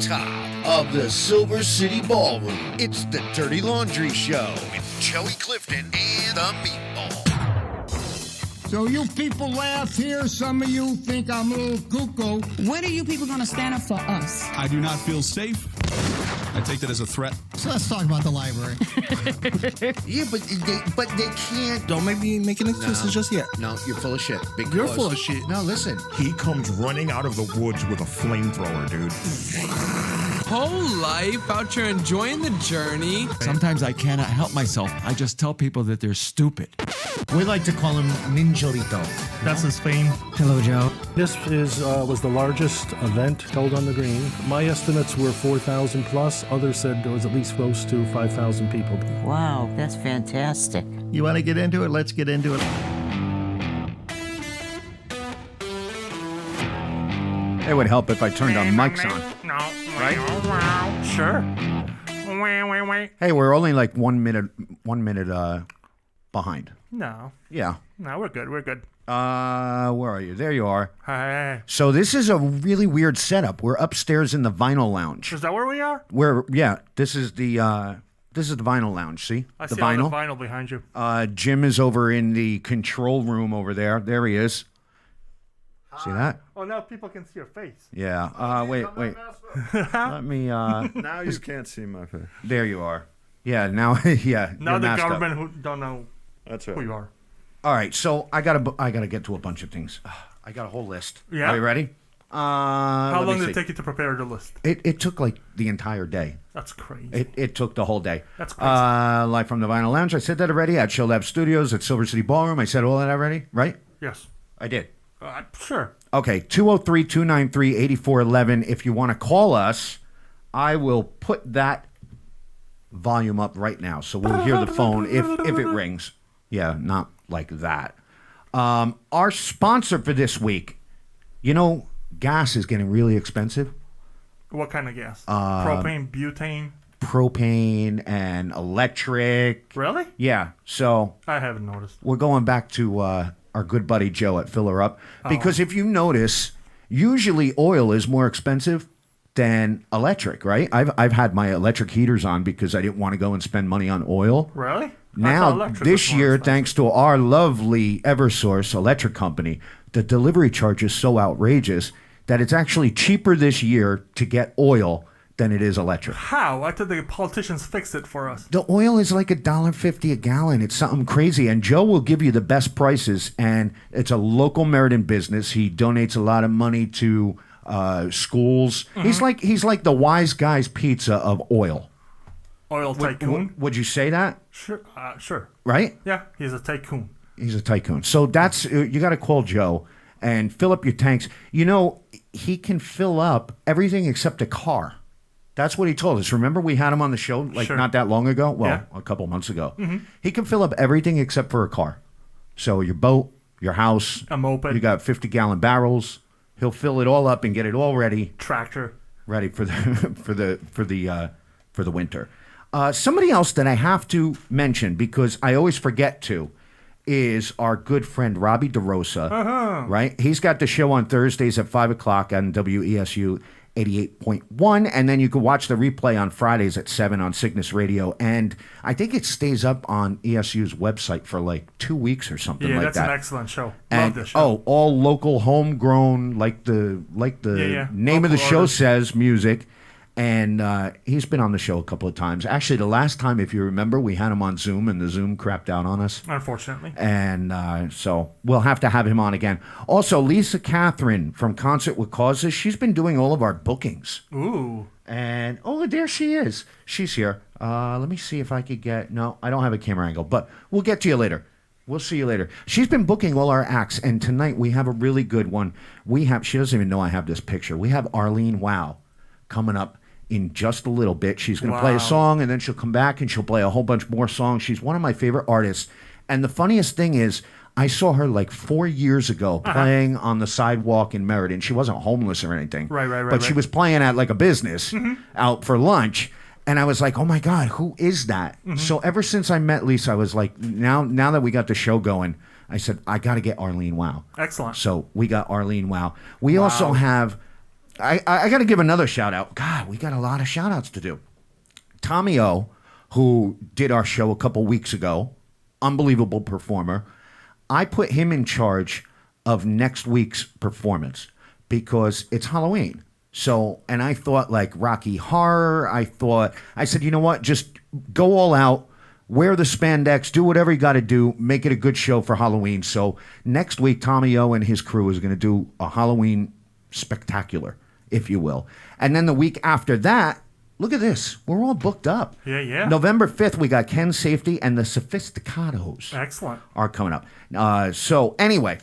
top of the Silver City Ballroom, it's the Dirty Laundry Show with Joey Clifton and The Meatball. So you people laugh here. Some of you think I'm a little cuckoo. When are you people going to stand up for us? I do not feel safe. I take that as a threat. So let's talk about the library. Yeah, but they can't. Don't make me making excuses just yet. No, you're full of shit. You're full of shit. No, listen. He comes running out of the woods with a flamethrower, dude. Whole life out here enjoying the journey. Sometimes I cannot help myself. I just tell people that they're stupid. We like to call him Ninjalito. That's his fame. Hello, Joe. This was the largest event held on the green. My estimates were 4,000 plus. Others said there was at least close to 5,000 people. Wow, that's fantastic. You want to get into it? Let's get into it. It would help if I turned on mics on. No. Right? Sure. Hey, we're only like 1 minute behind. No. Yeah. No, we're good. We're good. Where are you? There you are. Hey. So this is a really weird setup. We're upstairs in the vinyl lounge. Is that where we are? This is the vinyl lounge. See? I the see vinyl. all the vinyl behind you. Jim is over in the control room over there. There he is. See that? Oh, now people can see your face. Yeah. Wait. Let me. Now you can't see my face. There you are. Yeah. Now. Yeah. Now you're the masked up. government who don't know That's who right. you are. All right. So I gotta get to a bunch of things. I got a whole list. Yeah. Are you ready? How long did it take you to prepare the list? It took like the entire day. That's crazy. It took the whole day. That's crazy. Live from the Vinyl Lounge. I said that already. At ShowLab Studios at Silver City Ballroom. I said all that already, right? Yes. I did. Sure. Okay, 203-293-8411. If you want to call us, I will put that volume up right now, so we'll hear the phone if it rings. Yeah, not like that. Our sponsor for this week, gas is getting really expensive. What kind of gas? Propane, butane? Propane and electric. Really? Yeah, so I haven't noticed. we're going back to our good buddy Joe at Filler Up. Because if you notice, usually oil is more expensive than electric, right? I've had my electric heaters on because I didn't want to go and spend money on oil. Really? Now, this year, thanks to our lovely Eversource electric company, the delivery charge is so outrageous that it's actually cheaper this year to get oil than it is electric. How? I thought the politicians fixed it for us. The oil is like $1.50 a gallon. It's something crazy. And Joe will give you the best prices. And it's a local Meriden business. He donates a lot of money to schools. Mm-hmm. He's like the Wise Guys Pizza of oil. Oil tycoon? Would you say that? Sure. Sure. Right? Yeah, he's a tycoon. He's a tycoon. So that's you got to call Joe and fill up your tanks. He can fill up everything except a car. That's what he told us. Remember we had him on the show not that long ago? Well, a couple months ago. Mm-hmm. He can fill up everything except for a car. So your boat, your house, a moped. You got 50-gallon barrels. He'll fill it all up and get it all ready. Tractor. Ready for the winter. Somebody else that I have to mention because I always forget to is our good friend Robbie DeRosa. Uh-huh. Right? He's got the show on Thursdays at 5 o'clock on WESU 88.1, and then you can watch the replay on Fridays at 7 on Cygnus Radio, and I think it stays up on ESU's website for like 2 weeks or something like that. Yeah, that's an excellent show. And, love this show. All local, homegrown, like the name of the show says, music. And he's been on the show a couple of times. Actually, the last time, if you remember, we had him on Zoom, and the Zoom crapped out on us. Unfortunately. And so we'll have to have him on again. Also, Lisa Catherine from Concert with Causes, she's been doing all of our bookings. Ooh. And, there she is. She's here. Let me see if I could get... No, I don't have a camera angle, but we'll get to you later. We'll see you later. She's been booking all our acts, and tonight we have a really good one. She doesn't even know I have this picture. We have Arlene Wow coming up in just a little bit. She's going to play a song, and then she'll come back and she'll play a whole bunch more songs. She's one of my favorite artists. And the funniest thing is, I saw her like 4 years ago playing on the sidewalk in Meriden. She wasn't homeless or anything. Right. But she was playing at like a business out for lunch. And I was like, oh my God, who is that? Mm-hmm. So ever since I met Lisa, I was like, now that we got the show going, I said, I got to get Arlene Wow. Excellent. So we got Arlene Wow. We also have I got to give another shout out. God, we got a lot of shout outs to do. Tommy O, who did our show a couple weeks ago, unbelievable performer. I put him in charge of next week's performance because it's Halloween. So, and I thought like Rocky Horror. I said, you know what? Just go all out, wear the spandex, do whatever you got to do, make it a good show for Halloween. So next week, Tommy O and his crew is going to do a Halloween spectacular, if you will. And then the week after that, look at this. We're all booked up. Yeah. November 5th, we got Ken Safety and the Sophisticados. Excellent. Are coming up. So anyway,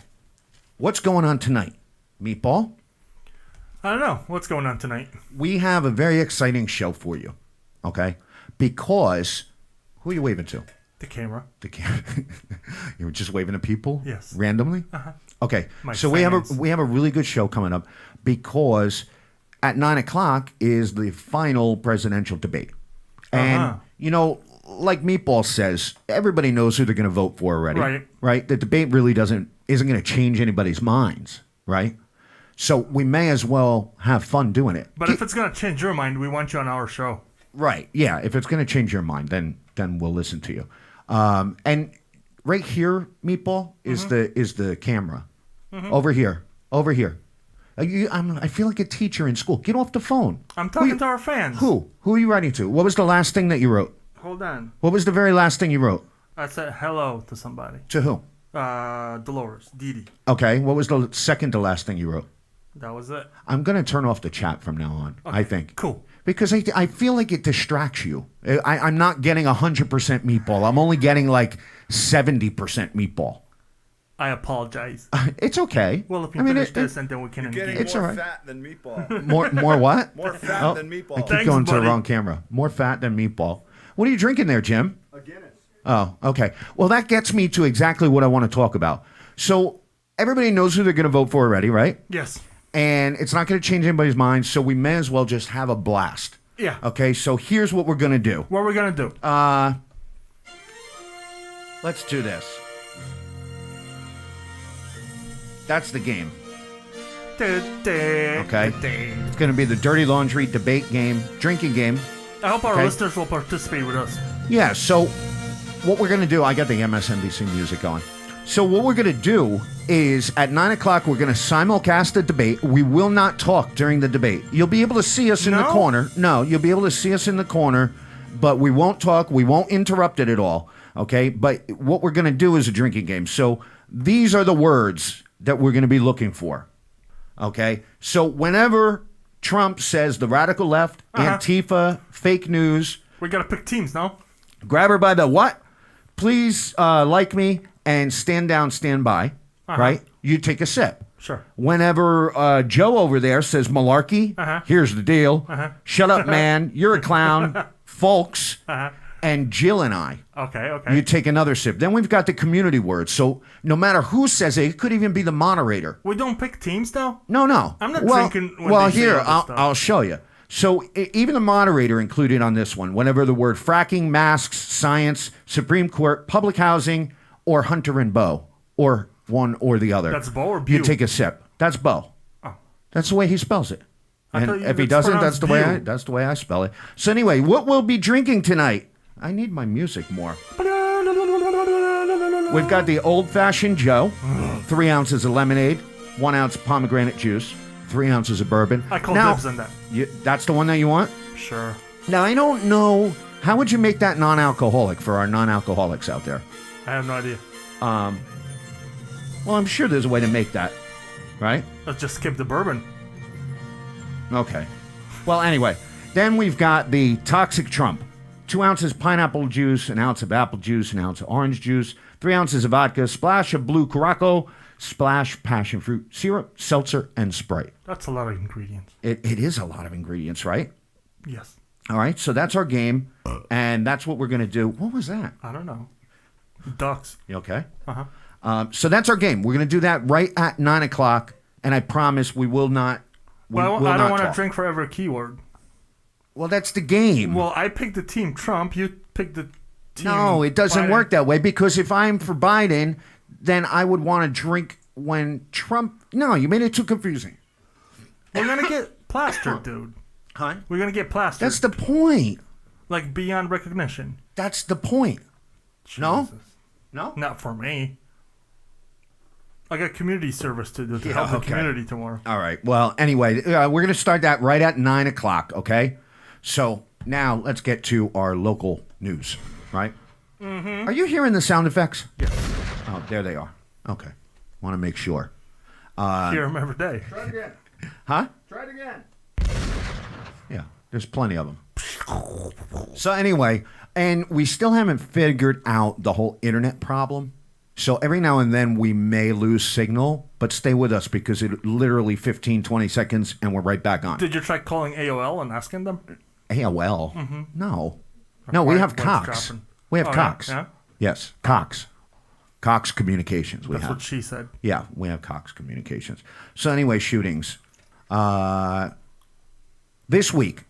what's going on tonight? Meatball? I don't know. What's going on tonight? We have a very exciting show for you, okay? Because, who are you waving to? The camera. You were just waving to people? Yes. Randomly? Uh-huh. Okay. My So fans. we have a really good show coming up because at 9 o'clock is the final presidential debate. And, you know, like Meatball says, everybody knows who they're going to vote for already. Right. Right? The debate really isn't going to change anybody's minds, right? So we may as well have fun doing it. But if it's going to change your mind, we want you on our show. Right. Yeah. If it's going to change your mind, then we'll listen to you. And right here, Meatball, is the camera. Over here. I feel like a teacher in school. Get off the phone. I'm talking to our fans. Who? Who are you writing to? What was the last thing that you wrote? Hold on. What was the very last thing you wrote? I said hello to somebody. To who? Dolores. Didi. Okay. What was the second to last thing you wrote? That was it. I'm going to turn off the chat from now on, Okay, I think. Cool. Because I feel like it distracts you. I'm not getting 100% Meatball. I'm only getting like 70% Meatball. I apologize. It's okay. Well, if you finish this and then we can engage. It's more all right. fat than Meatball. More what? More fat than Meatball. I keep Thanks, going to the buddy. wrong camera. More fat than Meatball. What are you drinking there, Jim? A Guinness. Oh, okay. Well, that gets me to exactly what I want to talk about. So everybody knows who they're going to vote for already, right? Yes. And it's not going to change anybody's mind, so we may as well just have a blast. Yeah. Okay, so here's what we're going to do. What are we going to do? Let's do this. That's the game. Okay. It's going to be the Dirty Laundry debate game, drinking game. I hope our Okay. listeners will participate with us. Yeah, so what we're going to do, I got the MSNBC music going. So what we're going to do is at 9 o'clock, we're going to simulcast the debate. We will not talk during the debate. You'll be able to see us in the corner. No, you'll be able to see us in the corner, but we won't talk. We won't interrupt it at all. Okay? But what we're going to do is a drinking game. So these are the words that we're going to be looking for. Okay? So whenever Trump says the radical left, Antifa, fake news, We got to pick teams now. grab her by the what? Please like me and stand down, stand by. Right? You take a sip. Sure. Whenever Joe over there says malarkey, here's the deal. Shut up, man. You're a clown. Folks. And Jill and I. Okay. You take another sip. Then we've got the community words. So no matter who says it, it could even be the moderator. We don't pick teams now? No. I'm not well, drinking when Well, they say here, all this stuff. I'll show you. So even the moderator included on this one, whenever the word fracking, masks, science, Supreme Court, public housing, or Hunter and Bo, or one or the other. That's Bo or You Bew? take a sip. That's Bo. Oh. That's the way he spells it. I thought And you- if he it's doesn't, that's pronounced the Bew. way I spell it. So anyway, what we'll be drinking tonight? I need my music more. We've got the old-fashioned Joe, 3 ounces of lemonade, 1 ounce pomegranate juice, 3 ounces of bourbon. I call Now, dibs on that. That's the one that you want? Sure. Now, I don't know. How would you make that non-alcoholic for our non-alcoholics out there? I have no idea. Well, I'm sure there's a way to make that, right? Let's just skip the bourbon. Okay. Well, anyway, then we've got the Toxic Trump. 2 ounces pineapple juice, 1 ounce of apple juice, 1 ounce of orange juice, 3 ounces of vodka, splash of blue Curaçao, splash passion fruit syrup, seltzer, and Sprite. That's a lot of ingredients. It is a lot of ingredients, right? Yes. All right, so that's our game, and that's what we're going to do. What was that? I don't know. Ducks. You okay? Uh-huh. So that's our game. We're going to do that right at 9 o'clock, and I promise we will not. Well, will I don't not want to talk. drink for every keyword. Well, that's the game. Well, I picked the team Trump. You picked the team. No, it doesn't Biden. work that way, because if I'm for Biden, then I would want to drink when Trump. No, you made it too confusing. We're gonna get plastered, dude. Huh? We're gonna get plastered. That's the point. Like beyond recognition. That's the point. No? No? Not for me. I got community service to do to help the community tomorrow. All right. Well, anyway, we're going to start that right at 9 o'clock, okay? So now let's get to our local news, right? Mm-hmm. Are you hearing the sound effects? Yes. Oh, there they are. Okay. Want to make sure. Hear them every day. Try it again. Huh? Try it again. Yeah, there's plenty of them. So anyway, and we still haven't figured out the whole internet problem. So every now and then we may lose signal, but stay with us because it literally 15, 20 seconds and we're right back on. Did you try calling AOL and asking them? AOL? Mm-hmm. No. No, we have Cox. We have Cox. Yeah? Yes, Cox. Cox Communications. That's what she said. Yeah, we have Cox Communications. So anyway, shootings. This week,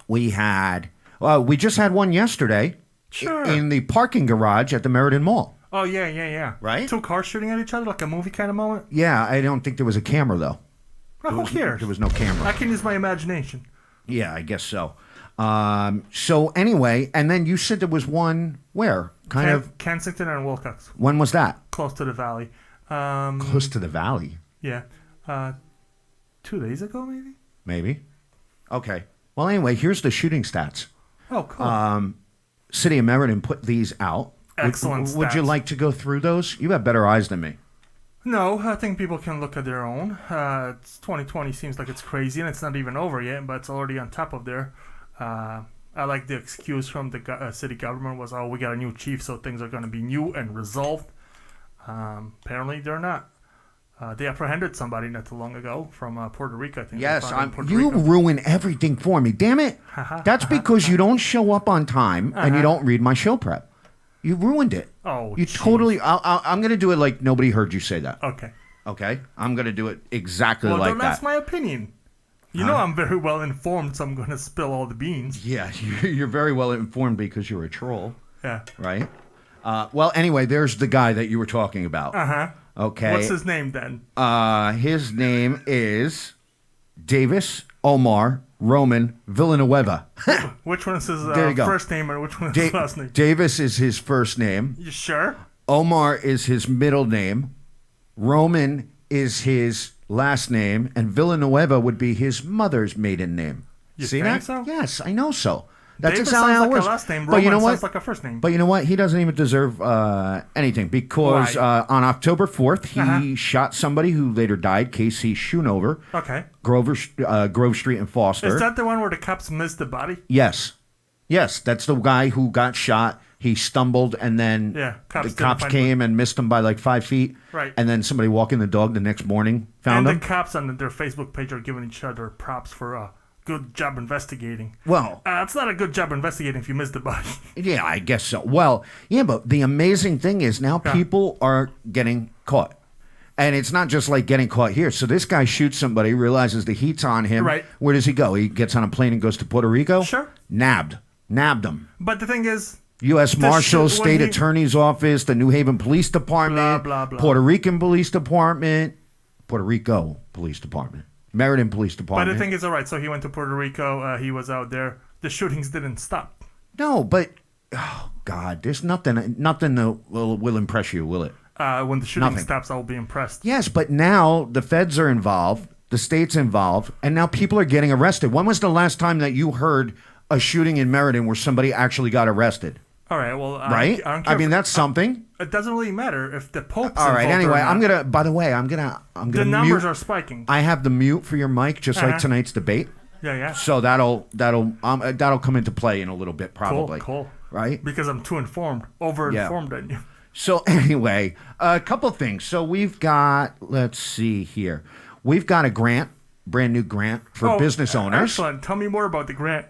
we just had one yesterday in the parking garage at the Meriden Mall. Oh, yeah. Right? 2 cars shooting at each other like a movie kind of moment? Yeah, I don't think there was a camera, though. Well, who cares? There was no camera. I can use my imagination. Yeah, I guess so. So anyway, and then you said there was one where? Kensington and Wilcox. When was that? Close to the valley. Close to the valley? Yeah. 2 days ago, maybe? Maybe. Okay. Well, anyway, here's the shooting stats. Oh, cool. City of Meriden put these out. Excellent Would you stats. like to go through those? You have better eyes than me. No, I think people can look at their own. 2020 seems like it's crazy, and it's not even over yet, but it's already on top of there. I like the excuse from the city government was, we got a new chief, so things are going to be new and resolved. Apparently, they're not. They apprehended somebody not too long ago from Puerto Rico, I think. Yes, you ruin everything for me. Damn it. That's because you don't show up on time and you don't read my show prep. You ruined it. Oh, you totally. I'm going to do it like nobody heard you say that. Okay. Okay? I'm going to do it exactly Well, like don't that. ask my opinion. You know I'm very well informed, so I'm going to spill all the beans. Yeah, you're very well informed because you're a troll. Yeah. Right? Well, anyway, there's the guy that you were talking about. Uh-huh. Okay. What's his name then? His name is Davis Omar Roman Villanueva. Which one is his There you go. first name and which one is his last name? Davis is his first name. You sure? Omar is his middle name. Roman is his last name. And Villanueva would be his mother's maiden name. You See think that? so? Yes, I know so. That's Davis exactly sounds how it like works. a last name. But you know Roman what? sounds like a first name. But you know what? He doesn't even deserve anything because on October 4th, he shot somebody who later died, Casey Schoonover. Okay. Grove Street in Foster. Is that the one where the cops missed the body? Yes. Yes, that's the guy who got shot. He stumbled, and then the cops came and missed him by like 5 feet. Right. And then somebody walking the dog the next morning found him. And the cops on their Facebook page are giving each other props for good job investigating. Well, it's not a good job investigating if you missed the body. Yeah, I guess so. Well, yeah, but the amazing thing is now people are getting caught. And it's not just like getting caught here. So this guy shoots somebody, realizes the heat's on him. Right. Where does he go? He gets on a plane and goes to Puerto Rico? Sure. Nabbed him. But the thing is, U.S. Marshal, State Attorney's Office, the New Haven Police Department, blah, blah. Puerto Rican Police Department, Puerto Rico Police Department, Meriden Police Department. But the thing is, all right, so he went to Puerto Rico. He was out there. The shootings didn't stop. No, but, oh, God, there's nothing that will impress you, will it? When the shooting stops, I'll be impressed. Yes, but now the feds are involved, the state's involved, and now people are getting arrested. When was the last time that you heard a shooting in Meriden where somebody actually got arrested? All right, well, right? I mean, that's something. It doesn't really matter if the Pope's all right. involved Anyway, or not. By the way, I'm gonna. The numbers are spiking. I have the mute for your mic, just like tonight's debate. Yeah. So that'll come into play in a little bit, probably. Cool. Right? Because I'm too over-informed on you. So anyway, a couple things. So we've got. Let's see here. We've got a grant. Brand new grant for business owners. Excellent. Tell me more about the grant.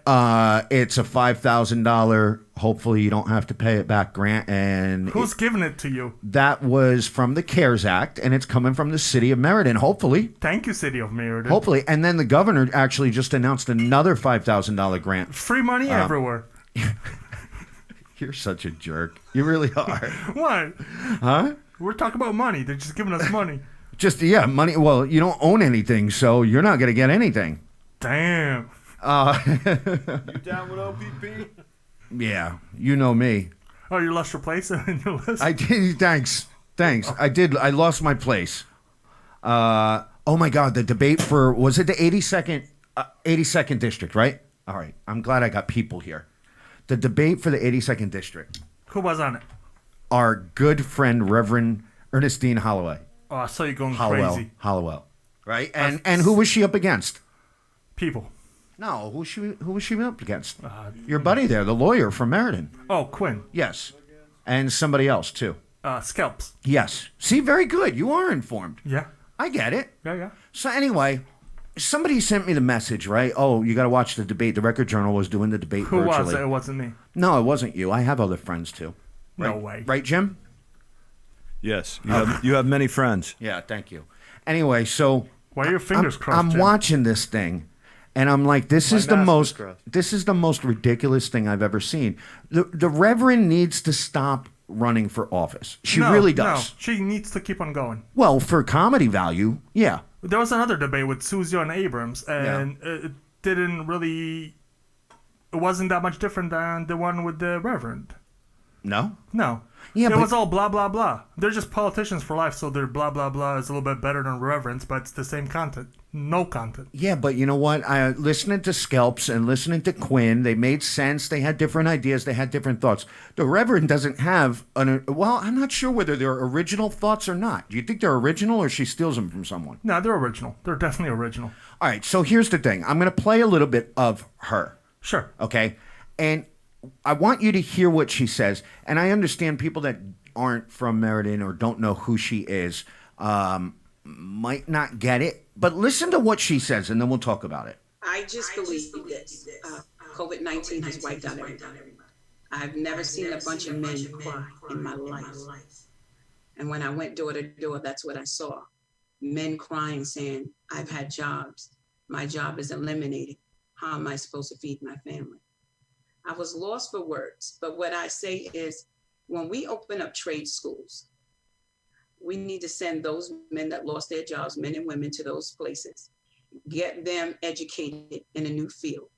It's a $5,000. Hopefully, you don't have to pay it back grant. And who's giving it to you? That was from the CARES Act, and it's coming from the city of Meriden. Hopefully. Thank you, city of Meriden. Hopefully, and then the governor actually just announced another $5,000 grant. Free money everywhere. You're such a jerk. You really are. What? Huh? We're talking about money. They're just giving us money. Just, yeah, money. Well, you don't own anything, so you're not going to get anything. Damn. You down with OPP? Yeah, you know me. Oh, you lost your place in your list? I did. Thanks. I did. I lost my place. Oh my God, the debate for, was it the 82nd district, right? All right. I'm glad I got people here. The debate for the 82nd district. Who was on it? Our good friend, Reverend Ernestine Holloway. Oh, I saw you going crazy. Hollowell. Right? And who was she up against? People. No, who was she up against? Your buddy there, the lawyer from Meriden. Oh, Quinn. Yes. And somebody else, too. Scalps. Yes. See, very good. You are informed. Yeah. I get it. Yeah. So anyway, somebody sent me the message, right? Oh, you got to watch the debate. The Record Journal was doing the debate Who virtually. was it? It wasn't me. No, it wasn't you. I have other friends, too. Right? No way. Right, Jim? Yes. You have many friends. Yeah, thank you. Anyway, so why are your fingers crossed? I'm Jim? watching this thing, and I'm like, this is the most ridiculous thing I've ever seen. The Reverend needs to stop running for office. She really does. No, she needs to keep on going. Well, for comedy value, yeah. There was another debate with Susie and Abrams, and it didn't really. It wasn't that much different than the one with the Reverend. No. Yeah, it was all blah blah blah. They're just politicians for life, so their blah blah blah is a little bit better than Reverends, but it's the same content. No content. Yeah, but you know what? Listening to Scalps and listening to Quinn, they made sense. They had different ideas. They had different thoughts. The Reverend doesn't have well, I'm not sure whether they're original thoughts or not. Do you think they're original or she steals them from someone? No, they're original. They're definitely original. All right, so here's the thing. I'm going to play a little bit of her. Sure. Okay? And I want you to hear what she says. And I understand people that aren't from Meriden or don't know who she is might not get it. But listen to what she says, and then we'll talk about it. I just believe this. COVID-19 has wiped out everybody. I've never seen a bunch of men cry in my life. And when I went door to door, that's what I saw. Men crying, saying, I've had jobs. My job is eliminated. How am I supposed to feed my family? I was lost for words. But what I say is, when we open up trade schools, we need to send those men that lost their jobs, men and women, to those places. Get them educated in a new field.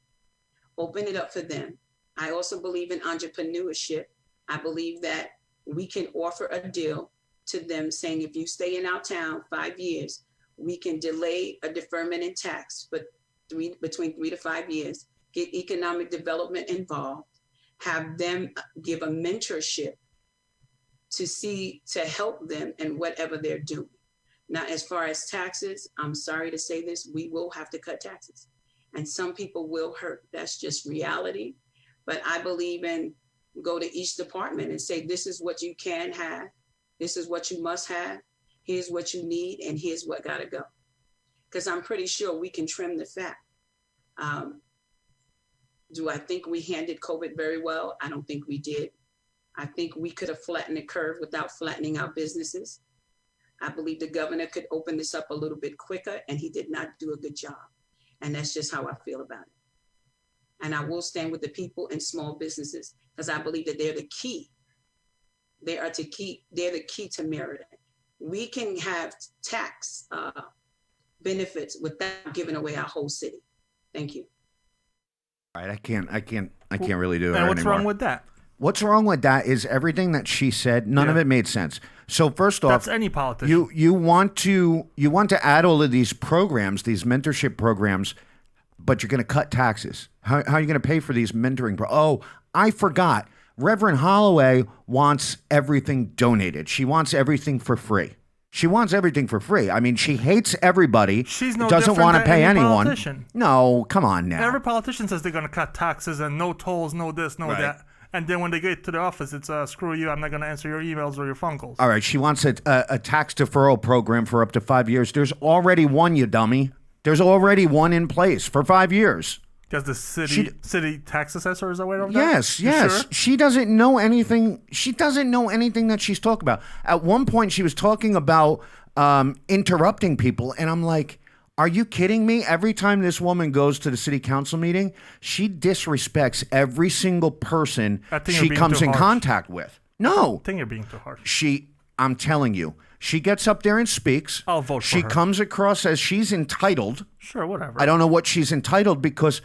Open it up for them. I also believe in entrepreneurship. I believe that we can offer a deal to them saying, if you stay in our town 5 years, we can delay a deferment in tax for between 3 to 5 years, get economic development involved, have them give a mentorship to help them in whatever they're doing. Now, as far as taxes, I'm sorry to say this, we will have to cut taxes. And some people will hurt. That's just reality. But I believe in go to each department and say, this is what you can have. This is what you must have. Here's what you need. And here's what got to go. Because I'm pretty sure we can trim the fat. Do I think we handled COVID very well? I don't think we did. I think we could have flattened the curve without flattening our businesses. I believe the governor could open this up a little bit quicker, and he did not do a good job. And that's just how I feel about it. And I will stand with the people and small businesses because I believe that they're the key. They're the key to Meriden. We can have tax benefits without giving away our whole city. Thank you. All right, I can't really do it. And what's anymore. wrong with that? What's wrong with that is everything that she said, none of it made sense. So first off, that's any politician. You want to add all of these programs, these mentorship programs, but you're going to cut taxes. How are you going to pay for these mentoring? Oh, I forgot. Reverend Holloway wants everything donated. She wants everything for free. She wants everything for free. I mean, she hates everybody. She's no doesn't different want to than pay any anyone. politician. No, come on now. Every politician says they're going to cut taxes and no tolls, no this, no that. And then when they get to the office, it's screw you, I'm not going to answer your emails or your phone calls. All right, she wants a tax deferral program for up to 5 years. There's already one, you dummy. There's already one in place for 5 years. Does the city tax assessor is aware of that? Yes. Sure? She doesn't know anything. She doesn't know anything that she's talking about. At one point, she was talking about interrupting people, and I'm like, are you kidding me? Every time this woman goes to the city council meeting, she disrespects every single person she comes in contact with. No. I think you're being too harsh. I'm telling you, She gets up there and speaks. I'll vote for She her. comes across as she's entitled. Sure, whatever. I don't know what she's entitled because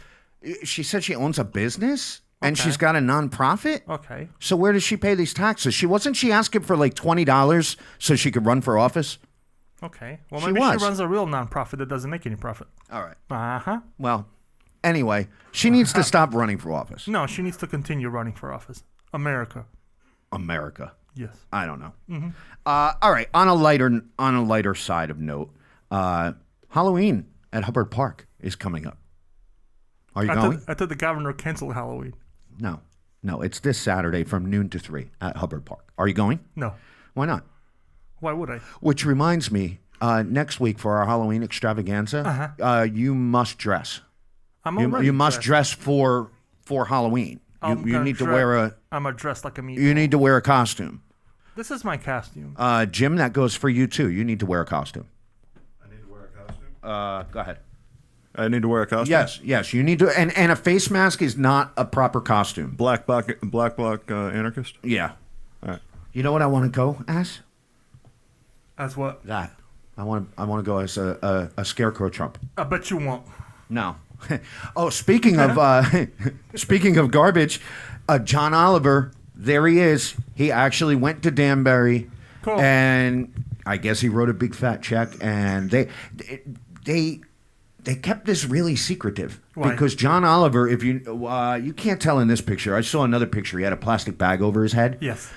she said she owns a business and she's got a nonprofit. Okay. So where does she pay these taxes? Wasn't she asking for like $20 so she could run for office? Okay. Well, She maybe was. she runs a real nonprofit that doesn't make any profit. All right. Uh-huh. Well, anyway, she needs to stop running for office. No, she needs to continue running for office. America. Yes. I don't know. Mhm. All right. On a lighter side of note, Halloween at Hubbard Park is coming up. Are you going? I thought the governor canceled Halloween. No. It's this Saturday from noon to 3 at Hubbard Park. Are you going? No. Why not? Why would I? Which reminds me, next week for our Halloween extravaganza, you must dress. You must dress for Halloween. You need to wear I'm dressed like a meatball. You need to wear a costume. This is my costume. Jim, that goes for you too. You need to wear a costume. I need to wear a costume? Go ahead. I need to wear a costume? Yes, you need to. And a face mask is not a proper costume. Black anarchist? Yeah. All right. You know what I want to go as? As what? That. I want to go as a scarecrow Trump. I bet you won't. No. Oh, speaking of garbage, John Oliver, there he is. He actually went to Danbury, and I guess he wrote a big fat check. And they kept this really secretive. Why? Because John Oliver, if you can't tell in this picture. I saw another picture. He had a plastic bag over his head. Yes.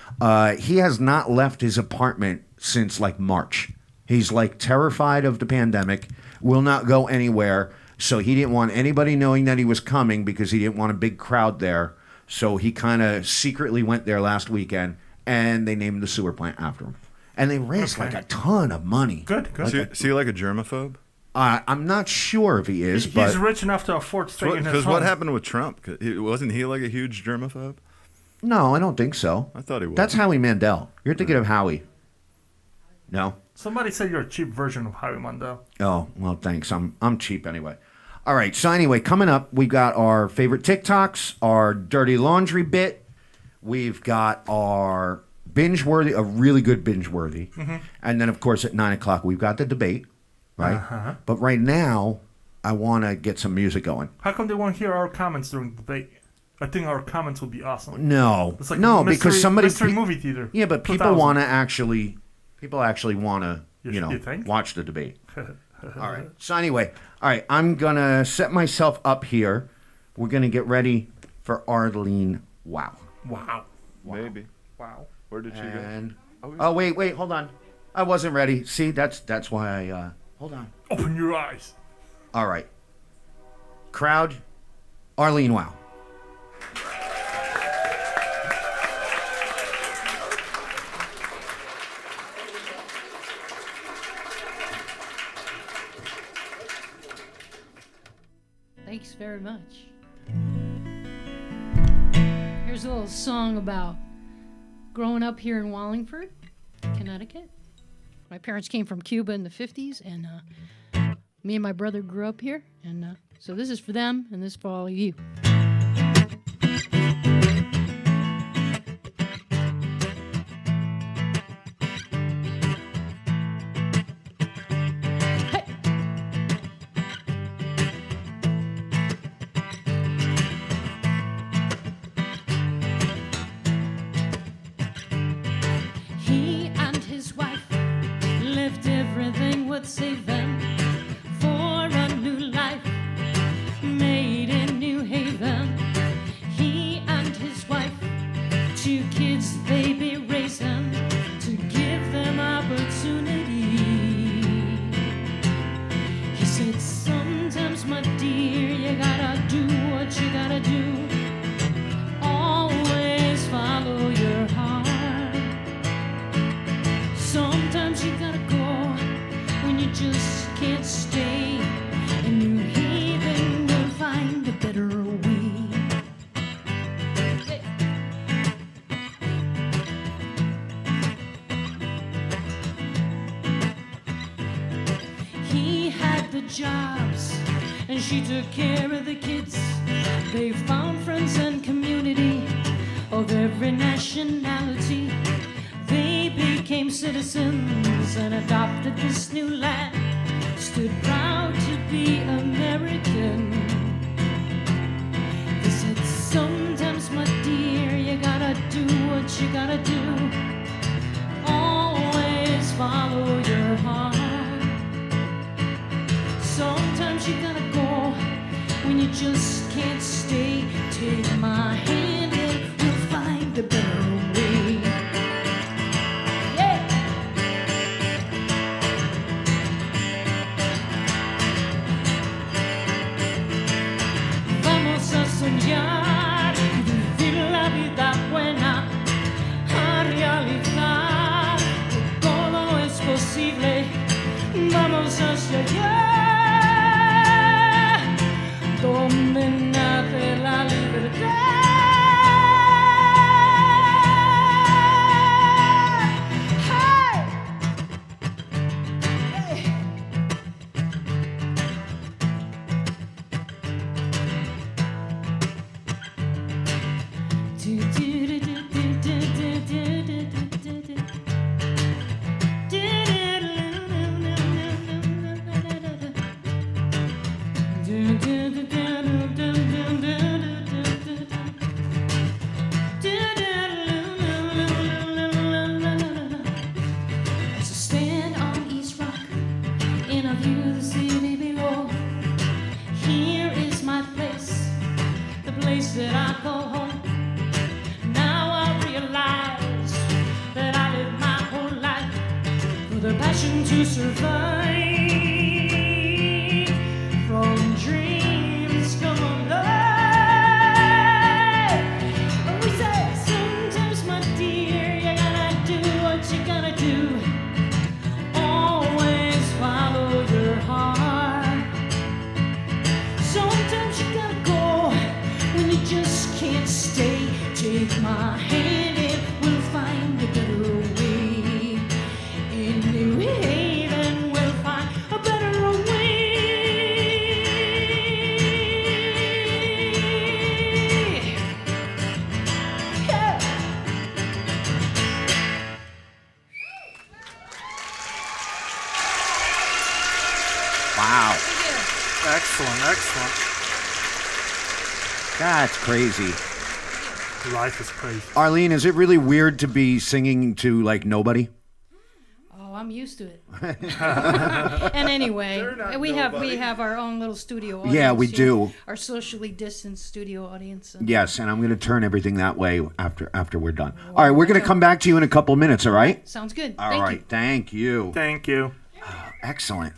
He has not left his apartment since like March. He's like terrified of the pandemic. Will not go anywhere. So he didn't want anybody knowing that he was coming because he didn't want a big crowd there. So he kind of secretly went there last weekend, and they named the sewer plant after him. And they raised like a ton of money. Good. Is he like a germaphobe? I'm not sure if he is, He's but rich enough to afford staying in his home. Because what happened with Trump? Wasn't he like a huge germaphobe? no, I don't think so. I thought he was. That's Howie Mandel. You're thinking of Howie. No? Somebody said you're a cheap version of Howie Mandel. Oh, well, thanks. I'm cheap anyway. All right, so anyway, coming up, we've got our favorite TikToks, our dirty laundry bit. We've got our binge-worthy, a really good binge-worthy. Mhm. And then, of course, at 9 o'clock, we've got the debate, right? Uh-huh. But right now, I want to get some music going. How come they won't hear our comments during the debate? I think our comments will be awesome. No, It's like no, mystery, because somebody... mystery movie theater. Yeah, but people 2000. want to actually... People actually want to, You think? watch the debate. All right. So anyway, all right, I'm going to set myself up here. We're going to get ready for Arlene Wow. Wow. Maybe. Wow. Where did she And, go? oh, wait, hold on. I wasn't ready. See, that's why I, hold on. Open your eyes. All right. Crowd, Arlene Wow. Thanks very much. Here's a little song about growing up here in Wallingford, Connecticut. My parents came from Cuba in the 50s, and me and my brother grew up here. And so this is for them, and this is for all of you. He and his wife left everything worth saving for a new life made in New Haven. He and his wife, 2 kids they be raising to give them opportunity. He said, sometimes, my dear, you gotta do what you gotta do. Always follow your heart. Sometimes you gotta go when you just can't stay. And New Haven will find a better way. Hey. He had the jobs and she took care of the kids. They found friends and community of every nationality. They became became citizens and adopted this new land, stood proud to be American. They said, sometimes, my dear, you gotta do what you gotta do. Always follow your heart. Sometimes you gotta go when you just can't stay. Take my hand and we'll find a better way. Yeah. Vamos a soñar y vivir la vida buena, a realizar que todo es posible. Vamos hacia allá, donde nace la libertad. Hey! Hey! Do, do, do, do, do, do, do, do, do, do, do. As I stand on East Rock and I view the city below, here is my place, the place that I call home. Now I realize that I lived my whole life for the passion to survive. From dreams come alive. We say, sometimes, my dear, you gotta do what you gotta do. Always follow your heart. Sometimes you gotta go when you just can't stay. Take my hand and we'll find a better way. In New Haven, we'll find a better way. Yeah. Wow. Excellent, excellent. That's crazy. Life is crazy. Arlene, is it really weird to be singing to like nobody? Oh, I'm used to it. And anyway, we have our own little studio audience. Yeah, we here. do. Our socially distanced studio audience. And Yes, and I'm going to turn everything that way after we're done. All right, we're going to come back to you in a couple minutes, all right? Sounds good. All right, thank you. Thank you. Excellent.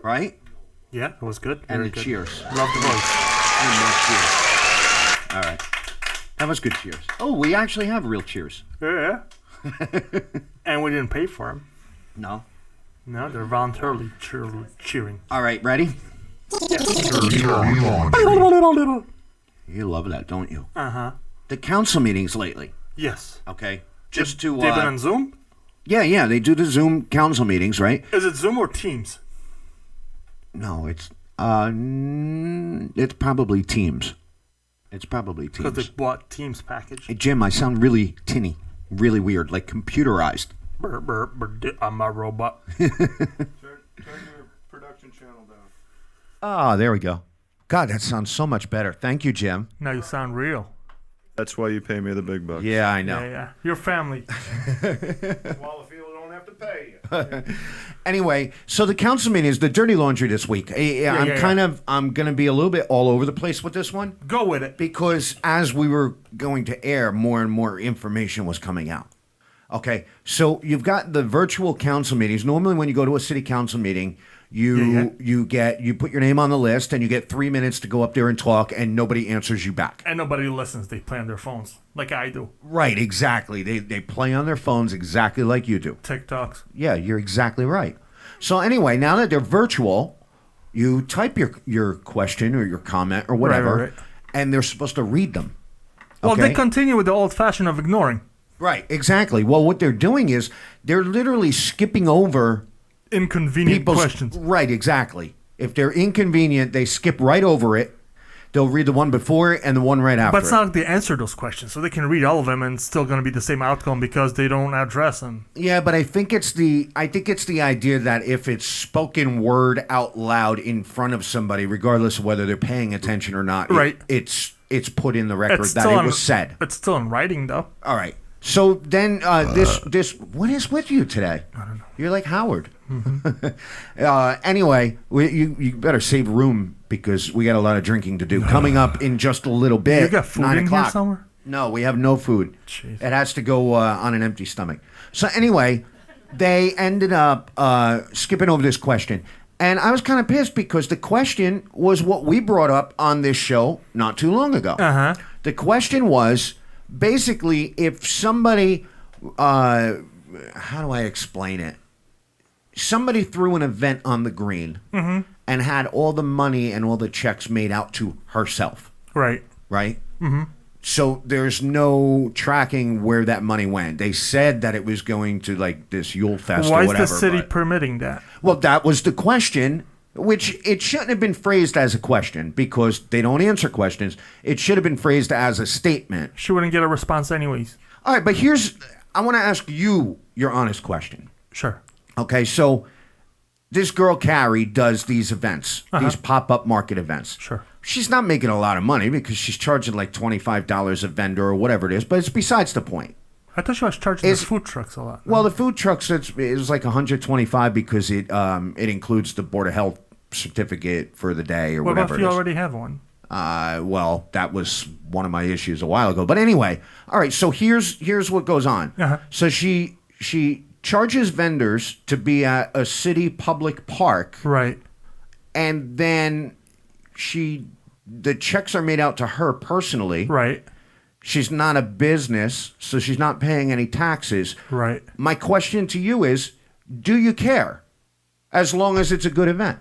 Right? Yeah, it was good. And Very the good. cheers. Love the voice. And more cheers. All right. That was good cheers. Oh, we actually have real cheers. Yeah. And we didn't pay for them. No. No, they're voluntarily cheering. All right, ready? You love that, don't you? Uh-huh. The council meetings lately. Yes. Okay. Just to... They've been on Zoom? Yeah, they do the Zoom council meetings, right? Is it Zoom or Teams? No, it's probably Teams. It's probably Teams. Because they bought Teams package. Hey, Jim, I sound really tinny, really weird, like computerized. Burr, burr, burr, I'm a robot. Turn your production channel down. Ah, there we go. God, that sounds so much better. Thank you, Jim. Now you sound real. That's why you pay me the big bucks. Yeah, I know. Yeah. Your family. Wallafeel don't have to pay you. Anyway, so the council meeting is the dirty laundry this week. I'm going to be a little bit all over the place with this one. Go with it. Because as we were going to air, more and more information was coming out. Okay, so you've got the virtual council meetings. Normally when you go to a city council meeting, you put your name on the list and you get 3 minutes to go up there and talk, and nobody answers you back. And nobody listens. They play on their phones like I do. Right, exactly. They play on their phones exactly like you do. TikToks. Yeah, you're exactly right. So anyway, now that they're virtual, you type your question or your comment or whatever, Right. and they're supposed to read them. Well, Okay? they continue with the old fashion of ignoring. Right, exactly. Well, what they're doing is they're literally skipping over inconvenient questions. Right, exactly. If they're inconvenient, they skip right over it. They'll read the one before it and the one right after. But it's not like they answer those questions, so they can read all of them and it's still going to be the same outcome because they don't address them. Yeah, but I think it's the idea that if it's spoken word out loud in front of somebody, regardless of whether they're paying attention or not, right? It's put in the record that it was said. It's still in writing, though. All right. So then this what is with you today? I don't know. You're like Howard. Mm-hmm. Anyway, you better save room because we got a lot of drinking to do. Coming up in just a little bit. You got food 9 in o'clock. here somewhere? No, we have no food. Jeez. It has to go on an empty stomach. So anyway, they ended up skipping over this question. And I was kind of pissed because the question was what we brought up on this show not too long ago. Uh-huh. The question was basically if somebody, how do I explain it? Somebody threw an event on the green Mm-hmm. and had all the money and all the checks made out to herself. Right. Right? Mm-hmm. So there's no tracking where that money went. They said that it was going to like this Yule Fest Why or is whatever. the city but- permitting that? Well, that was the question, which it shouldn't have been phrased as a question because they don't answer questions. It should have been phrased as a statement. She wouldn't get a response anyways. All right, but I want to ask you your honest question. Sure. Okay, so this girl, Carrie, does these events, these pop-up market events. Sure. She's not making a lot of money because she's charging like $25 a vendor or whatever it is, but it's besides the point. I thought she was charging the food trucks a lot. Well, the food trucks, it was like $125 because it includes the Board of Health certificate for the day or What whatever about if it you is. already have one? Well, that was one of my issues a while ago. But anyway, all right, so here's what goes on. Uh-huh. So she charges vendors to be at a city public park. Right. And then the checks are made out to her personally. Right. She's not a business, so she's not paying any taxes. Right. My question to you is, do you care? As long as it's a good event.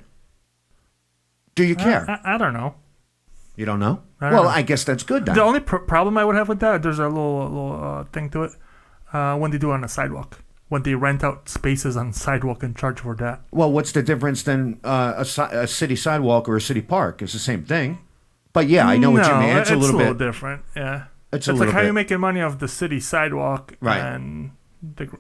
Do you care? I don't know. You don't know? I don't know. I guess that's good then. The only problem I would have with that, there's a little thing to it, when they do it on the sidewalk. When they rent out spaces on the sidewalk and charge for that. Well, what's the difference than a city sidewalk or a city park? It's the same thing. But yeah, I know what you mean. It's a little bit different. Yeah. It's like how bit. you making money off the city sidewalk, Right. And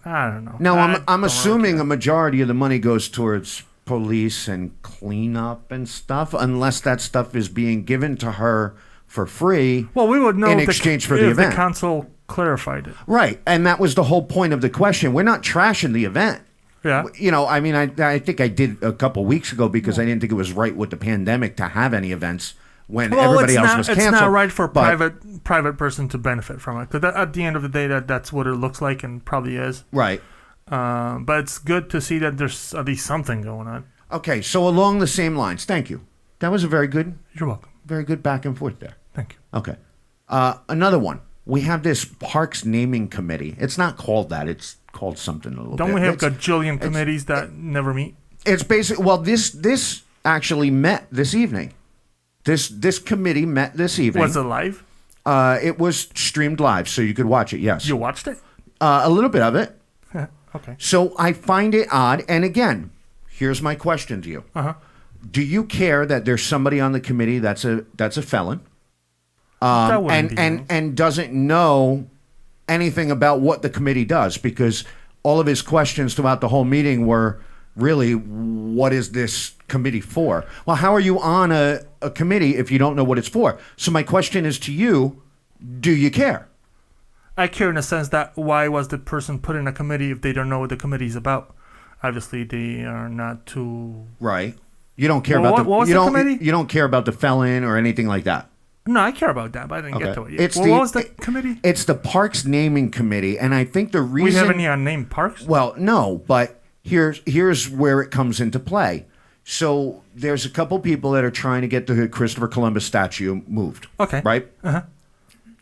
I don't know. Now, I'm assuming a majority of the money goes towards police and cleanup and stuff, unless that stuff is being given to her for free. Well, we would know in exchange for the if event. the council clarified it. Right, and that was the whole point of the question. We're not trashing the event. Yeah. You know, I mean, I think I did a couple weeks ago because I didn't think it was right with the pandemic to have any events when everybody else was canceled. It's not right for but- private person to benefit from it. Because at the end of the day, that's what it looks like and probably is. Right. But it's good to see that there's at least something going on. Okay, so along the same lines, thank you. That was a very good. You're welcome. Very good back and forth there. Thank you. Okay. Another one. We have this parks naming committee. It's not called that. It's called something a little bit. Don't we have It's- gajillion committees that never meet? It's basically, well, this actually met this evening. This committee met this evening. Was it live? It was streamed live, so you could watch it, yes. You watched it? A little bit of it. Okay. So I find it odd, and again, here's my question to you. Uh-huh. Do you care that there's somebody on the committee that's a felon? That wouldn't be And doesn't know anything about what the committee does, because all of his questions throughout the whole meeting were really, what is this committee for? Well, how are you on a committee if you don't know what it's for? So my question is to you, do you care? I care in the sense that why was the person put in a committee if they don't know what the committee's about? Obviously, they are not too... Right. You don't care Well, about what was you the don't committee? you don't care about the felon or anything like that. No, I care about that, but I didn't get to it yet. It's What was the committee? It's the Parks Naming Committee, and I think the reason We have any unnamed parks? Well, no, but here's where it comes into play. So there's a couple people that are trying to get the Christopher Columbus statue moved. Okay. Right? Uh-huh.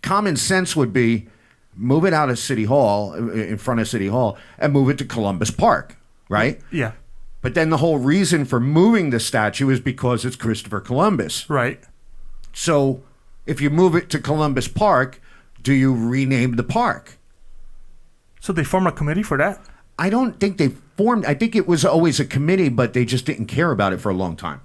Common sense would be move it out of City Hall, in front of City Hall, and move it to Columbus Park, right? Yeah. But then the whole reason for moving the statue is because it's Christopher Columbus. Right. So if you move it to Columbus Park, do you rename the park? So they form a committee for that? I don't think they formed. I think it was always a committee, but they just didn't care about it for a long time.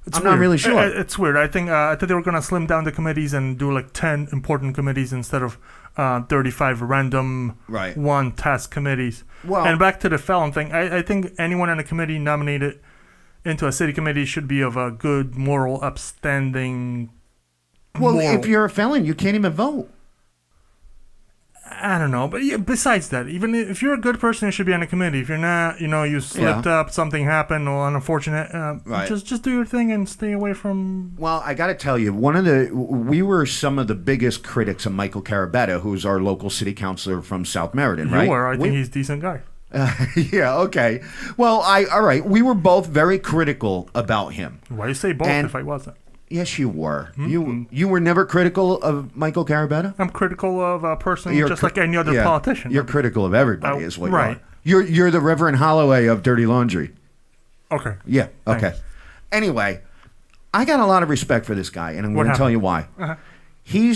It's I'm not really sure. It's weird. I thought they were going to slim down the committees and do like 10 important committees instead of 35 random one-task committees. Well, and back to the felon thing, I think anyone in a committee nominated into a city committee should be of a good, moral, upstanding... Well, if you're a felon, you can't even vote. I don't know, but besides that, even if you're a good person, you should be on a committee. If you're not, you slipped up, something happened, or unfortunate, just do your thing and stay away from... Well, I got to tell you, we were some of the biggest critics of Michael Carabetta, who's our local city councilor from South Meriden, right? You were. I think he's a decent guy. Yeah, okay. Well, all right. We were both very critical about him. Why you say both if I wasn't? Yes, you were. You were never critical of Michael Carabetta? I'm critical of a person just like any other politician. You're critical of everybody is what right. you are. You're the Reverend Holloway of Dirty Laundry. Okay. Yeah, okay. Thanks. Anyway, I got a lot of respect for this guy, and I'm going to tell you why. Uh-huh. He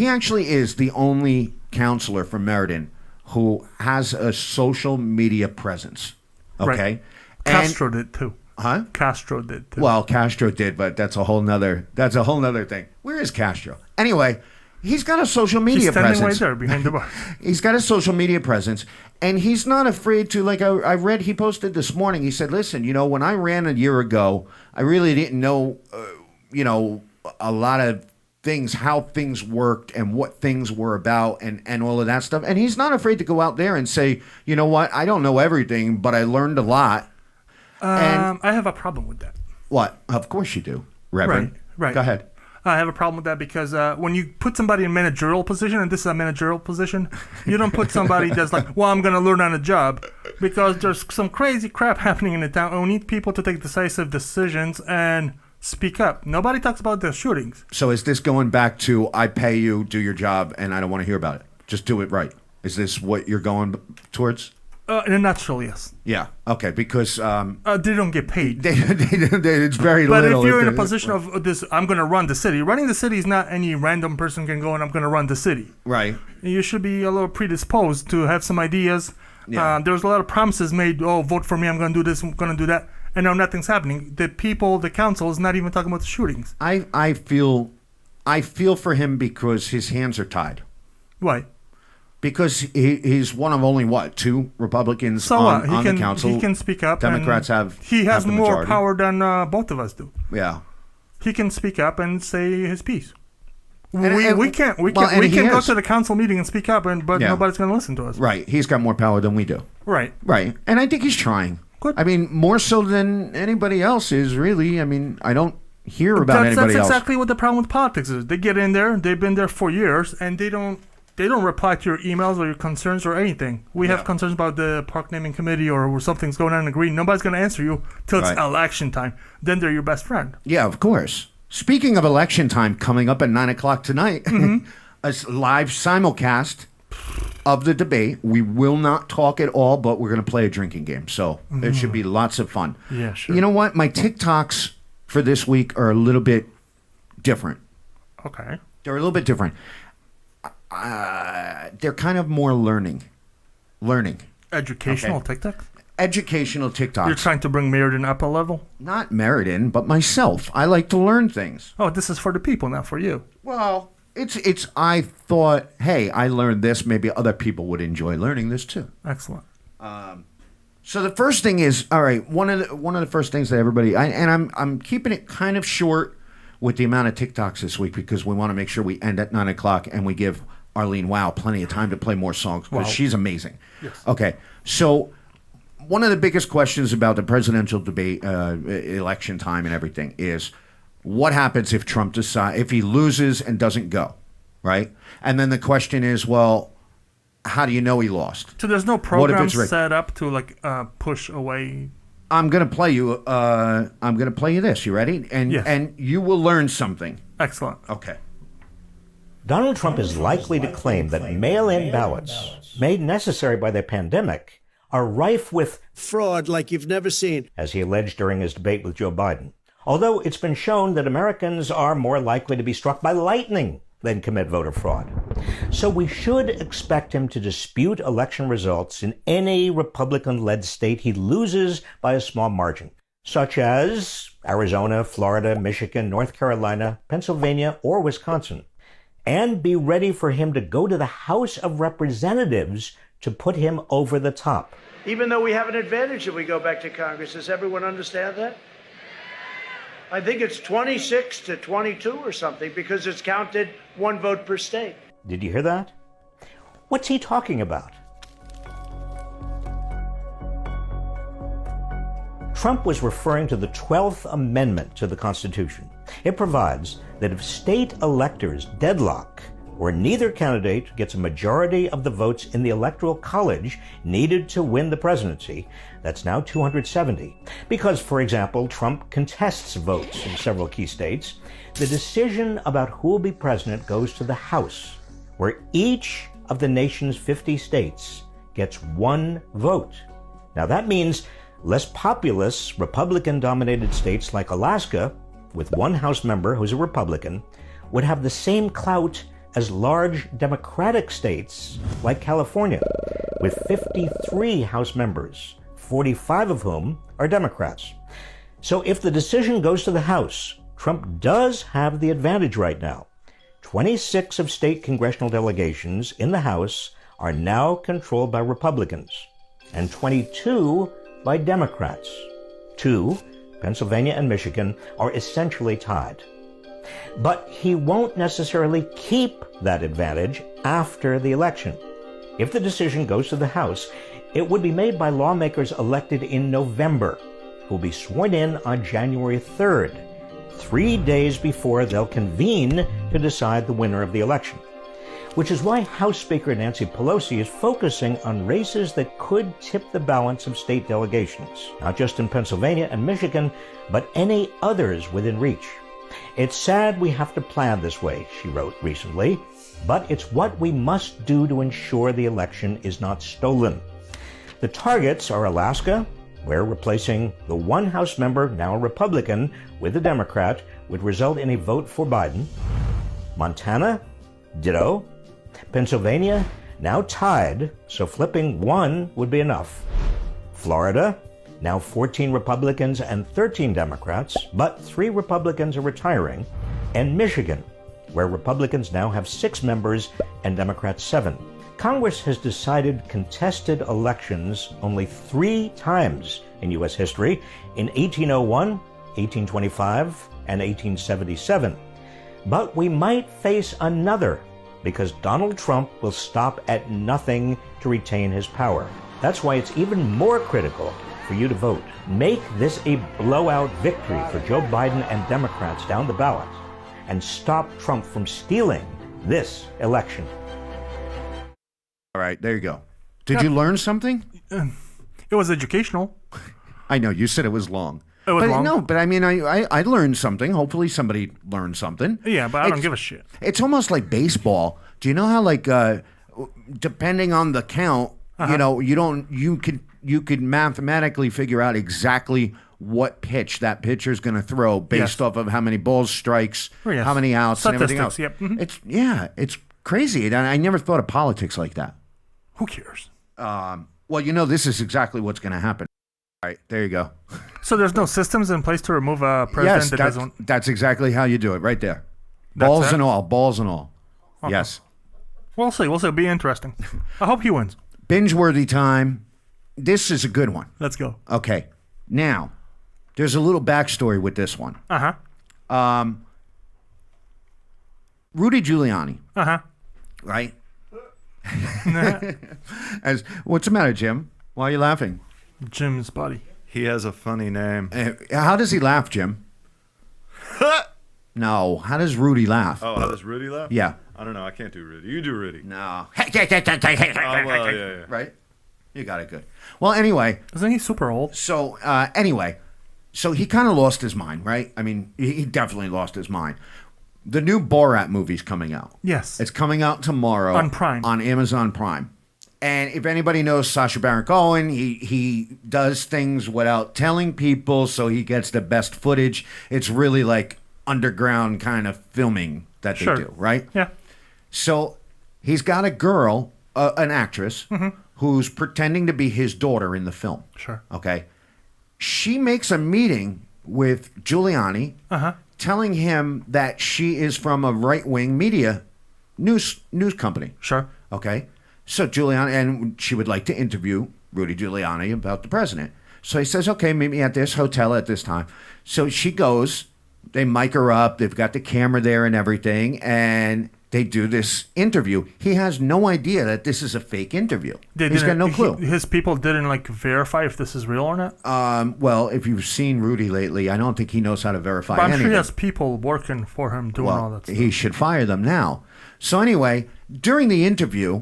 actually is the only counselor from Meriden who has a social media presence. Okay? Right. Castro did too. Huh? Castro did too. Well, Castro did, but that's a whole nother thing. Where is Castro? Anyway, he's got a social media presence. He's standing right there behind the bar. He's got a social media presence, and he's not afraid to, like I read, he posted this morning, he said, listen, when I ran a year ago, I really didn't know, a lot of things, how things worked and what things were about and all of that stuff. And he's not afraid to go out there and say, you know what, I don't know everything, but I learned a lot. I have a problem with that. What? Of course you do, Reverend. Right. Go ahead. I have a problem with that because when you put somebody in a managerial position, and this is a managerial position, you don't put somebody that's like, well, I'm going to learn on the job, because there's some crazy crap happening in the town, and we need people to take decisive decisions and speak up. Nobody talks about the shootings. So is this going back to, I pay you, do your job, and I don't want to hear about it? Just do it right. Is this what you're going towards? In a nutshell, yes. Yeah. Okay. Because they don't get paid. It's very but little. But if you're in a position of this, I'm going to run the city. Running the city is not any random person can go and I'm going to run the city. Right. You should be a little predisposed to have some ideas. Yeah. There's a lot of promises made. Oh, vote for me. I'm going to do this. I'm going to do that. And now nothing's happening. The people, the council is not even talking about the shootings. I feel for him because his hands are tied. Why? Because he's one of only, two Republicans on the council. He can speak up. Democrats have. He has more power than both of us do. Yeah. He can speak up and say his piece. We can't go to the council meeting and speak up, but nobody's going to listen to us. Right. He's got more power than we do. Right. Right. And I think he's trying. Good. I mean, more so than anybody else is, really. I mean, I don't hear about anybody else. That's exactly what the problem with politics is. They get in there, they've been there for years, and they don't reply to your emails or your concerns or anything. We have concerns about the park naming committee or something's going on in the green. Nobody's going to answer you till it's election time. Then they're your best friend. Yeah, of course. Speaking of election time, coming up at 9 o'clock tonight, a live simulcast of the debate. We will not talk at all, but we're going to play a drinking game. So it should be lots of fun. Yeah, sure. You know what? My TikToks for this week are a little bit different. Okay. They're a little bit different. They're kind of more learning. Educational TikToks? Educational TikToks. You're trying to bring Meriden up a level? Not Meriden, but myself. I like to learn things. Oh, this is for the people, not for you. Well, it's. I thought, hey, I learned this. Maybe other people would enjoy learning this too. Excellent. So the first thing is, all right. One of the first things that everybody, I'm keeping it kind of short with the amount of TikToks this week because we want to make sure we end at 9 o'clock and we give Arlene Wow plenty of time to play more songs because she's amazing. Yes. Okay, so one of the biggest questions about the presidential debate, election time and everything is what happens if Trump if he loses and doesn't go, right? And then the question is, well, how do you know he lost? So there's no program set up to push away. I'm gonna play you. I'm gonna play you this. You ready? And you will learn something. Excellent. Okay. Donald Trump is likely to claim that mail-in ballots, made necessary by the pandemic, are rife with fraud like you've never seen, as he alleged during his debate with Joe Biden. Although it's been shown that Americans are more likely to be struck by lightning than commit voter fraud. So we should expect him to dispute election results in any Republican-led state he loses by a small margin. such as Arizona, Florida, Michigan, North Carolina, Pennsylvania, or Wisconsin, and be ready for him to go to the House of Representatives to put him over the top. Even though we have an advantage if we go back to Congress, does everyone understand that? I think it's 26 to 22 or something because it's counted one vote per state. Did you hear that? What's he talking about? Trump was referring to the 12th Amendment to the Constitution. It provides that if state electors deadlock, where neither candidate gets a majority of the votes in the Electoral College needed to win the presidency, that's now 270. Because, for example, Trump contests votes in several key states, the decision about who will be president goes to the House, where each of the nation's 50 states gets one vote. Now that means less populous, Republican-dominated states like Alaska, with one House member who's a Republican, would have the same clout as large Democratic states like California, with 53 House members, 45 of whom are Democrats. So if the decision goes to the House, Trump does have the advantage right now. 26 of state congressional delegations in the House are now controlled by Republicans, and 22 by Democrats. 2, Pennsylvania and Michigan, are essentially tied. But he won't necessarily keep that advantage after the election. If the decision goes to the House, it would be made by lawmakers elected in November, who will be sworn in on January 3rd, 3 days before they'll convene to decide the winner of the election. Which is why House Speaker Nancy Pelosi is focusing on races that could tip the balance of state delegations, not just in Pennsylvania and Michigan, but any others within reach. It's sad we have to plan this way, she wrote recently, but it's what we must do to ensure the election is not stolen. The targets are Alaska, where replacing the one House member, now a Republican, with a Democrat would result in a vote for Biden. Montana, ditto. Pennsylvania, now tied, so flipping one would be enough. Florida, now 14 Republicans and 13 Democrats, but 3 Republicans are retiring. And Michigan, where Republicans now have 6 members and Democrats 7. Congress has decided contested elections only 3 times in U.S. history, in 1801, 1825, and 1877. But we might face another, because Donald Trump will stop at nothing to retain his power. That's why it's even more critical for you to vote. Make this a blowout victory for Joe Biden and Democrats down the ballot, and stop Trump from stealing this election. All right, there you go. Did you learn something? It was educational. I know, you said it was long. It was long. No, but I mean, I learned something. Hopefully somebody learned something. Yeah, but I don't give a shit. It's almost like baseball. Do you know how, like, depending on the count, you know, you could mathematically figure out exactly what pitch that pitcher's going to throw based off of how many balls, strikes, how many outs, and everything else. Yep. It's crazy. And I never thought of politics like that. Who cares? Well, you know, this is exactly what's going to happen. All right, there you go. So there's no systems in place to remove a president that doesn't... that's exactly how you do it, right there. Balls and all. Okay. Yes. We'll see. It'll be interesting. I hope he wins. Binge-worthy time. This is a good one. Let's go. Okay. Now, there's a little backstory with this one. Rudy Giuliani. Right? What's the matter, Jim? Why are you laughing? Jim's buddy. He has a funny name. How does he laugh, Jim? No. How does Rudy laugh? Oh, how does Rudy laugh? Yeah. I don't know. I can't do Rudy. You do Rudy. No. Well, yeah. Right? You got it good. Well, anyway. Isn't he super old? So, anyway. So he kind of lost his mind, right? I mean, he definitely lost his mind. The new Borat movie's coming out. Yes. It's coming out tomorrow. On Prime. On Amazon Prime. And if anybody knows Sacha Baron Cohen, he does things without telling people, so he gets the best footage. It's really like underground kind of filming that they do, right? Yeah. So he's got a girl, an actress, who's pretending to be his daughter in the film. Sure. Okay. she makes a meeting with Giuliani, telling him that she is from a right-wing media news company. Sure. Okay. So Giuliani, and she would like to interview Rudy Giuliani about the president. So he says, okay, meet me at this hotel at this time. So she goes, they mic her up, they've got the camera there and everything, and they do this interview. He has no idea that this is a fake interview. He's got no clue. His people didn't like verify if this is real or not? Well, if you've seen Rudy lately, I don't think he knows how to verify But I'm anything. sure he has people working for him doing all that stuff. He should fire them now. So anyway, during the interview,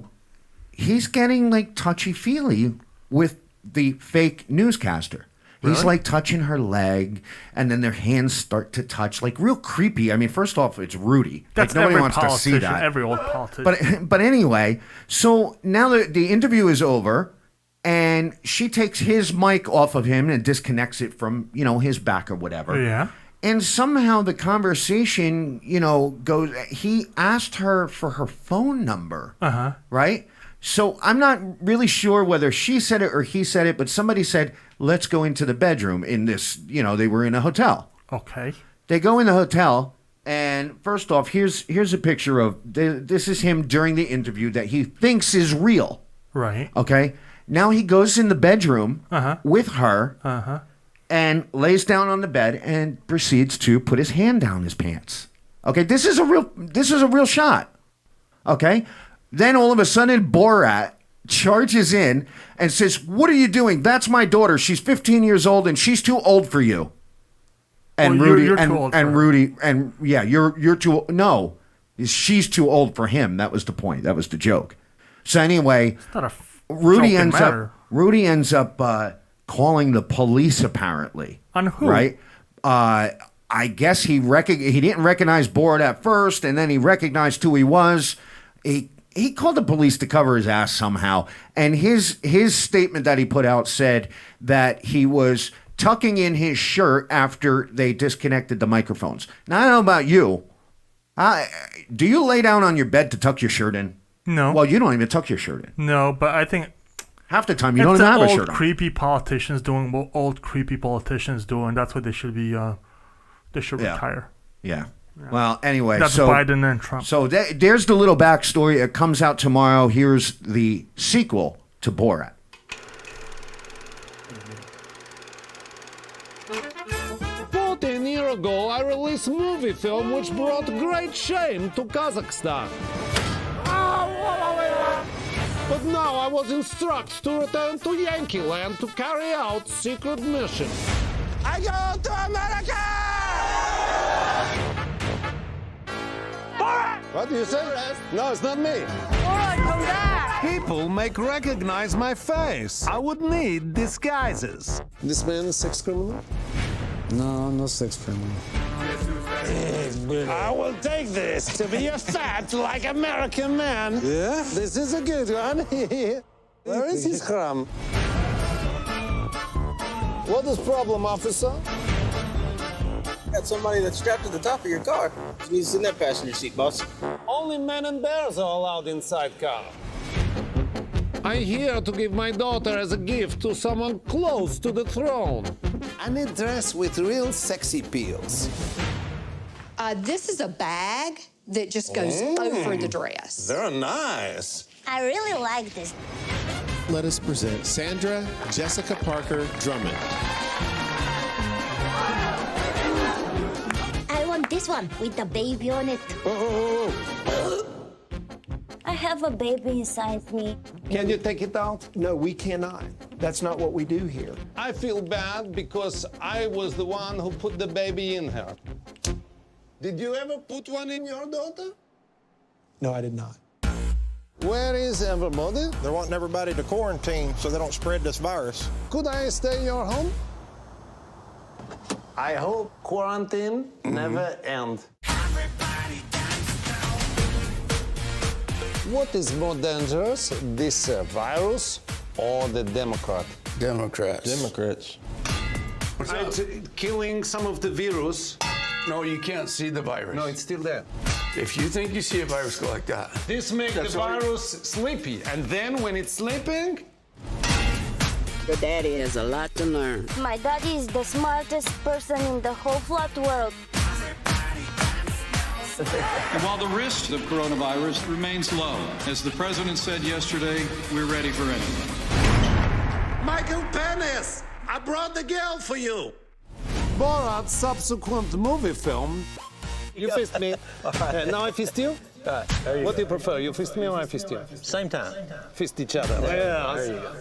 he's getting like touchy-feely with the fake newscaster. He's Really? like touching her leg, and then their hands start to touch, like real creepy. I mean, first off, it's Rudy. That's like, nobody every wants to see politician, that. every old politician. But anyway, so now the interview is over, and she takes his mic off of him and disconnects it from, his back or whatever. Yeah. And somehow the conversation, goes. He asked her for her phone number, right? So I'm not really sure whether she said it or he said it, but somebody said, let's go into the bedroom in this, they were in a hotel. Okay. They go in the hotel, and first off, here's a picture of, this is him during the interview that he thinks is real. Right. Okay? Now he goes in the bedroom with her and lays down on the bed and proceeds to put his hand down his pants. Okay, this is a real shot. Okay? Then all of a sudden, Borat charges in and says, "What are you doing? That's my daughter. She's 15 years old and she's too old for you." And Well, Rudy you're and, too old and for her. Rudy and yeah, you're too no. She's too old for him. That was the point. That was the joke. So anyway, Rudy ends up calling the police apparently. On who? Right? I guess he didn't recognize Borat at first, and then he recognized who he was. He called the police to cover his ass somehow, and his statement that he put out said that he was tucking in his shirt after they disconnected the microphones. Now, I don't know about you. Do you lay down on your bed to tuck your shirt in? No. Well, you don't even tuck your shirt in. No, but I think half the time you don't even have a shirt on. Creepy politicians doing what old creepy politicians doing. That's what they should be. They should retire. Yeah. Well, anyway, That's Biden and Trump. So there's the little backstory. It comes out tomorrow. Here's the sequel to Borat. 14 years ago, I released a movie film which brought great shame to Kazakhstan. But now I was instructed to return to Yankee Land to carry out secret mission. I go to America! What do you say? No, it's not me. Come back! People make recognize my face. I would need disguises. This man is sex criminal? No, no sex criminal. I will take this to be a fat like American man. Yeah? This is a good one. Where is his crumb? What is problem, officer? Got somebody that's strapped to the top of your car. Just needs to sit in that passenger seat, boss. Only men and bears are allowed inside car. I'm here to give my daughter as a gift to someone close to the throne. I need dress with real sexy peels. This is a bag that just goes over the dress. Very nice. I really like this. Let us present Sandra Jessica Parker Drummond. I want this one with the baby on it. I have a baby inside me. Can you take it out? No, we cannot. That's not what we do here. I feel bad because I was the one who put the baby in her. Did you ever put one in your daughter? No, I did not. Where is everybody? They're wanting everybody to quarantine so they don't spread this virus. Could I stay in your home? I hope quarantine never ends. What is more dangerous, this virus or the Democrat? Democrats. It's killing some of the virus. No, you can't see the virus. No, it's still there. If you think you see a virus go like that. This makes the virus sleepy. And then when it's sleeping, Your daddy has a lot to learn. My daddy is the smartest person in the whole flat world. And while the risk of coronavirus remains low, as the president said yesterday, we're ready for anything. Michael Penis, I brought the girl for you. Borat's subsequent movie film. You fist me. Now I fist you? What do you prefer? You fist me or I fist you? Same time. Fist each other. Yeah. There you go.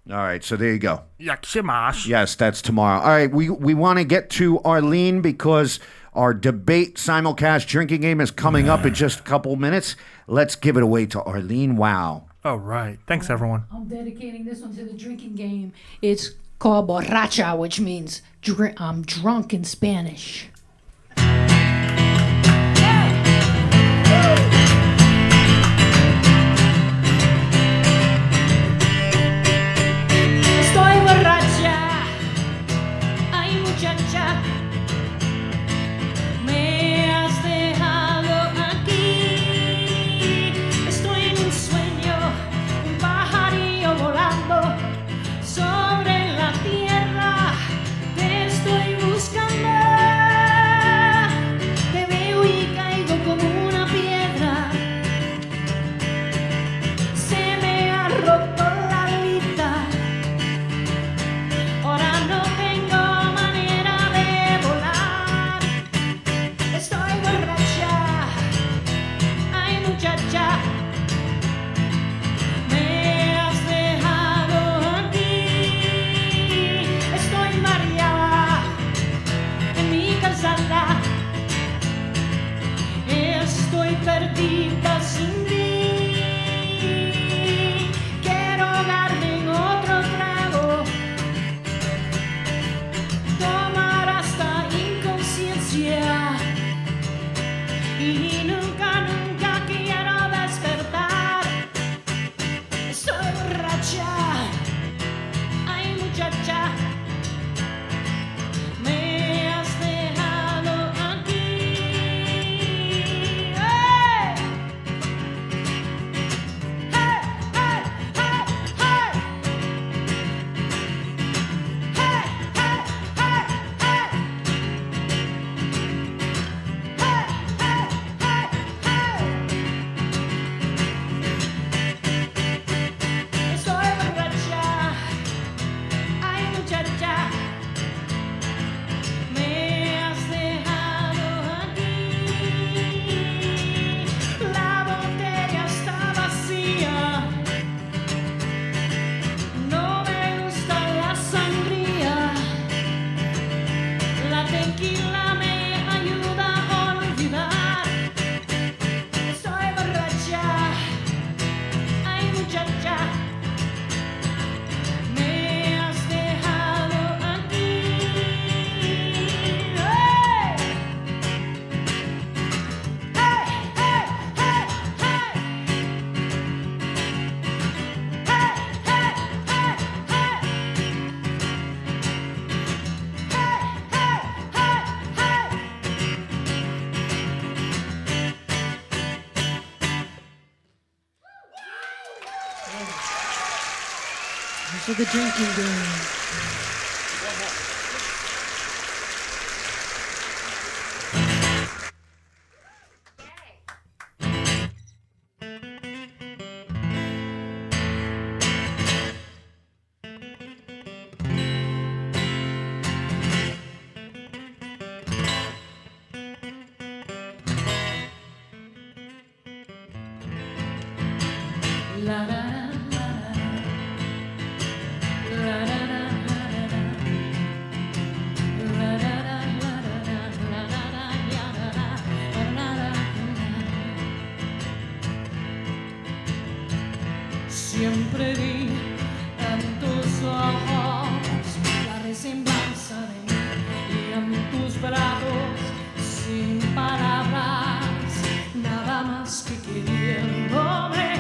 All right, so there you go. Yakshimash. Yes, that's tomorrow. All right, we want to get to Arlene because our debate simulcast drinking game is coming up in just a couple minutes. Let's give it away to Arlene Wow. All right. Thanks, everyone. I'm dedicating this one to the drinking game. It's called borracha, which means I'm drunk in Spanish. Estoy borracha, ay muchacha, me has dejado aquí. Estoy en un sueño, un pajarillo volando sobre la tierra. Te estoy buscando, te veo y caigo como una piedra. Se me ha roto la alita. Ahora no tengo manera de volar. Estoy borracha, ay muchacha, me has dejado aquí. Estoy mareada en mi calzada. Estoy perdida sin ti. Quiero darme en otro trago, tomar hasta inconsciencia y nunca, nunca quiero despertar. Estoy borracha, ay muchacha, me has dejado aquí. ¡Hey! ¡Hey! ¡Hey! ¡Hey! ¡Hey! Estoy borracha, ay muchacha, me has dejado aquí. La botella está vacía, no me gusta la sangría. La tequila me ayuda a olvidar. Estoy borracha, ay muchacha, me has dejado aquí. ¡Hey! ¡Hey! ¡Hey! ¡Hey! ¡Hey! Those are the drinking games. La la siempre vi en tus ojos la resemblanza de mí y en tus brazos sin palabras, nada más que queriéndome,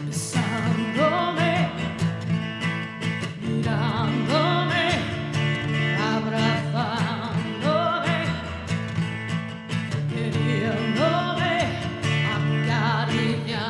besándome, mirándome, abrazándome, queriéndome, acariciándome.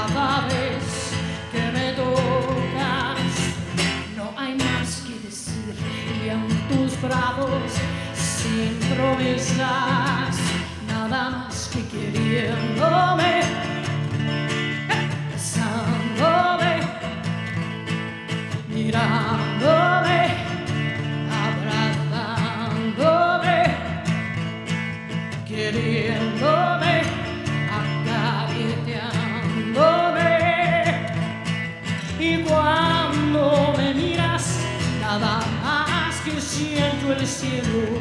cada vez que me tocas. No hay más que decir y en tus brazos sin promesas, nada más que queriéndome, besándome, mirándome, abrazándome, queriéndome, acariciándome. Y cuando me miras, nada más que siento el cielo.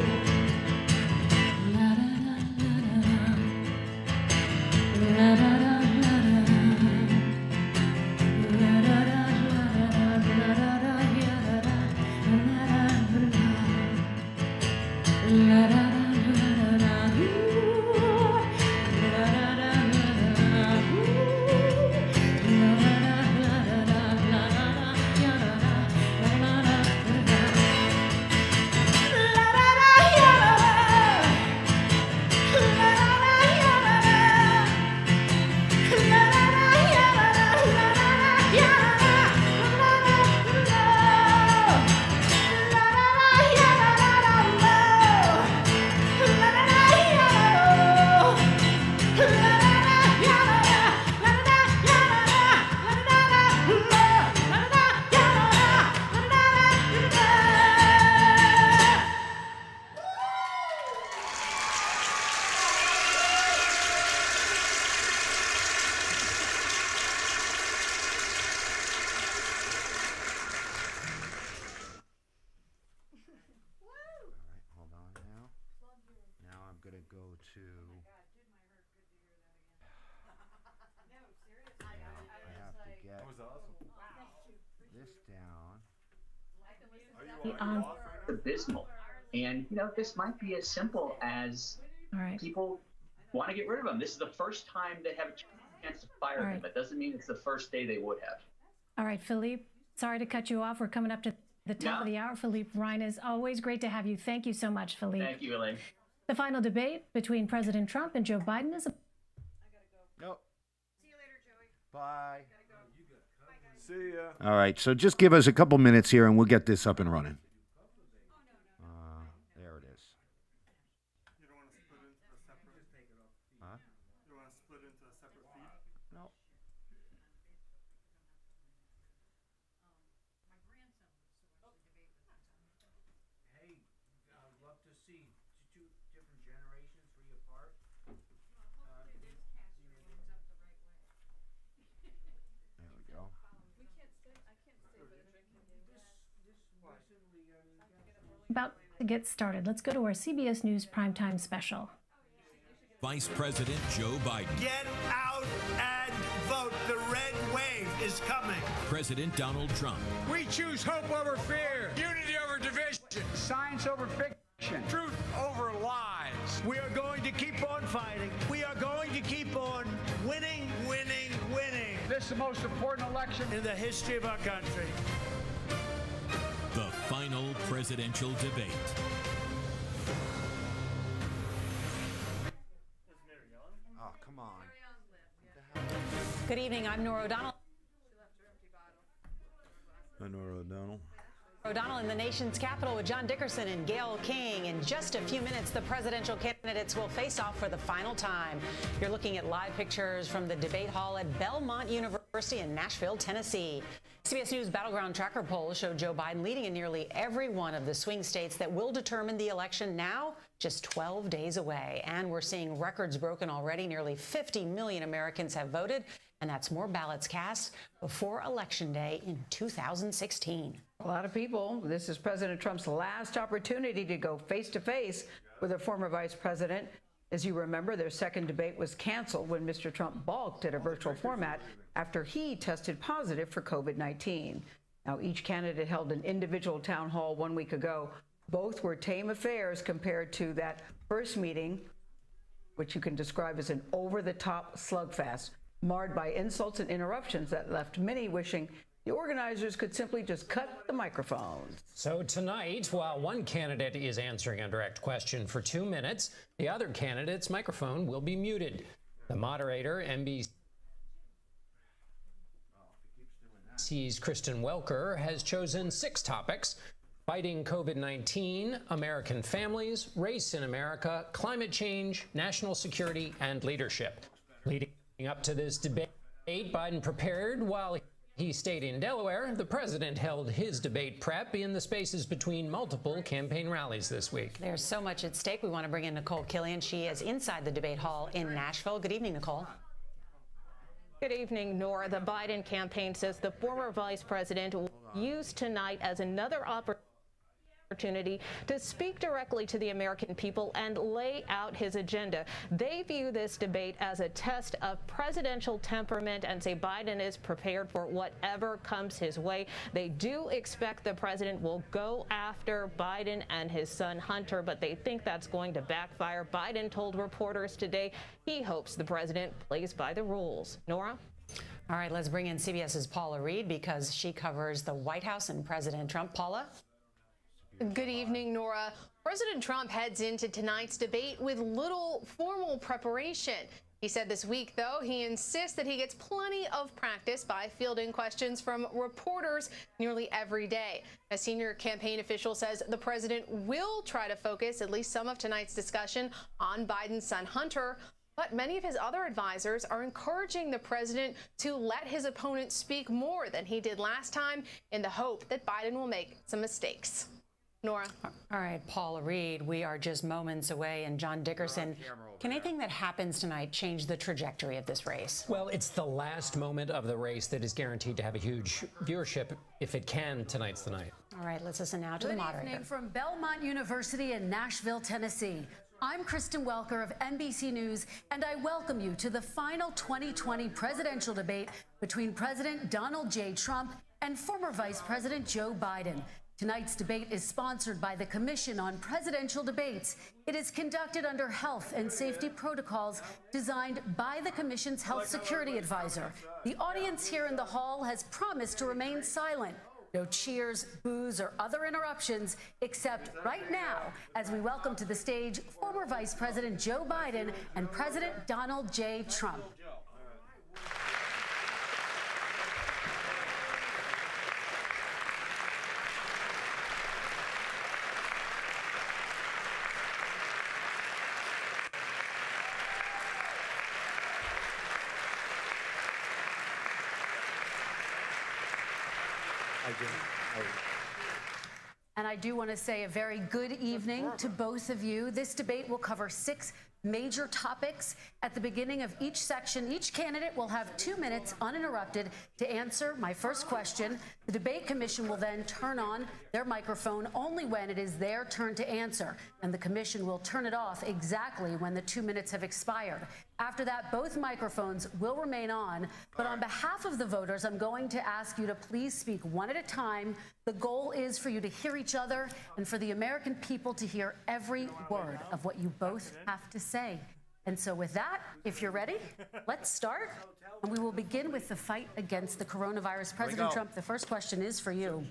Abysmal. And, you know, this might be as simple as people want to get rid of him. This is the first time they have a chance to fire him. That doesn't mean it's the first day they would have. All right, Philippe, sorry to cut you off. We're coming up to the top of the hour. Philippe Ryan, is always great to have you. Thank you so much, Philippe. Thank you, Elaine. The final debate between President Trump and Joe Biden is... Nope. See you later, Joey. Bye. See ya. All right, so just give us a couple minutes here and we'll get this up and running. There it is. You don't want to split into a separate... Huh? You don't want to split into a separate feed? No. Hey, I'd love to see two different generations reapart. There we go. About to get started. Let's go to our CBS News Primetime Special. Vice President Joe Biden. Get out and vote. The red wave is coming. President Donald Trump. We choose hope over fear, unity over division, science over fiction, truth over lies. We are going to keep on fighting. We are going to keep on winning, winning, winning. This is the most important election in the history of our country. The final presidential debate. Oh, come on. Good evening. I'm Nora O'Donnell. Hi, Nora O'Donnell. O'Donnell in the nation's capital with John Dickerson and Gail King. In just a few minutes, the presidential candidates will face off for the final time. You're looking at live pictures from the debate hall at Belmont University in Nashville, Tennessee. CBS News Battleground Tracker polls show Joe Biden leading in nearly every one of the swing states that will determine the election now, just 12 days away. And we're seeing records broken already. Nearly 50 million Americans have voted, and that's more ballots cast before Election Day in 2016. A lot of people. This is President Trump's last opportunity to go face-to-face with a former vice president. As you remember, their second debate was canceled when Mr. Trump balked at a virtual format after he tested positive for COVID-19. Now, each candidate held an individual town hall 1 week ago. Both were tame affairs compared to that first meeting, which you can describe as an over-the-top slugfest, marred by insults and interruptions that left many wishing the organizers could simply just cut the microphones. So tonight, while one candidate is answering a direct question for 2 minutes, the other candidate's microphone will be muted. The moderator, NBC. NBC's Kristen Welker has chosen 6 topics: fighting COVID-19, American families, race in America, climate change, national security, and leadership. Leading up to this debate, Biden prepared while he stayed in Delaware. The president held his debate prep in the spaces between multiple campaign rallies this week. There's so much at stake. We want to bring in Nicole Killian. She is inside the debate hall in Nashville. Good evening, Nicole. Good evening, Nora. The Biden campaign says the former vice president will use tonight as another opportunity to speak directly to the American people and lay out his agenda. They view this debate as a test of presidential temperament and say Biden is prepared for whatever comes his way. They do expect the president will go after Biden and his son Hunter, but they think that's going to backfire. Biden told reporters today he hopes the president plays by the rules. Nora? All right, let's bring in CBS's Paula Reed because she covers the White House and President Trump. Paula? Good evening, Nora. President Trump heads into tonight's debate with little formal preparation. He said this week, though, he insists that he gets plenty of practice by fielding questions from reporters nearly every day. A senior campaign official says the president will try to focus at least some of tonight's discussion on Biden's son Hunter, but many of his other advisors are encouraging the president to let his opponent speak more than he did last time in the hope that Biden will make some mistakes. Nora. All right, Paula Reed, we are just moments away, and John Dickerson, can anything that happens tonight change the trajectory of this race? Well, it's the last moment of the race that is guaranteed to have a huge viewership. If it can, tonight's the night. All right, let's listen now to the moderator. Good evening from Belmont University in Nashville, Tennessee. I'm Kristen Welker of NBC News, and I welcome you to the final 2020 presidential debate between President Donald J. Trump and former Vice President Joe Biden. Tonight's debate is sponsored by the Commission on Presidential Debates. It is conducted under health and safety protocols designed by the Commission's health security advisor. The audience here in the hall has promised to remain silent. No cheers, boos, or other interruptions, except right now, as we welcome to the stage former Vice President Joe Biden and President Donald J. Trump. And I do want to say a very good evening to both of you. This debate will cover 6 major topics. At the beginning of each section, each candidate will have 2 minutes uninterrupted to answer my first question. The debate commission will then turn on their microphone only when it is their turn to answer, and the commission will turn it off exactly when the 2 minutes have expired. After that, both microphones will remain on, but on behalf of the voters, I'm going to ask you to please speak one at a time. The goal is for you to hear each other and for the American people to hear every word of what you both have to say. And so with that, if you're ready, let's start. And we will begin with the fight against the coronavirus. President Trump, the first question is for you.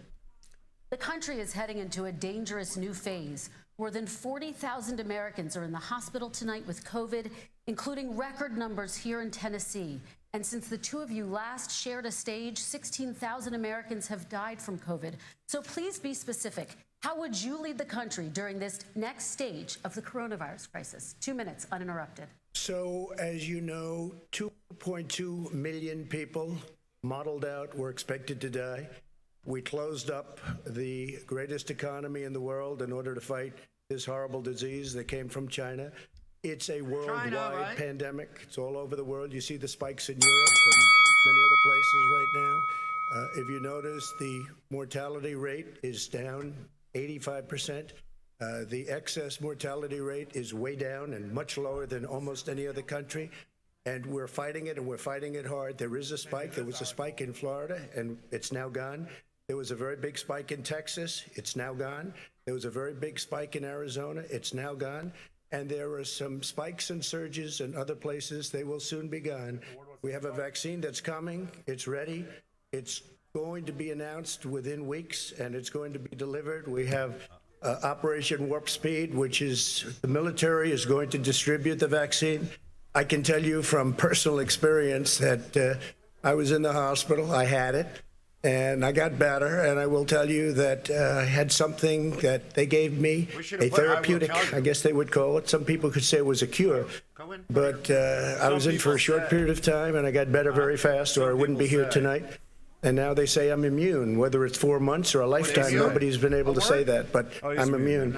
The country is heading into a dangerous new phase. More than 40,000 Americans are in the hospital tonight with COVID, including record numbers here in Tennessee. And since the two of you last shared a stage, 16,000 Americans have died from COVID. So please be specific. How would you lead the country during this next stage of the coronavirus crisis? 2 minutes uninterrupted. So, as you know, 2.2 million people modeled out were expected to die. We closed up the greatest economy in the world in order to fight this horrible disease that came from China. It's a worldwide pandemic. It's all over the world. You see the spikes in Europe and many other places right now. If you notice, the mortality rate is down 85%. The excess mortality rate is way down and much lower than almost any other country. And we're fighting it, and we're fighting it hard. There is a spike. There was a spike in Florida, and it's now gone. There was a very big spike in Texas. It's now gone. There was a very big spike in Arizona. It's now gone. And there are some spikes and surges in other places. They will soon be gone. We have a vaccine that's coming. It's ready. It's going to be announced within weeks, and it's going to be delivered. We have Operation Warp Speed, which is the military is going to distribute the vaccine. I can tell you from personal experience that I was in the hospital. I had it. and I got better. And I will tell you that I had something that they gave me, a therapeutic, I guess they would call it. Some people could say it was a cure. But I was in for a short period of time, and I got better very fast, or I wouldn't be here tonight. And now they say I'm immune. Whether it's 4 months or a lifetime, nobody's been able to say that. But I'm immune.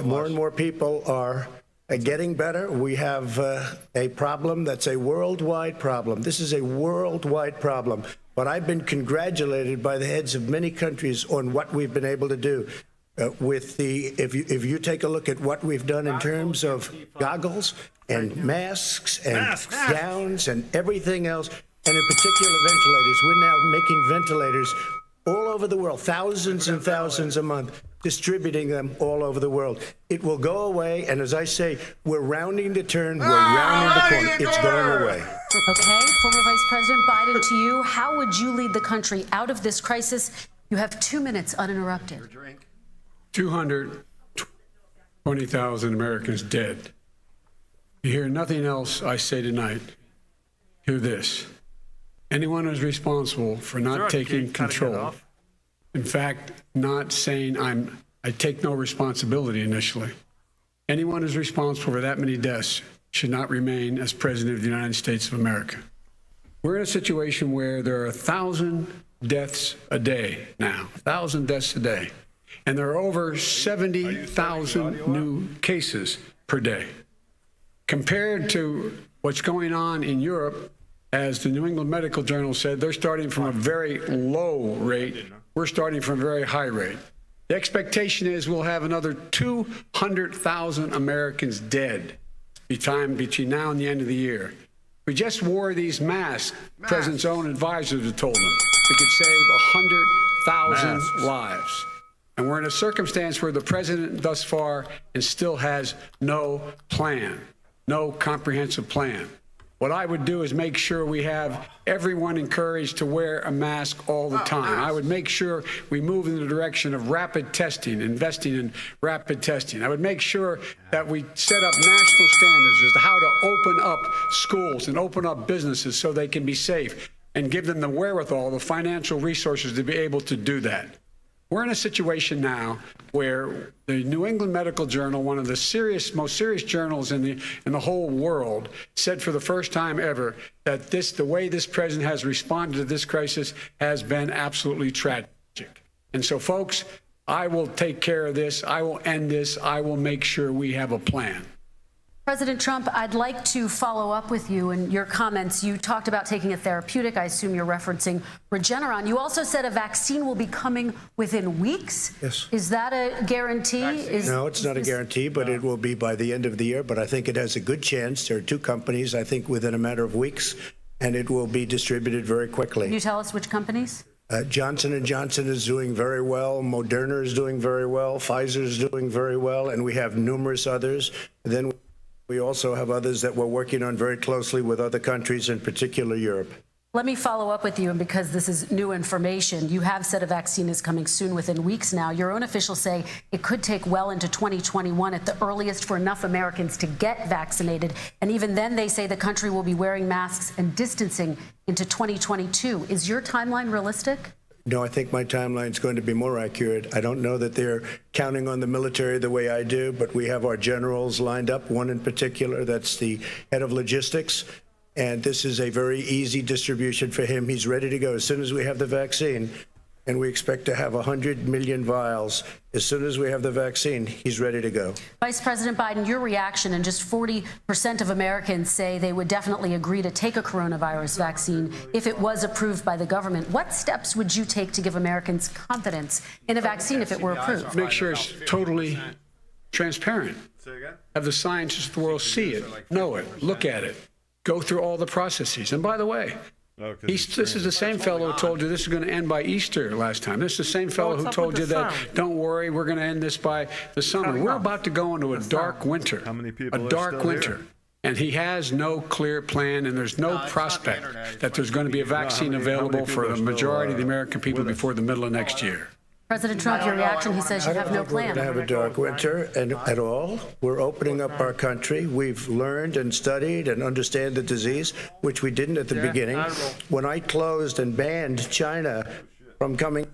More and more people are getting better. We have a problem that's a worldwide problem. This is a worldwide problem. But I've been congratulated by the heads of many countries on what we've been able to do. If you take a look at what we've done in terms of goggles and masks and gowns and everything else, and in particular ventilators, we're now making ventilators all over the world, thousands and thousands a month, distributing them all over the world. It will go away, and as I say, we're rounding the turn, we're rounding the corner. It's going away. Okay, former Vice President Biden, to you, how would you lead the country out of this crisis? You have 2 minutes uninterrupted. 220,000 Americans dead. You hear nothing else I say tonight. Hear this. Anyone who's responsible for not taking control, in fact, not saying I take no responsibility initially. Anyone who's responsible for that many deaths should not remain as President of the United States of America. We're in a situation where there are 1,000 deaths a day now, 1,000 deaths a day. And there are over 70,000 new cases per day. Compared to what's going on in Europe, as the New England Medical Journal said, they're starting from a very low rate. We're starting from a very high rate. The expectation is we'll have another 200,000 Americans dead between now and the end of the year. We just wore these masks. The President's own advisors have told them we could save 100,000 lives. And we're in a circumstance where the President thus far and still has no plan, no comprehensive plan. What I would do is make sure we have everyone encouraged to wear a mask all the time. I would make sure we move in the direction of rapid testing, investing in rapid testing. I would make sure that we set up national standards as to how to open up schools and open up businesses so they can be safe and give them the wherewithal, the financial resources to be able to do that. We're in a situation now where the New England Medical Journal, one of the most serious journals in the whole world, said for the first time ever that the way this president has responded to this crisis has been absolutely tragic. And so, folks, I will take care of this. I will end this. I will make sure we have a plan. President Trump, I'd like to follow up with you and your comments. You talked about taking a therapeutic. I assume you're referencing Regeneron. You also said a vaccine will be coming within weeks. Yes. Is that a guarantee? No, it's not a guarantee, but it will be by the end of the year. But I think it has a good chance. There are two companies, I think, within a matter of weeks, and it will be distributed very quickly. Can you tell us which companies? Johnson & Johnson is doing very well. Moderna is doing very well. Pfizer is doing very well. And we have numerous others. Then we also have others that we're working on very closely with other countries, in particular Europe. Let me follow up with you, and because this is new information, you have said a vaccine is coming soon, within weeks now. Your own officials say it could take well into 2021 at the earliest for enough Americans to get vaccinated. And even then, they say the country will be wearing masks and distancing into 2022. Is your timeline realistic? No, I think my timeline is going to be more accurate. I don't know that they're counting on the military the way I do, but we have our generals lined up, one in particular that's the head of logistics. And this is a very easy distribution for him. He's ready to go as soon as we have the vaccine. And we expect to have 100 million vials. As soon as we have the vaccine, he's ready to go. Vice President Biden, your reaction, and just 40% of Americans say they would definitely agree to take a coronavirus vaccine if it was approved by the government. What steps would you take to give Americans confidence in a vaccine if it were approved? Make sure it's totally transparent. Have the scientists of the world see it, know it, look at it, go through all the processes. And by the way, this is the same fellow who told you this is going to end by Easter last time. This is the same fellow who told you that, don't worry, we're going to end this by the summer. We're about to go into a dark winter. How many people? A dark winter. And he has no clear plan, and there's no prospect that there's going to be a vaccine available for the majority of the American people before the middle of next year. President Trump, your reaction, he says you have no plan. We're going to have a dark winter at all. We're opening up our country. We've learned and studied and understand the disease, which we didn't at the beginning. When I closed and banned China from coming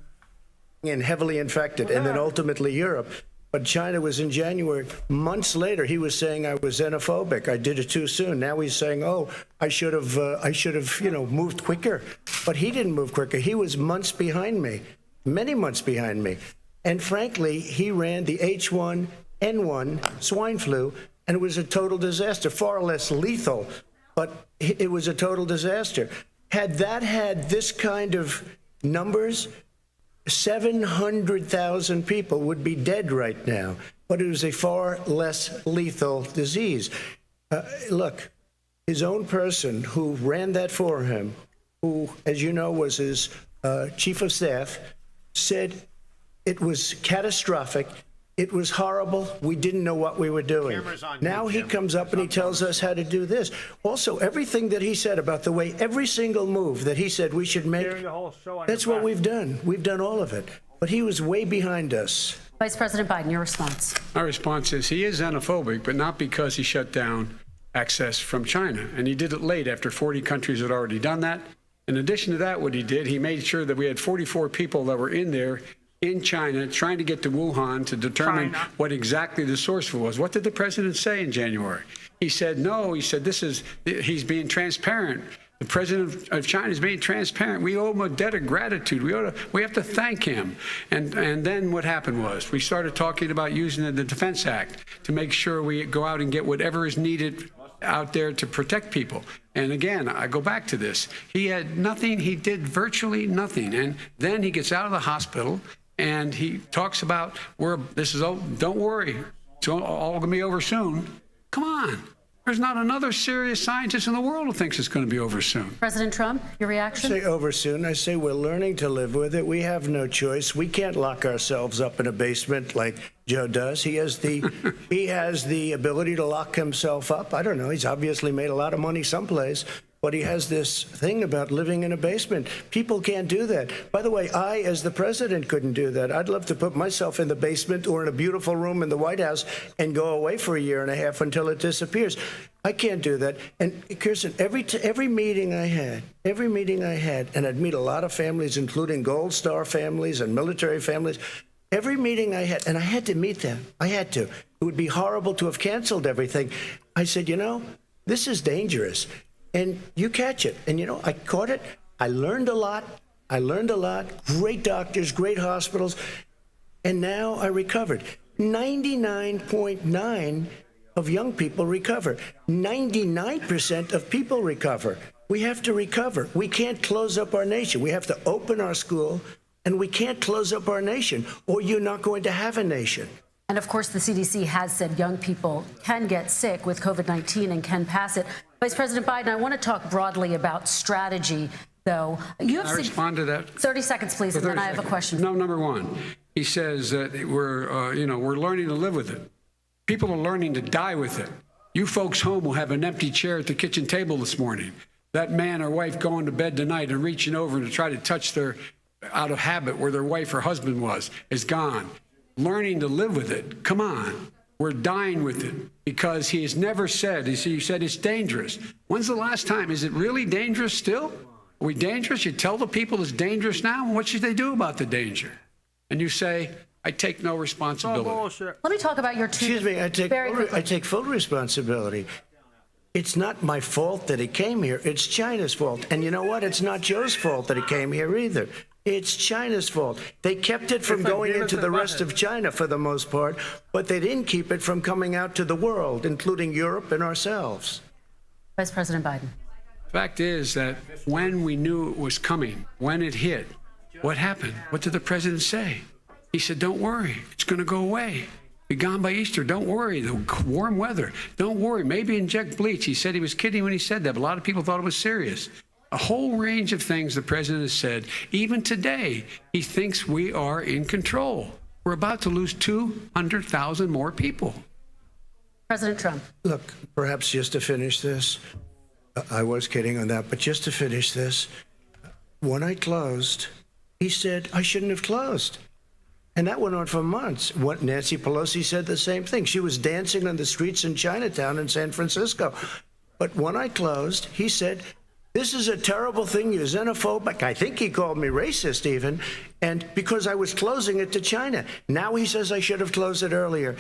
in heavily infected, and then ultimately Europe. But China was in January. Months later, he was saying I was xenophobic. I did it too soon. Now he's saying, oh, I should have, moved quicker. But he didn't move quicker. He was months behind me, many months behind me. And frankly, he ran the H1N1 swine flu, and it was a total disaster, far less lethal, but it was a total disaster. Had that had this kind of numbers, 700,000 people would be dead right now, but it was a far less lethal disease. Look, his own person who ran that for him, who, as you know, was his chief of staff, said it was catastrophic. It was horrible. We didn't know what we were doing. Now he comes up and he tells us how to do this. Also, everything that he said about the way every single move that he said we should make, that's what we've done. We've done all of it. But he was way behind us. Vice President Biden, your response. My response is he is xenophobic, but not because he shut down access from China. And he did it late after 40 countries had already done that. In addition to that, what he did, he made sure that we had 44 people that were in there in China trying to get to Wuhan to determine what exactly the source was. What did the president say in January? He said, no, he said, he's being transparent. The president of China is being transparent. We owe him a debt of gratitude. We have to thank him. And then what happened was we started talking about using the Defense Act to make sure we go out and get whatever is needed out there to protect people. And again, I go back to this. He had nothing. He did virtually nothing. And then he gets out of the hospital and he talks about don't worry, it's all going to be over soon. Come on. There's not another serious scientist in the world who thinks it's going to be over soon. President Trump, your reaction? I say over soon. I say we're learning to live with it. We have no choice. We can't lock ourselves up in a basement like Joe does. He has the ability to lock himself up. I don't know. He's obviously made a lot of money someplace. But he has this thing about living in a basement. People can't do that. By the way, I, as the president, couldn't do that. I'd love to put myself in the basement or in a beautiful room in the White House and go away for a year and a half until it disappears. I can't do that. And Kirsten, every meeting I had, and I'd meet a lot of families, including Gold Star families and military families, every meeting I had, and I had to meet them. I had to. It would be horrible to have canceled everything. I said, this is dangerous. And you catch it. And, I caught it. I learned a lot. Great doctors, great hospitals. And now I recovered. 99.9 of young people recover. 99% of people recover. We have to recover. We can't close up our nation. We have to open our school, and we can't close up our nation, or you're not going to have a nation. And of course, the CDC has said young people can get sick with COVID-19 and can pass it. Vice President Biden, I want to talk broadly about strategy, though. Can I respond to that? 30 seconds, please, and then I have a question. No, number one, he says that we're learning to live with it. People are learning to die with it. You folks home will have an empty chair at the kitchen table this morning. That man or wife going to bed tonight and reaching over to try to touch their, out of habit, where their wife or husband was, is gone. Learning to live with it. Come on. We're dying with it because he has never said, you said it's dangerous. When's the last time? Is it really dangerous still? Are we dangerous? You tell the people it's dangerous now? What should they do about the danger? And you say, I take no responsibility. Let me talk about your two. Excuse me, I take full responsibility. It's not my fault that he came here. It's China's fault. And you know what? It's not Joe's fault that he came here either. It's China's fault. They kept it from going into the rest of China for the most part, but they didn't keep it from coming out to the world, including Europe and ourselves. Vice President Biden. Fact is that when we knew it was coming, when it hit, what happened? What did the president say? He said, don't worry, it's going to go away. Be gone by Easter. Don't worry. The warm weather. Don't worry. Maybe inject bleach. He said he was kidding when he said that, but a lot of people thought it was serious. A whole range of things the president has said. Even today, he thinks we are in control. We're about to lose 200,000 more people. President Trump. Look, perhaps just to finish this, I was kidding on that, but just to finish this, when I closed, he said I shouldn't have closed. And that went on for months. Nancy Pelosi said the same thing. She was dancing on the streets in Chinatown in San Francisco. But when I closed, he said, This is a terrible thing. You're xenophobic. I think he called me racist even. And because I was closing it to China. Now he says I should have closed it earlier.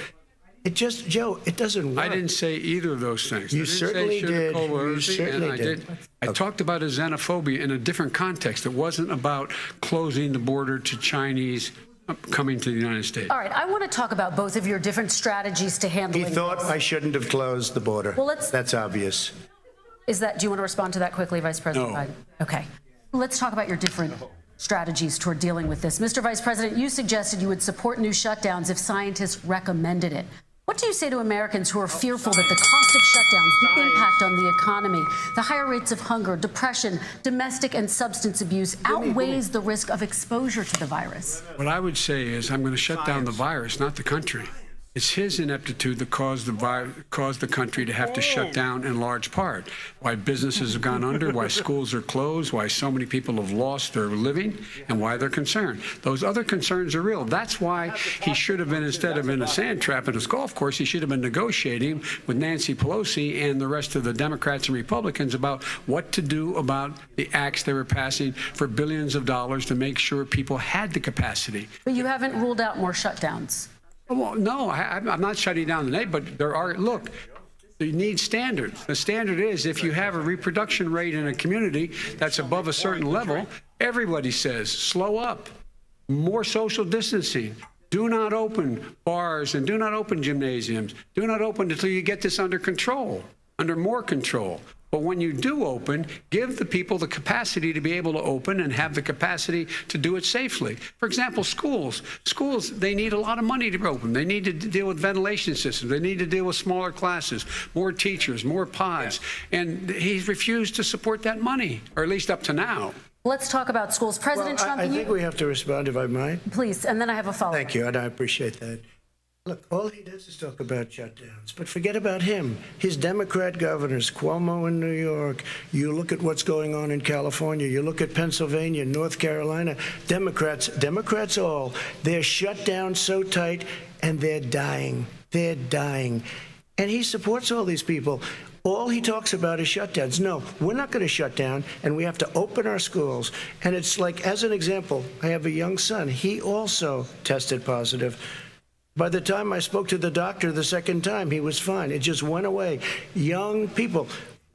It just, Joe, it doesn't work. I didn't say either of those things. You certainly did. You certainly did. I talked about his xenophobia in a different context. It wasn't about closing the border to Chinese coming to the United States. All right, I want to talk about both of your different strategies to handling He thought this. I shouldn't have closed the border. Well, That's obvious. Do you want to respond to that quickly, Vice President No. Biden? Okay. Let's talk about your different strategies toward dealing with this. Mr. Vice President, you suggested you would support new shutdowns if scientists recommended it. What do you say to Americans who are fearful that the cost of shutdowns, the impact on the economy, the higher rates of hunger, depression, domestic and substance abuse outweighs the risk of exposure to the virus? What I would say is I'm going to shut down the virus, not the country. It's his ineptitude that caused the country to have to shut down in large part. Why businesses have gone under, why schools are closed, why so many people have lost their living, and why they're concerned. Those other concerns are real. That's why he should have been, instead of in a sand trap at his golf course, he should have been negotiating with Nancy Pelosi and the rest of the Democrats and Republicans about what to do about the acts they were passing for billions of dollars to make sure people had the capacity. But you haven't ruled out more shutdowns. Well, no, I'm not shutting down the name, but there are, look, you need standards. The standard is if you have a reproduction rate in a community that's above a certain level, everybody says, slow up, more social distancing. Do not open bars and do not open gymnasiums. Do not open until you get this under control, under more control. But when you do open, give the people the capacity to be able to open and have the capacity to do it safely. For example, schools. Schools, they need a lot of money to open. They need to deal with ventilation systems. They need to deal with smaller classes, more teachers, more pods. And he's refused to support that money, or at least up to now. Let's talk about schools. President Trump, I think we have to respond, if I might. Please, and then I have a follow-up. Thank you, and I appreciate that. Look, all he does is talk about shutdowns, but forget about him. His Democrat governors, Cuomo in New York, you look at what's going on in California, you look at Pennsylvania, North Carolina, Democrats all, they're shut down so tight and they're dying. They're dying. And he supports all these people. All he talks about is shutdowns. No, we're not going to shut down, and we have to open our schools. And it's like, as an example, I have a young son. He also tested positive. By the time I spoke to the doctor the second time, he was fine. It just went away. Young people,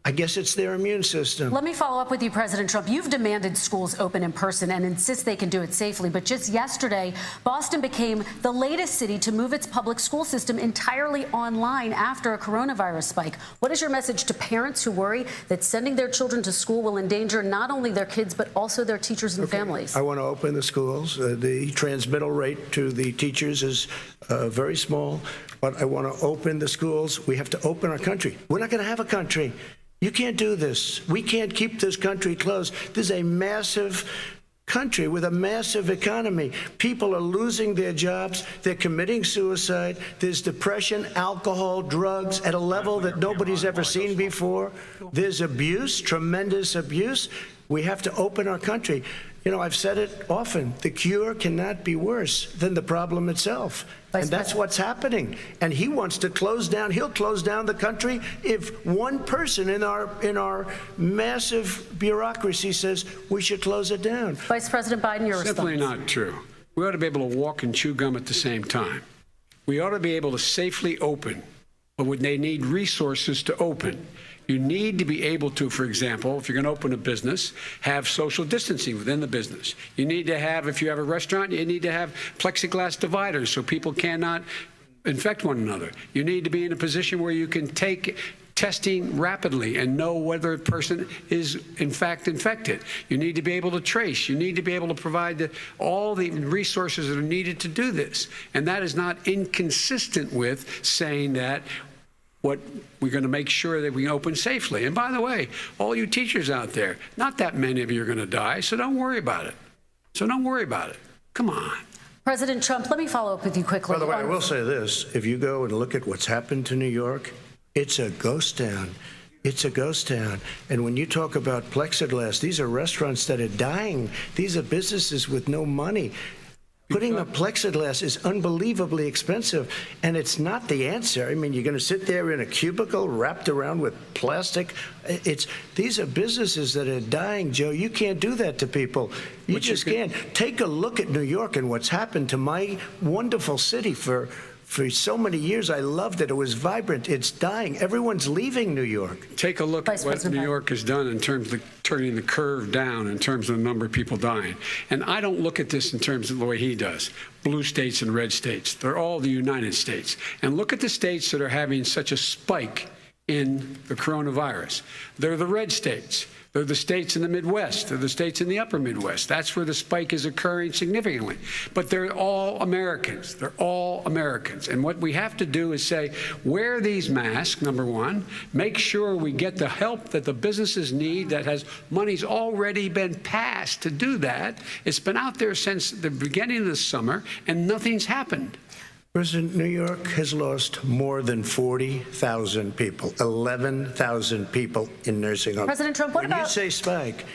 I guess it's their immune system. Let me follow up with you, President Trump. You've demanded schools open in person and insist they can do it safely. But just yesterday, Boston became the latest city to move its public school system entirely online after a coronavirus spike. What is your message to parents who worry that sending their children to school will endanger not only their kids, but also their teachers and families? I want to open the schools. The transmittal rate to the teachers is very small, but I want to open the schools. We have to open our country. We're not going to have a country. You can't do this. We can't keep this country closed. This is a massive country with a massive economy. People are losing their jobs. They're committing suicide. There's depression, alcohol, drugs at a level that nobody's ever seen before. There's abuse, tremendous abuse. We have to open our country. You know, I've said it often, the cure cannot be worse than the problem itself. And that's what's happening. And he wants to close down, he'll close down the country if one person in our massive bureaucracy says we should close it down. Vice President Biden, your response. Simply not true. We ought to be able to walk and chew gum at the same time. We ought to be able to safely open, but they need resources to open. You need to be able to, for example, if you're going to open a business, have social distancing within the business. You need to have, if you have a restaurant, you need to have plexiglass dividers so people cannot infect one another. You need to be in a position where you can take testing rapidly and know whether a person is in fact infected. You need to be able to trace. You need to be able to provide all the resources that are needed to do this. And that is not inconsistent with saying that what we're going to make sure that we open safely. And by the way, all you teachers out there, not that many of you are going to die, so don't worry about it. Come on. President Trump, let me follow up with you quickly. By the way, I will say this. If you go and look at what's happened to New York, it's a ghost town. It's a ghost town. And when you talk about plexiglass, these are restaurants that are dying. These are businesses with no money. Putting up plexiglass is unbelievably expensive, and it's not the answer. I mean, you're going to sit there in a cubicle wrapped around with plastic. These are businesses that are dying, Joe. You can't do that to people. You just can't. Take a look at New York and what's happened to my wonderful city for so many years. I loved it. It was vibrant. It's dying. Everyone's leaving New York. Take a look at what New York has done in terms of turning the curve down in terms of the number of people dying. And I don't look at this in terms of the way he does. Blue states and red states. They're all the United States. And look at the states that are having such a spike in the coronavirus. They're the red states. They're the states in the Midwest. They're the states in the upper Midwest. That's where the spike is occurring significantly. But they're all Americans. They're all Americans. And what we have to do is say, wear these masks, number one. Make sure we get the help that the businesses need that has money's already been passed to do that. It's been out there since the beginning of the summer, and nothing's happened. President, New York has lost more than 40,000 people, 11,000 people in nursing homes. President Trump, what when you say spike,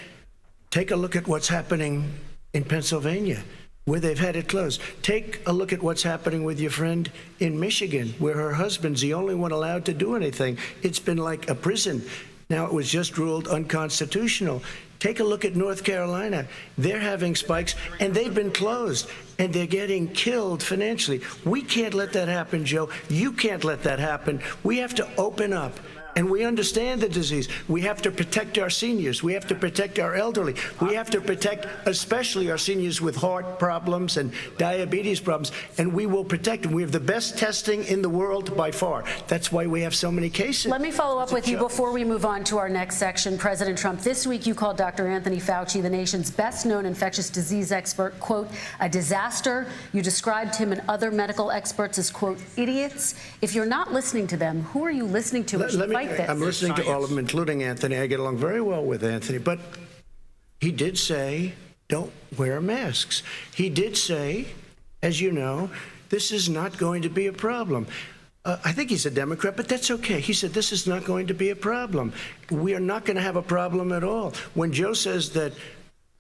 take a look at what's happening in Pennsylvania, where they've had it closed. Take a look at what's happening with your friend in Michigan, where her husband's the only one allowed to do anything. It's been like a prison. Now it was just ruled unconstitutional. Take a look at North Carolina. They're having spikes, and they've been closed, and they're getting killed financially. We can't let that happen, Joe. You can't let that happen. We have to open up. And we understand the disease. We have to protect our seniors. We have to protect our elderly. We have to protect especially our seniors with heart problems and diabetes problems. And we will protect them. We have the best testing in the world by far. That's why we have so many cases. Let me follow up with you before we move on to our next section. President Trump, this week you called Dr. Anthony Fauci, the nation's best-known infectious disease expert, quote, a disaster. You described him and other medical experts as, quote, idiots. If you're not listening to them, who are you listening to? I'm listening to all of them, including Anthony. I get along very well with Anthony, but he did say, don't wear masks. He did say, as you know, this is not going to be a problem. I think he's a Democrat, but that's okay. He said, this is not going to be a problem. We are not going to have a problem at all. When Joe says that,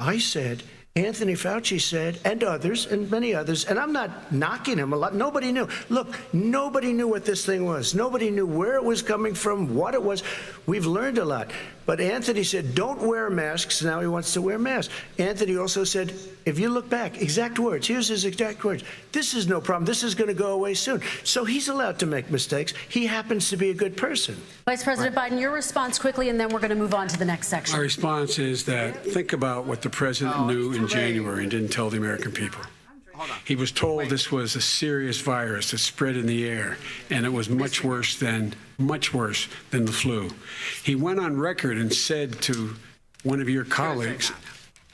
I said, Anthony Fauci said, and others, and many others, and I'm not knocking him a lot. Nobody knew. Look, nobody knew what this thing was. Nobody knew where it was coming from, what it was. We've learned a lot. But Anthony said, don't wear masks. Now he wants to wear masks. Anthony also said, if you look back, exact words, here's his exact words. This is no problem. This is going to go away soon. So he's allowed to make mistakes. He happens to be a good person. Vice President Biden, your response quickly, and then we're going to move on to the next section. My response is that think about what the president knew in January and didn't tell the American people. He was told this was a serious virus that spread in the air, and it was much worse than the flu. He went on record and said to one of your colleagues,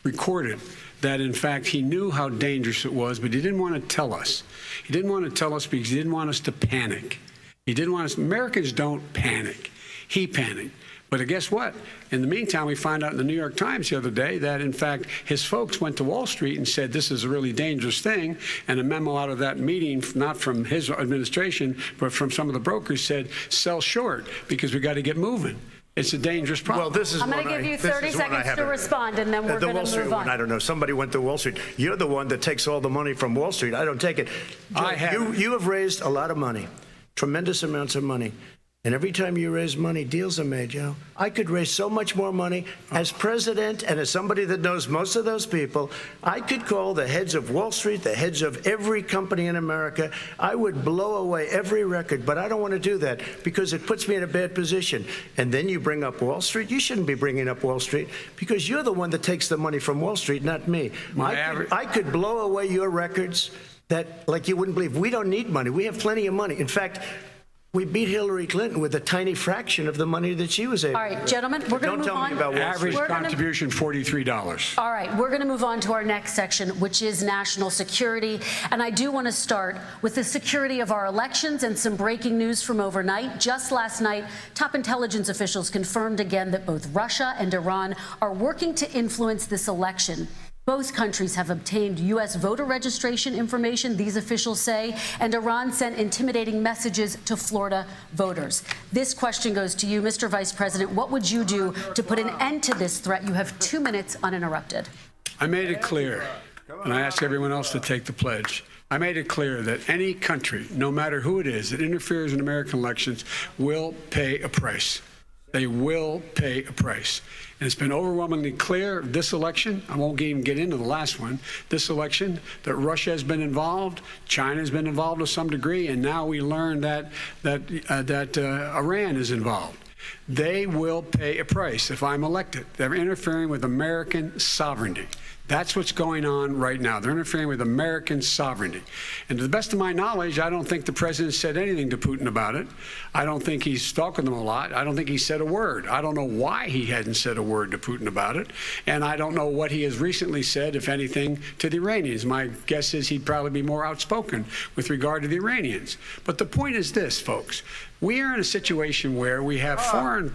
recorded, that in fact he knew how dangerous it was, but he didn't want to tell us. He didn't want to tell us because he didn't want us to panic. He didn't want us. Americans don't panic. He panicked. But guess what? In the meantime, we found out in the New York Times the other day that, in fact, his folks went to Wall Street and said this is a really dangerous thing. And a memo out of that meeting, not from his administration, but from some of the brokers, said sell short because we got to get moving. It's a dangerous problem. Well, this is I'm going to give you 30 seconds to respond, and then we're going to move on. I don't know. Somebody went to Wall Street. You're the one that takes all the money from Wall Street. I don't take it. You have raised a lot of money, tremendous amounts of money. And every time you raise money, deals are made, Joe. I could raise so much more money. As president and as somebody that knows most of those people, I could call the heads of Wall Street, the heads of every company in America. I would blow away every record, but I don't want to do that because it puts me in a bad position. And then you bring up Wall Street. You shouldn't be bringing up Wall Street because you're the one that takes the money from Wall Street, not me. I could blow away your records that, like you wouldn't believe. We don't need money. We have plenty of money. In fact, we beat Hillary Clinton with a tiny fraction of the money that she was able to. All right, gentlemen, we're going to move on. Don't tell me about Wall Street. Average contribution, $43. All right, we're going to move on to our next section, which is national security. And I do want to start with the security of our elections and some breaking news from overnight. Just last night, top intelligence officials confirmed again that both Russia and Iran are working to influence this election. Both countries have obtained U.S. voter registration information, these officials say, and Iran sent intimidating messages to Florida voters. This question goes to you, Mr. Vice President. What would you do to put an end to this threat? You have 2 minutes uninterrupted. I made it clear and I ask everyone else to take the pledge. I made it clear that any country, no matter who it is, that interferes in American elections will pay a price. They will pay a price. And it's been overwhelmingly clear this election, I won't even get into the last one, this election, that Russia has been involved, China has been involved to some degree, and now we learn that Iran is involved. They will pay a price if I'm elected. They're interfering with American sovereignty. That's what's going on right now. They're interfering with American sovereignty. And to the best of my knowledge, I don't think the president said anything to Putin about it. I don't think he's stalking them a lot. I don't think he said a word. I don't know why he hadn't said a word to Putin about it. And I don't know what he has recently said, if anything, to the Iranians. My guess is he'd probably be more outspoken with regard to the Iranians. But the point is this, folks. We are in a situation where we have foreign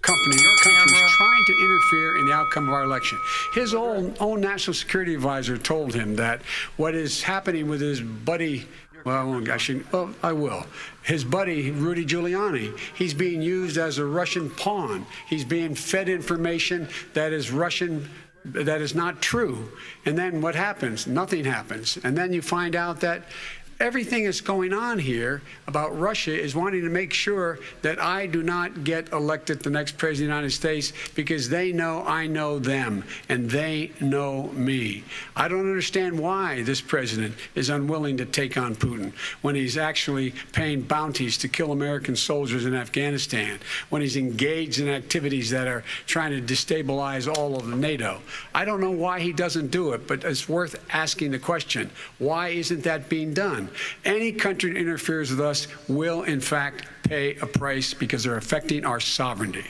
countries trying to interfere in the outcome of our election. His own national security advisor told him that what is happening with his buddy, I will. His buddy, Rudy Giuliani, he's being used as a Russian pawn. He's being fed information that is Russian, that is not true. And then what happens? Nothing happens. And then you find out that everything that's going on here about Russia is wanting to make sure that I do not get elected the next president of the United States because they know I know them and they know me. I don't understand why this president is unwilling to take on Putin when he's actually paying bounties to kill American soldiers in Afghanistan, when he's engaged in activities that are trying to destabilize all of NATO. I don't know why he doesn't do it, but it's worth asking the question, why isn't that being done? Any country that interferes with us will, in fact, pay a price because they're affecting our sovereignty.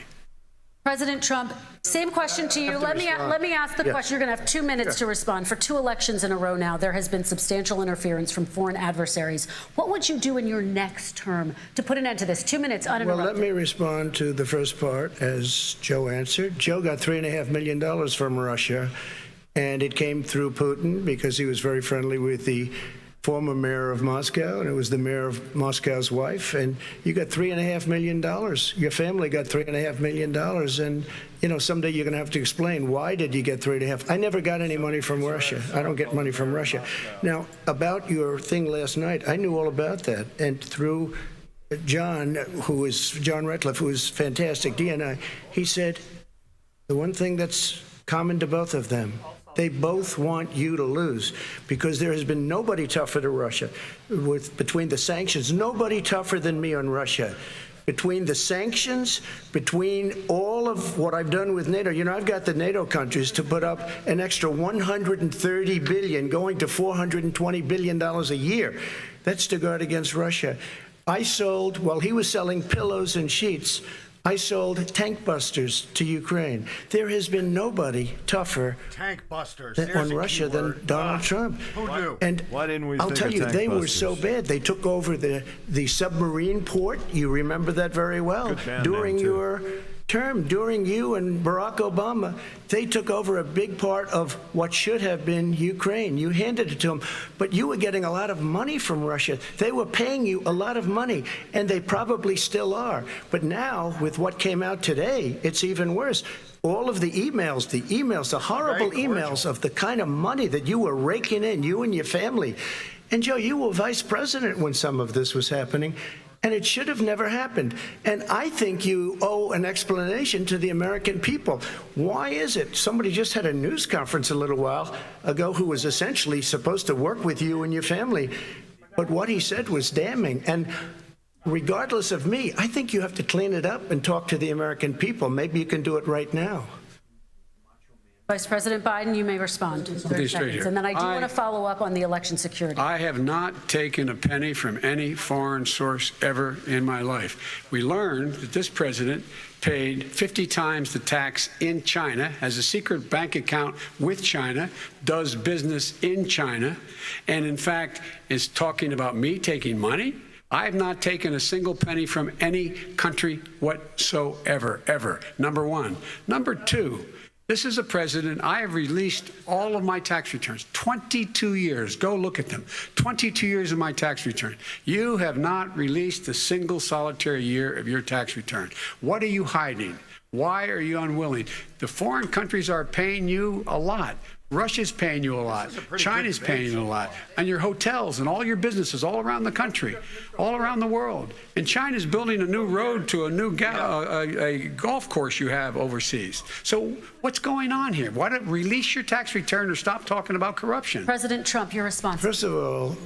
President Trump, same question to you. Let me ask the question. You're going to have 2 minutes to respond. For 2 elections in a row now, there has been substantial interference from foreign adversaries. What would you do in your next term to put an end to this? 2 minutes uninterrupted. Well, let me respond to the first part, as Joe answered. Joe got $3.5 million from Russia, and it came through Putin because he was very friendly with the former mayor of Moscow, and it was the mayor of Moscow's wife, and you got $3.5 million. Your family got $3.5 million, and, you know, someday you're going to have to explain, why did you get 3.5? I never got any money from Russia. I don't get money from Russia. Now, about your thing last night, I knew all about that, and through John Ratcliffe, who is fantastic, DNI, he said, the one thing that's common to both of them, they both want you to lose, because there has been nobody tougher to Russia. Between the sanctions, nobody tougher than me on Russia. Between the sanctions, between all of what I've done with NATO, you know, I've got the NATO countries to put up an extra $130 billion, going to $420 billion a year. That's to guard against Russia. I sold, while he was selling pillows and sheets, I sold tank busters to Ukraine. There has been nobody tougher on Russia than Donald Trump. Who knew? And why didn't we I'll think tell of you, tank they were busters? so bad. They took over the submarine port. You remember that very well. During your term, during you and Barack Obama, they took over a big part of what should have been Ukraine. You handed it to them, but you were getting a lot of money from Russia. They were paying you a lot of money, and they probably still are. But now, with what came out today, it's even worse. All of the emails, the horrible emails of the kind of money that you were raking in, you and your family. And Joe, you were vice president when some of this was happening. And it should have never happened. And I think you owe an explanation to the American people. Why is it? Somebody just had a news conference a little while ago who was essentially supposed to work with you and your family. But what he said was damning. And regardless of me, I think you have to clean it up and talk to the American people. Maybe you can do it right now. Vice President Biden, you may respond. In 30 seconds. And then I do want to follow up on the election security. I have not taken a penny from any foreign source ever in my life. We learned that this president paid 50 times the tax in China, has a secret bank account with China, does business in China, and in fact is talking about me taking money. I have not taken a single penny from any country whatsoever, ever. Number one. Number two, this is a president, I have released all of my tax returns, 22 years. Go look at them. 22 years of my tax return. You have not released a single solitary year of your tax return. What are you hiding? Why are you unwilling? The foreign countries are paying you a lot. Russia's paying you a lot. China's paying you a lot. And your hotels and all your businesses all around the country, all around the world. And China's building a new road to a new a golf course you have overseas. So what's going on here? Why don't release your tax return or stop talking about corruption? President Trump, your response. First of all,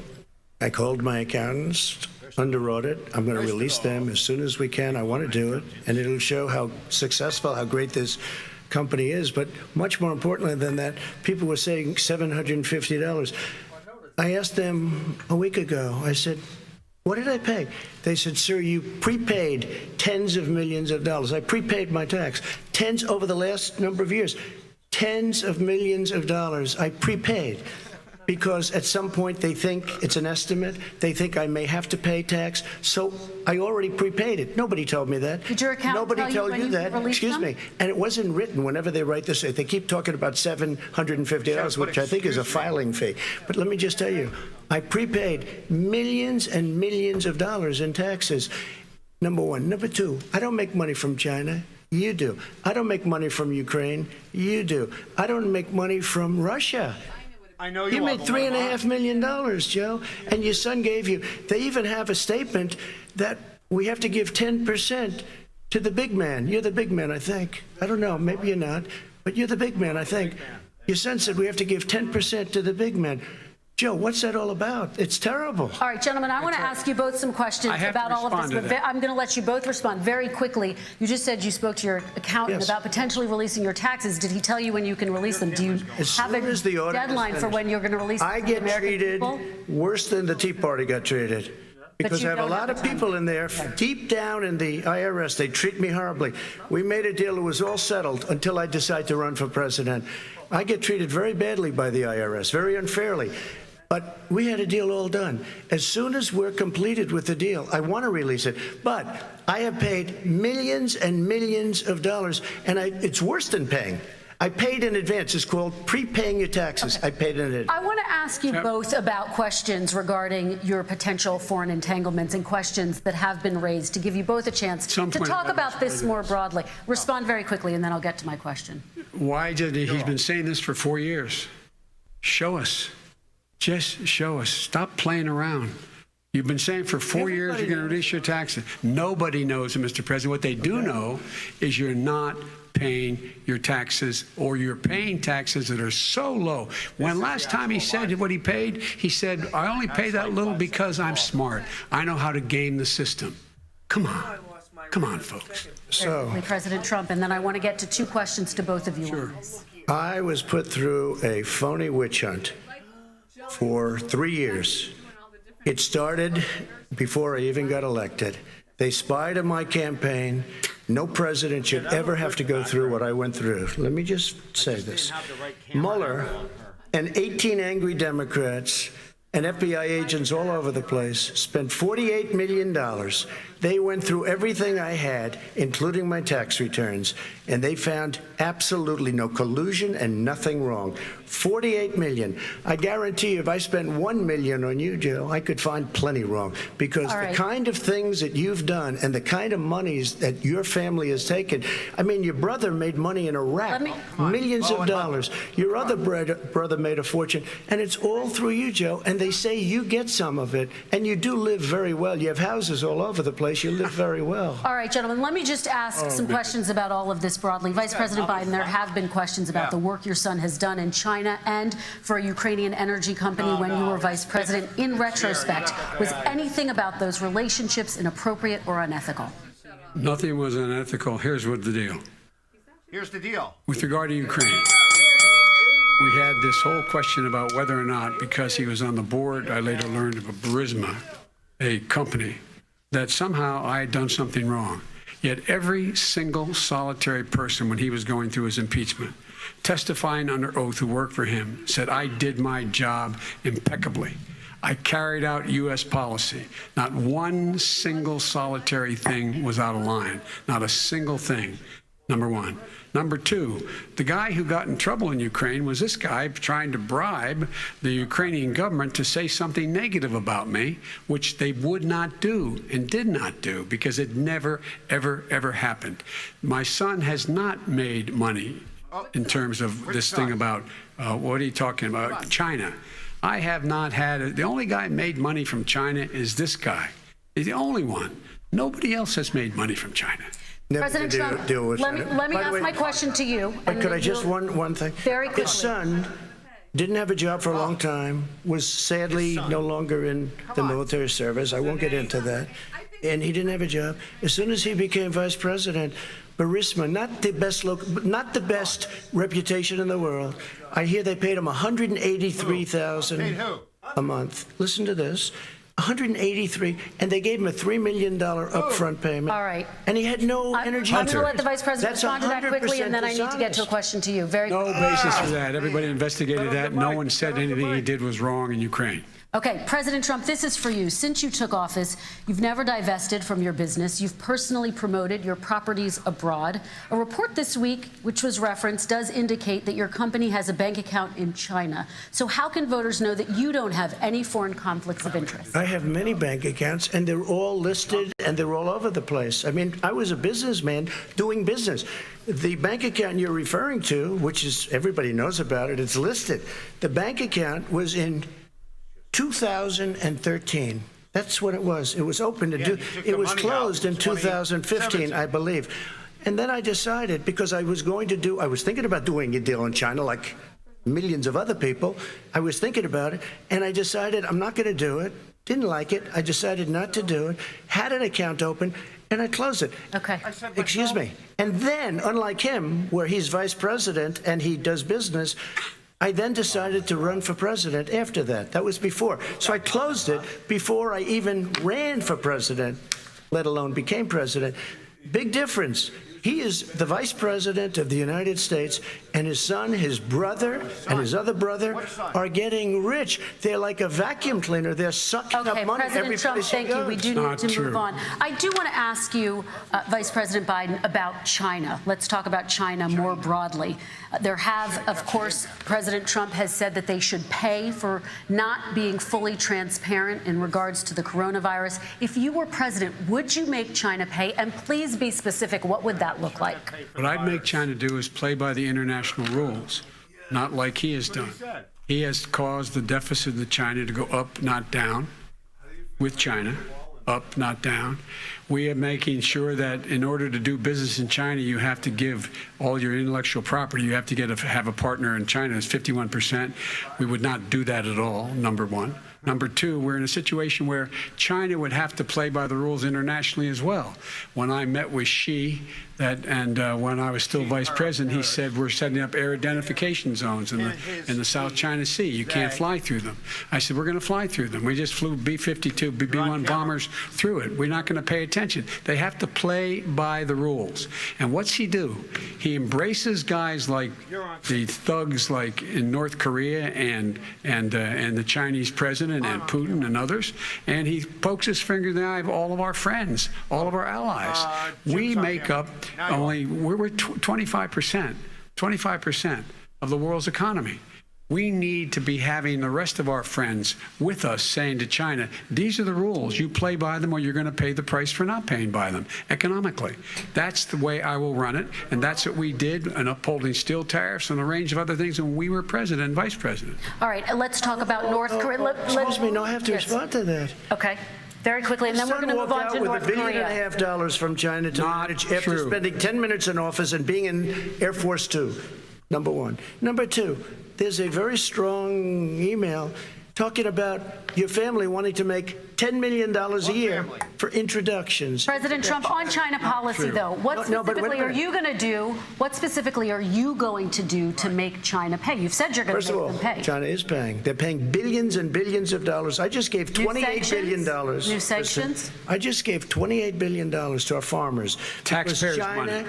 I called my accountants under audit. I'm going to release them as soon as we can. I want to do it. And it'll show how successful, how great this company is. But much more importantly than that, people were saying $750. I asked them a week ago, I said, what did I pay? They said, sir, you prepaid tens of millions of dollars. I prepaid my tax. Tens over the last number of years. Tens of millions of dollars I prepaid. Because at some point they think it's an estimate. They think I may have to pay tax. So I already prepaid it. Nobody told me that. Did your accountant Nobody tell told you that. Excuse me. And it wasn't written whenever they write this. They keep talking about $750, which I think is a filing fee. But let me just tell you, I prepaid millions and millions of dollars in taxes. Number one. Number two, I don't make money from China. You do. I don't make money from Ukraine. You do. I don't make money from Russia. I know you made $3.5 million, Joe, and your son gave you. They even have a statement that we have to give 10% to the big man. You're the big man, I think. I don't know. Maybe you're not, but you're the big man, I think. Your son said we have to give 10% to the big man. Joe, what's that all about? It's terrible. All right, gentlemen, I want to ask you both some questions about all of this. But I'm going to let you both respond very quickly. You just said you spoke to your accountant about potentially releasing your taxes. Did he tell you when you can release them? Do you have a deadline for when you're going to release them? I get treated worse than the Tea Party got treated. Because I have a lot of people in there, deep down in the IRS, they treat me horribly. We made a deal, it was all settled until I decide to run for president. I get treated very badly by the IRS, very unfairly. But we had a deal all done. As soon as we're completed with the deal, I want to release it. But I have paid millions and millions of dollars, and it's worse than paying. I paid in advance. It's called prepaying your taxes. I paid in advance. I want to ask you both about questions regarding your potential foreign entanglements and questions that have been raised to give you both a chance to talk about this more broadly. Respond very quickly, and then I'll get to my question. Why did he's been saying this for 4 years? Show us. Just show us. Stop playing around. You've been saying for 4 years you're going to release your taxes. Nobody knows, Mr. President. What they do know is you're not paying your taxes, or you're paying taxes that are so low. When last time he said what he paid, he said, I only pay that little because I'm smart. I know how to game the system. Come on. Come on, folks. So, President Trump, and then I want to get to two questions to both of you on this. I was put through a phony witch hunt for 3 years. It started before I even got elected. They spied on my campaign. No president should ever have to go through what I went through. Let me just say this. Mueller and 18 angry Democrats and FBI agents all over the place spent $48 million. They went through everything I had, including my tax returns, and they found absolutely no collusion and nothing wrong. $48 million. I guarantee you, if I spent $1 million on you, Joe, I could find plenty wrong. Because the kind of things that you've done and the kind of monies that your family has taken, I mean, your brother made money in Iraq, millions of dollars. Your other brother made a fortune, and it's all through you, Joe. And they say you get some of it, and you do live very well. You have houses all over the place. You live very well. All right, gentlemen, let me just ask some questions about all of this broadly. Vice President Biden, there have been questions about the work your son has done in China and for a Ukrainian energy company when you were vice president. In retrospect, was anything about those relationships inappropriate or unethical? Nothing was unethical. Here's what the deal. Here's the deal. With regard to Ukraine, we had this whole question about whether or not, because he was on the board, I later learned of a Burisma, a company, that somehow I had done something wrong. Yet every single solitary person, when he was going through his impeachment, testifying under oath who worked for him, said, I did my job impeccably. I carried out U.S. policy. Not one single solitary thing was out of line. Not a single thing. Number one. Number two, the guy who got in trouble in Ukraine was this guy trying to bribe the Ukrainian government to say something negative about me, which they would not do and did not do because it never, ever, ever happened. My son has not made money in terms of this thing about, what are you talking about? China. I have not had, the only guy made money from China is this guy. He's the only one. Nobody else has made money from China. President Trump, let me ask my question to you. But could I just one thing? Very quickly. His son didn't have a job for a long time, was sadly no longer in the military service. I won't get into that. And he didn't have a job. As soon as he became vice president, Burisma, not the best reputation in the world. I hear they paid him $183,000 a month. Listen to this. 183, and they gave him a $3 million upfront payment. All right. And he had no energy. I'm going to let the Vice President respond to that quickly, and then I need to get to a question to you. Very No basis for that. Everybody investigated that. No one said anything he did was wrong in Ukraine. Okay, President Trump, this is for you. Since you took office, you've never divested from your business. You've personally promoted your properties abroad. A report this week, which was referenced, does indicate that your company has a bank account in China. So how can voters know that you don't have any foreign conflicts of interest? I have many bank accounts, and they're all listed, and they're all over the place. I mean, I was a businessman doing business. The bank account you're referring to, which is, everybody knows about it, it's listed. The bank account was in 2013. That's what it was. It was open to do. It was closed in 2015, I believe. And then I decided, because I was thinking about doing a deal in China like millions of other people. I was thinking about it, and I decided I'm not going to do it. Didn't like it. I decided not to do it. Had an account open, and I closed it. Okay. Excuse me. And then, unlike him, where he's vice president and he does business, I then decided to run for president after that. That was before. So I closed it before I even ran for president, let alone became president. Big difference. He is the vice president of the United States, and his son, his brother, and his other brother are getting rich. They're like a vacuum cleaner. They're sucking up money every Trump, place he thank you. We do need to move on. I do want to ask you, Vice President Biden, about China. Let's talk about China more broadly. There have, of course, President Trump has said that they should pay for not being fully transparent in regards to the coronavirus. If you were president, would you make China pay? And please be specific. What would that look like? What I'd make China do is play by the international rules, not like he has done. He has caused the deficit of China to go up, not down, with China. Up, not down. We are making sure that in order to do business in China, you have to give all your intellectual property. You have to have a partner in China. It's 51%. We would not do that at all, number one. Number two, we're in a situation where China would have to play by the rules internationally as well. When I met with Xi, when I was still vice president, he said we're setting up air identification zones in the South China Sea. You can't fly through them. I said we're going to fly through them. We just flew B-52, B-1 bombers through it. We're not going to pay attention. They have to play by the rules. And what's he do? He embraces guys like the thugs like in North Korea and the Chinese president and Putin and others, and he pokes his finger in the eye of all of our friends, all of our allies. We make up we're 25% of the world's economy. We need to be having the rest of our friends with us saying to China, these are the rules. You play by them or you're going to pay the price for not paying by them economically. That's the way I will run it, and that's what we did in upholding steel tariffs and a range of other things when we were president and vice president. All right, let's talk about North Korea. Excuse me, no, I have to respond to that. Okay. Very quickly, and then we're going to move on to North Korea. With $1.5 billion from China to manage after spending 10 minutes in office and being in Air Force Two, number one. Number two, there's a very strong email talking about your family wanting to make $10 million a year for introductions. President Trump, on China policy, though, what specifically are you going to do? What specifically are you going to do to make China pay? You've said you're going to make them pay. China is paying. They're paying billions and billions of dollars. I just gave $28 billion. New sanctions? I just gave $28 billion to our farmers. Taxpayers' money.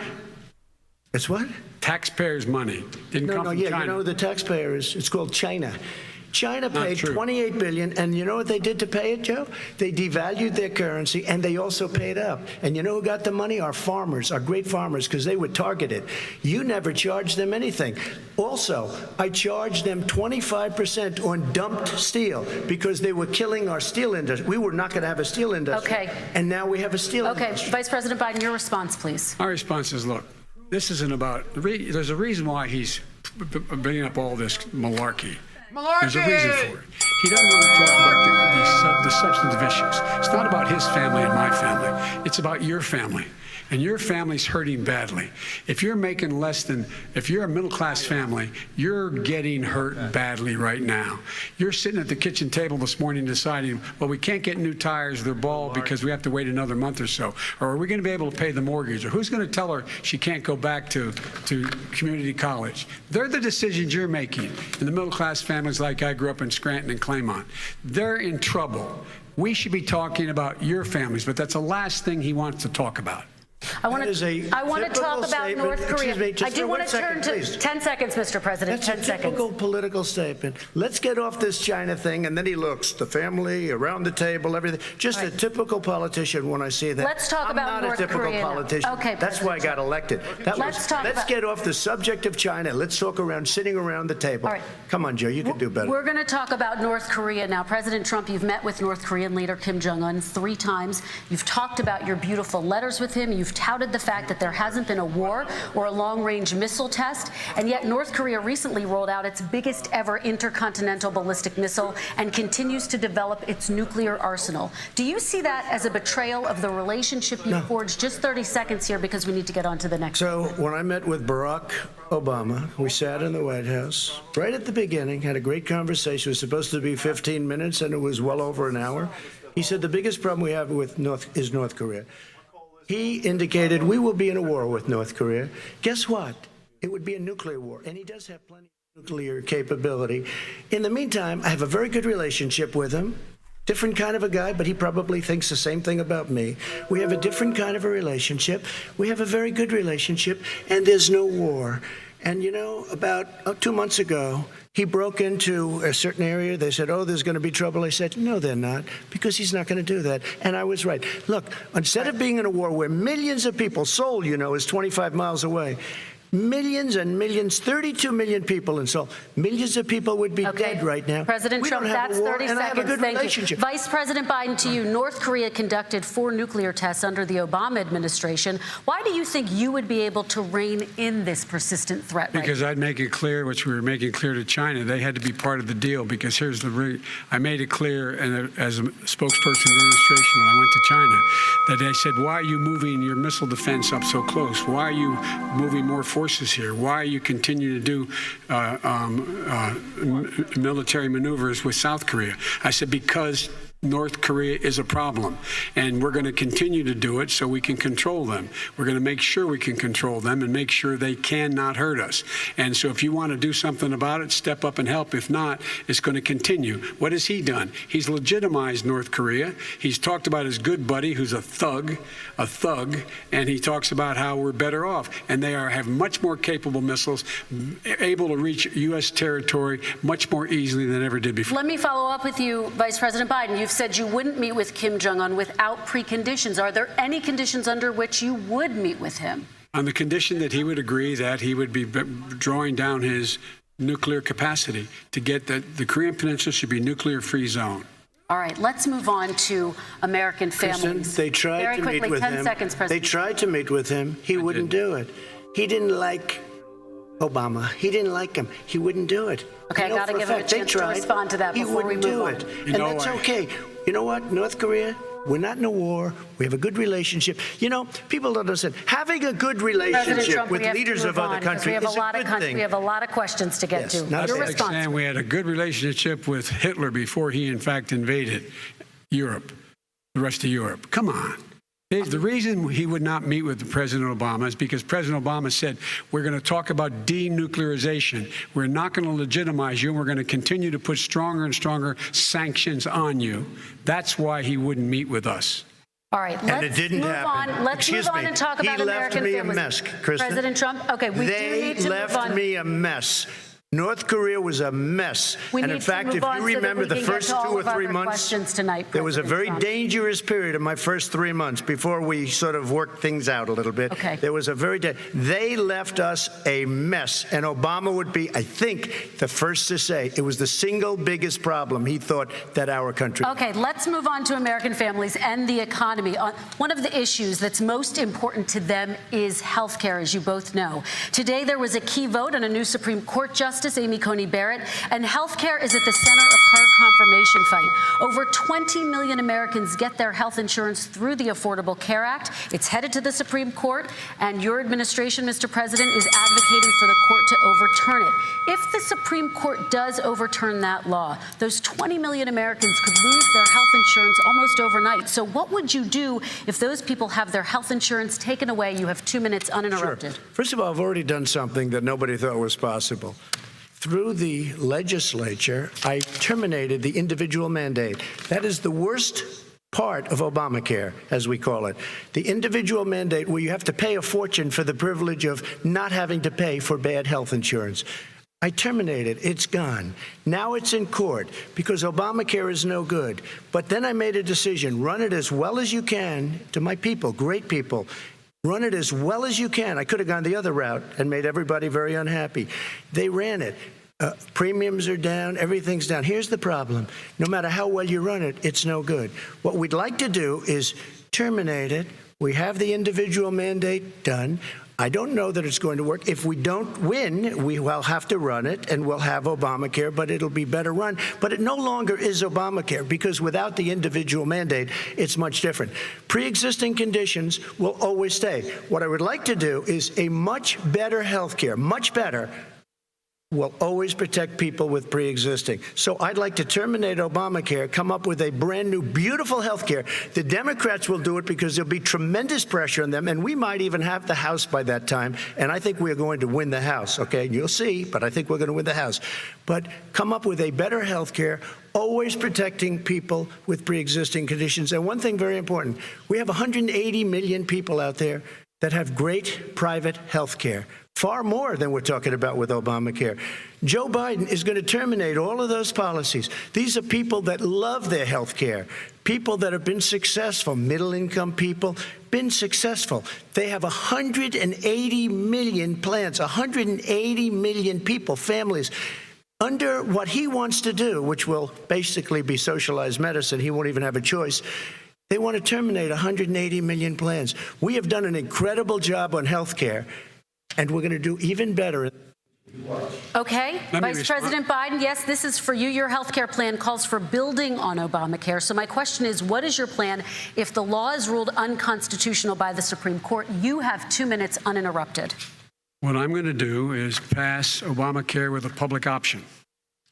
It's what? Taxpayers' money. Didn't come from China. You know the taxpayer it's called China. China paid $28 billion, and you know what they did to pay it, Joe? They devalued their currency, and they also paid up. And you know who got the money? Our farmers, our great farmers, because they were targeted. You never charged them anything. Also, I charged them 25% on dumped steel because they were killing our steel industry. We were not going to have a steel industry. Okay. And now we have a steel industry. Okay, Vice President Biden, your response, please. My response is, look, This isn't about. There's a reason why he's bringing up all this malarkey. There's a reason for it. He doesn't want to talk about the substantive issues. It's not about his family and my family. It's about your family. And your family's hurting badly. If you're making less than, if you're a middle-class family, you're getting hurt badly right now. You're sitting at the kitchen table this morning deciding, well, we can't get new tires, they're bald because we have to wait another month or so. Or are we going to be able to pay the mortgage? Or who's going to tell her she can't go back to community college? They're the decisions you're making. In the middle-class families like I grew up in Scranton and Claymont, they're in trouble. We should be talking about your families, but that's the last thing he wants to talk about. I want to talk about North Korea. I do want to turn to 10 seconds, Mr. President. That's 10 a seconds. typical political statement. Let's get off this China thing, and then he looks, the family, around the table, everything. Just a typical politician when I see that. Let's talk about I'm not North a typical Korea now. politician. Okay, That's why I got elected. Let's get off the subject of China. Let's talk sitting around the table. All right. Come on, Joe, you can do better. We're going to talk about North Korea now. President Trump, you've met with North Korean leader Kim Jong-un 3 times. You've talked about your beautiful letters with him. You've touted the fact that there hasn't been a war or a long-range missile test, and yet North Korea recently rolled out its biggest ever intercontinental ballistic missile and continues to develop its nuclear arsenal. Do you see that as a betrayal of the relationship you forged? Just 30 seconds here because we need to get on to the next. So when I met with Barack Obama, we sat in the White House right at the beginning, had a great conversation. It was supposed to be 15 minutes, and it was well over an hour. He said the biggest problem we have with North Korea. He indicated we will be in a war with North Korea. Guess what? It would be a nuclear war, and he does have plenty of nuclear capability. In the meantime, I have a very good relationship with him. Different kind of a guy, but he probably thinks the same thing about me. We have a different kind of a relationship. We have a very good relationship, and there's no war. And you know, about 2 months ago, he broke into a certain area. They said, oh, there's going to be trouble. I said, no, they're not, because he's not going to do that. And I was right. Look, instead of being in a war where millions of people, Seoul, you know, is 25 miles away, millions and millions, 32 million people in Seoul, millions of people would be dead right now. President We Trump, don't have that's a war, 30 and I have a seconds. good Thank relationship. you. Vice President Biden, to you. North Korea conducted 4 nuclear tests under the Obama administration. Why do you think you would be able to rein in this persistent threat? Because I'd make it clear, which we were making clear to China, they had to be part of the deal. Because here's I made it clear, and as a spokesperson of the administration when I went to China, that they said, why are you moving your missile defense up so close? Why are you moving more forces here? Why are you continuing to do military maneuvers with South Korea? I said, because North Korea is a problem, and we're going to continue to do it so we can control them. We're going to make sure we can control them and make sure they cannot hurt us. And so if you want to do something about it, step up and help. If not, it's going to continue. What has he done? He's legitimized North Korea. He's talked about his good buddy, who's a thug, and he talks about how we're better off. And they have much more capable missiles, able to reach U.S. territory much more easily than ever did before. Let me follow up with you, Vice President Biden. You've said you wouldn't meet with Kim Jong-un without preconditions. Are there any conditions under which you would meet with him? On the condition that he would agree that he would be drawing down his nuclear capacity to get that the Korean Peninsula should be a nuclear-free zone. All right, let's move on to American families. They tried Very to quickly, meet with 10 him. seconds, President. They tried to meet with him. He wouldn't do it. He didn't like Obama. He didn't like him. He wouldn't do it. Okay, I got to give him a chance to respond to that before we move on. And that's okay. You know what, North Korea, we're not in a war. We have a good relationship. You know, people don't understand. Having a good relationship with leaders of other countries is a good thing. We have a lot of questions to get to. Your Like response. saying we had a good relationship with Hitler before he, in fact, invaded Europe, the rest of Europe. Come on. The reason he would not meet with President Obama is because President Obama said, we're going to talk about denuclearization. We're not going to legitimize you, and we're going to continue to put stronger and stronger sanctions on you. That's why he wouldn't meet with us. All right, let's move on. Let's move on and talk about American families. He left me a mess, Kristen. President Trump, okay, we do need to move on. They left me a mess. North Korea was a mess. And in fact, if you remember the first 2 or 3 months, there was a very dangerous period in my first 3 months before we sort of worked things out a little bit. Okay. There was a they left us a mess. And Obama would be, I think, the first to say it was the single biggest problem he thought that our country. Okay, let's move on to American families and the economy. One of the issues that's most important to them is health care, as you both know. Today, there was a key vote on a new Supreme Court Justice, Amy Coney Barrett, and health care is at the center of her confirmation fight. Over 20 million Americans get their health insurance through the Affordable Care Act. It's headed to the Supreme Court, and your administration, Mr. President, is advocating for the court to overturn it. If the Supreme Court does overturn that law, those 20 million Americans could lose their health insurance almost overnight. So what would you do if those people have their health insurance taken away? You have 2 minutes uninterrupted. Sure. First of all, I've already done something that nobody thought was possible. Through the legislature, I terminated the individual mandate. That is the worst part of Obamacare, as we call it. The individual mandate where you have to pay a fortune for the privilege of not having to pay for bad health insurance. I terminated. It's gone. Now it's in court because Obamacare is no good. But then I made a decision. Run it as well as you can to my people, great people. Run it as well as you can. I could have gone the other route and made everybody very unhappy. They ran it. Premiums are down. Everything's down. Here's the problem. No matter how well you run it, it's no good. What we'd like to do is terminate it. We have the individual mandate done. I don't know that it's going to work. If we don't win, we will have to run it, and we'll have Obamacare, but it'll be better run. But it no longer is Obamacare, because without the individual mandate, it's much different. Pre-existing conditions will always stay. What I would like to do is a much better health care, much better, will always protect people with pre-existing. So I'd like to terminate Obamacare, come up with a brand new, beautiful health care. The Democrats will do it because there'll be tremendous pressure on them, and we might even have the House by that time, and I think we're going to win the House, okay? You'll see, but I think we're going to win the House. But come up with a better health care, always protecting people with pre-existing conditions. And one thing very important, we have 180 million people out there that have great private health care. Far more than we're talking about with Obamacare. Joe Biden is going to terminate all of those policies. These are people that love their health care, people that have been successful, middle-income people, been successful. They have 180 million plans, 180 million people, families. Under what he wants to do, which will basically be socialized medicine, he won't even have a choice. They want to terminate 180 million plans. We have done an incredible job on health care, and we're going to do even better. Okay, Vice President Biden, yes, this is for you. Your health care plan calls for building on Obamacare. So my question is, what is your plan if the law is ruled unconstitutional by the Supreme Court? You have 2 minutes uninterrupted. What I'm going to do is pass Obamacare with a public option,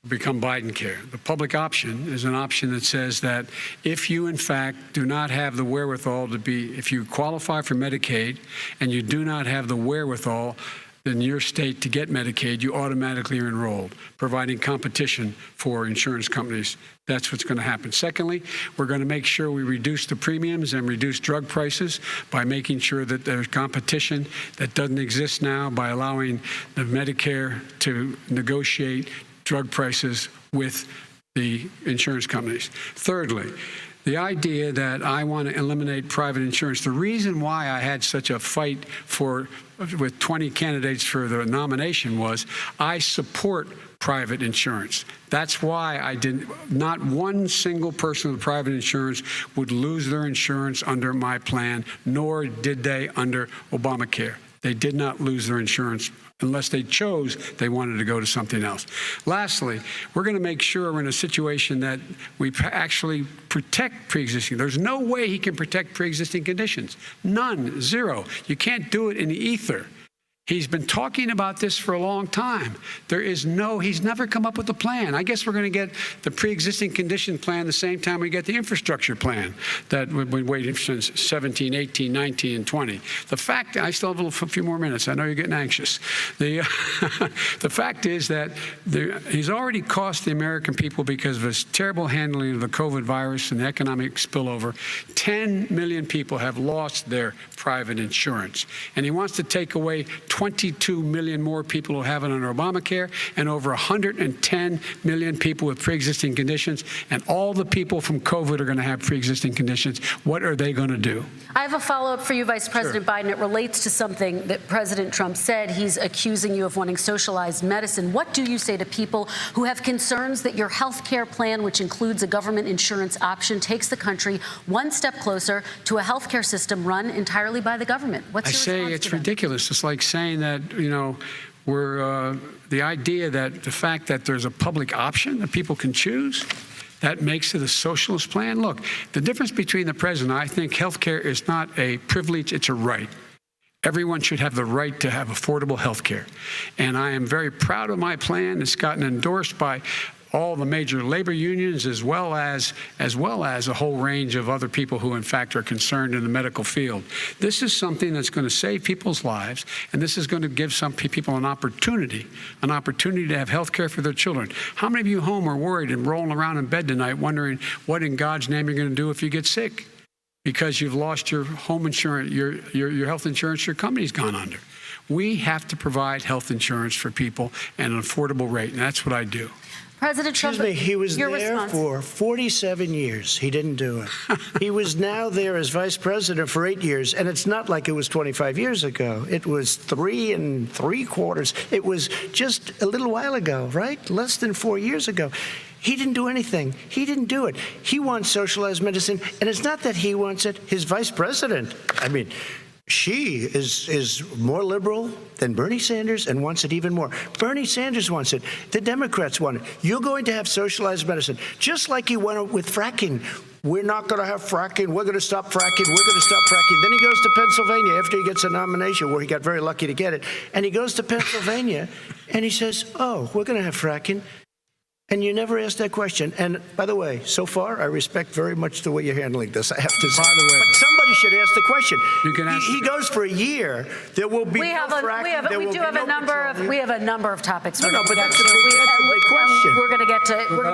become Biden care. The public option is an option that says that if you, in fact, do not have the wherewithal to be, if you qualify for Medicaid and you do not have the wherewithal in your state to get Medicaid, you automatically are enrolled, providing competition for insurance companies. That's what's going to happen. Secondly, we're going to make sure we reduce the premiums and reduce drug prices by making sure that there's competition that doesn't exist now by allowing the Medicare to negotiate drug prices with the insurance companies. Thirdly, the idea that I want to eliminate private insurance, the reason why I had such a fight with 20 candidates for the nomination was I support private insurance. That's why I didn't, not one single person with private insurance would lose their insurance under my plan, nor did they under Obamacare. They did not lose their insurance unless they chose they wanted to go to something else. Lastly, we're going to make sure we're in a situation that we actually protect pre-existing. There's no way he can protect pre-existing conditions. None, zero. You can't do it in the ether. He's been talking about this for a long time. He's never come up with a plan. I guess we're going to get the pre-existing condition plan the same time we get the infrastructure plan that we've been waiting since 17, 18, 19, and 20. The fact, I still have a few more minutes. I know you're getting anxious. The fact is that he's already cost the American people, because of his terrible handling of the COVID virus and the economic spillover, 10 million people have lost their private insurance. And he wants to take away 22 million more people who have it under Obamacare, and over 110 million people with pre-existing conditions, and all the people from COVID are going to have pre-existing conditions. What are they going to do? I have a follow-up for you, Vice President Biden. It relates to something that President Trump said. He's accusing you of wanting socialized medicine. What do you say to people who have concerns that your health care plan, which includes a government insurance option, takes the country one step closer to a health care system run entirely by the government? What's your response It's to them? ridiculous. It's like saying that, we're the idea that the fact that there's a public option that people can choose, that makes it a socialist plan. Look, the difference between the president, I think health care is not a privilege, it's a right. Everyone should have the right to have affordable health care. And I am very proud of my plan. It's gotten endorsed by all the major labor unions, as well as a whole range of other people who, in fact, are concerned in the medical field. This is something that's going to save people's lives, and this is going to give some people an opportunity to have health care for their children. How many of you home are worried and rolling around in bed tonight wondering what in God's name you're going to do if you get sick? Because you've lost your home insurance, your health insurance, your company's gone under. We have to provide health insurance for people at an affordable rate, and that's what I do. President Trump, Excuse me, he was your there response. for 47 years. He didn't do it. He was now there as vice president for 8 years, and it's not like it was 25 years ago. It was 3 3/4. It was just a little while ago, right? Less than 4 years ago. He didn't do anything. He didn't do it. He wants socialized medicine, and it's not that he wants it. His vice president, she is more liberal than Bernie Sanders and wants it even more. Bernie Sanders wants it. The Democrats want it. You're going to have socialized medicine, just like you went with fracking. We're not going to have fracking. We're going to stop fracking. We're going to stop fracking. Then he goes to Pennsylvania after he gets a nomination, where he got very lucky to get it. And he goes to Pennsylvania and he says, oh, we're going to have fracking. And you never asked that question. And by the way, so far, I respect very much the way you're handling this, I have to say. By the way, but somebody should ask the question. You can ask he goes for a year. There will be We no have fracking. There we will do be have no a number control. of topics. No, we're gonna but get that's a to. big question. We're going to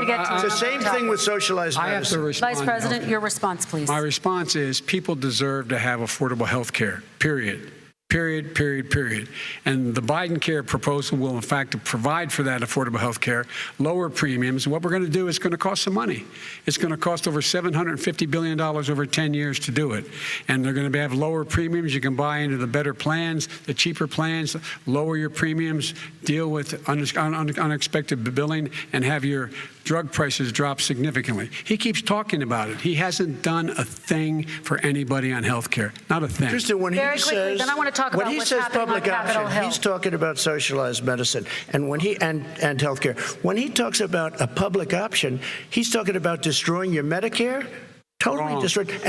get to. It's the same thing with socialized I have medicine. to respond. Vice President, your response, please. My response is people deserve to have affordable health care, period. Period, period, period. And the Biden care proposal will, in fact, provide for that affordable health care, lower premiums. What we're going to do is going to cost some money. It's going to cost over $750 billion over 10 years to do it. And they're going to have lower premiums. You can buy into the better plans, the cheaper plans, lower your premiums, deal with unexpected billing, and have your drug prices drop significantly. He keeps talking about it. He hasn't done a thing for anybody on health care. Not a thing. Kristen, when Very he quickly, says, then I want to talk about when he what's says happening public on Capitol option, Hill. he's talking about socialized medicine and and healthcare. When he talks about a public option, he's talking about destroying your Medicare, totally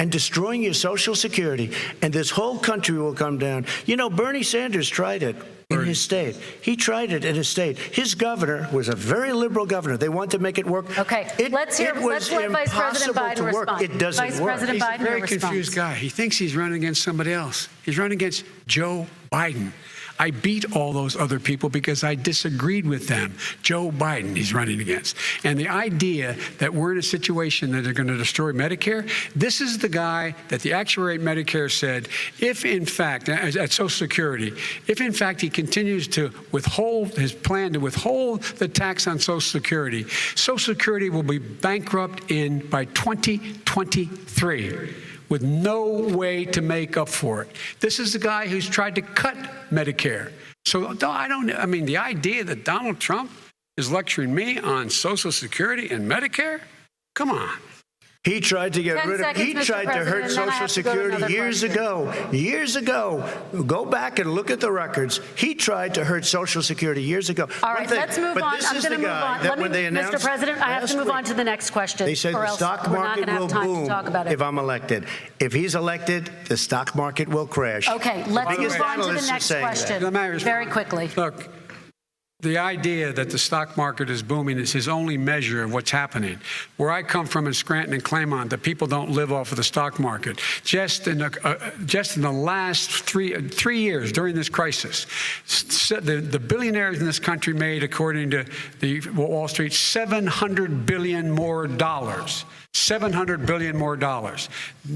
destroying your Social Security, and this whole country will come down. You know, Bernie Sanders tried it in his state. He tried it in his state. His governor was a very liberal governor. They wanted to make it work. Okay, let's let Vice President Biden respond. It doesn't Vice work. President He's Biden, a very your confused response. guy. He thinks he's running against somebody else. He's running against Joe Biden. I beat all those other people because I disagreed with them. Joe Biden he's running against. And the idea that we're in a situation that they're going to destroy Medicare, this is the guy that the actuary at Medicare said, if in fact, at Social Security, if in fact he continues to withhold his plan to withhold the tax on Social Security will be bankrupt by 2023. With no way to make up for it. This is the guy who's tried to cut Medicare. So the idea that Donald Trump is lecturing me on Social Security and Medicare? Come on. He tried to get rid of, he tried to hurt Social Security years ago. Years ago. Go back and look at the records. He tried to hurt Social Security years ago. All right, let's move on. I'm going to move on. Mr. President, I have to move on to the next question. They said or the else stock we're not market gonna will have time boom to talk about it. if I'm elected. If he's elected, the stock market will crash. Okay, let's Biggest move on to the analysts are next saying that. question very quickly. Look, The idea that the stock market is booming is his only measure of what's happening. Where I come from in Scranton and Claymont, the people don't live off of the stock market. Just in the last three years during this crisis, the billionaires in this country made, according to the Wall Street, $700 billion more. $700 billion more,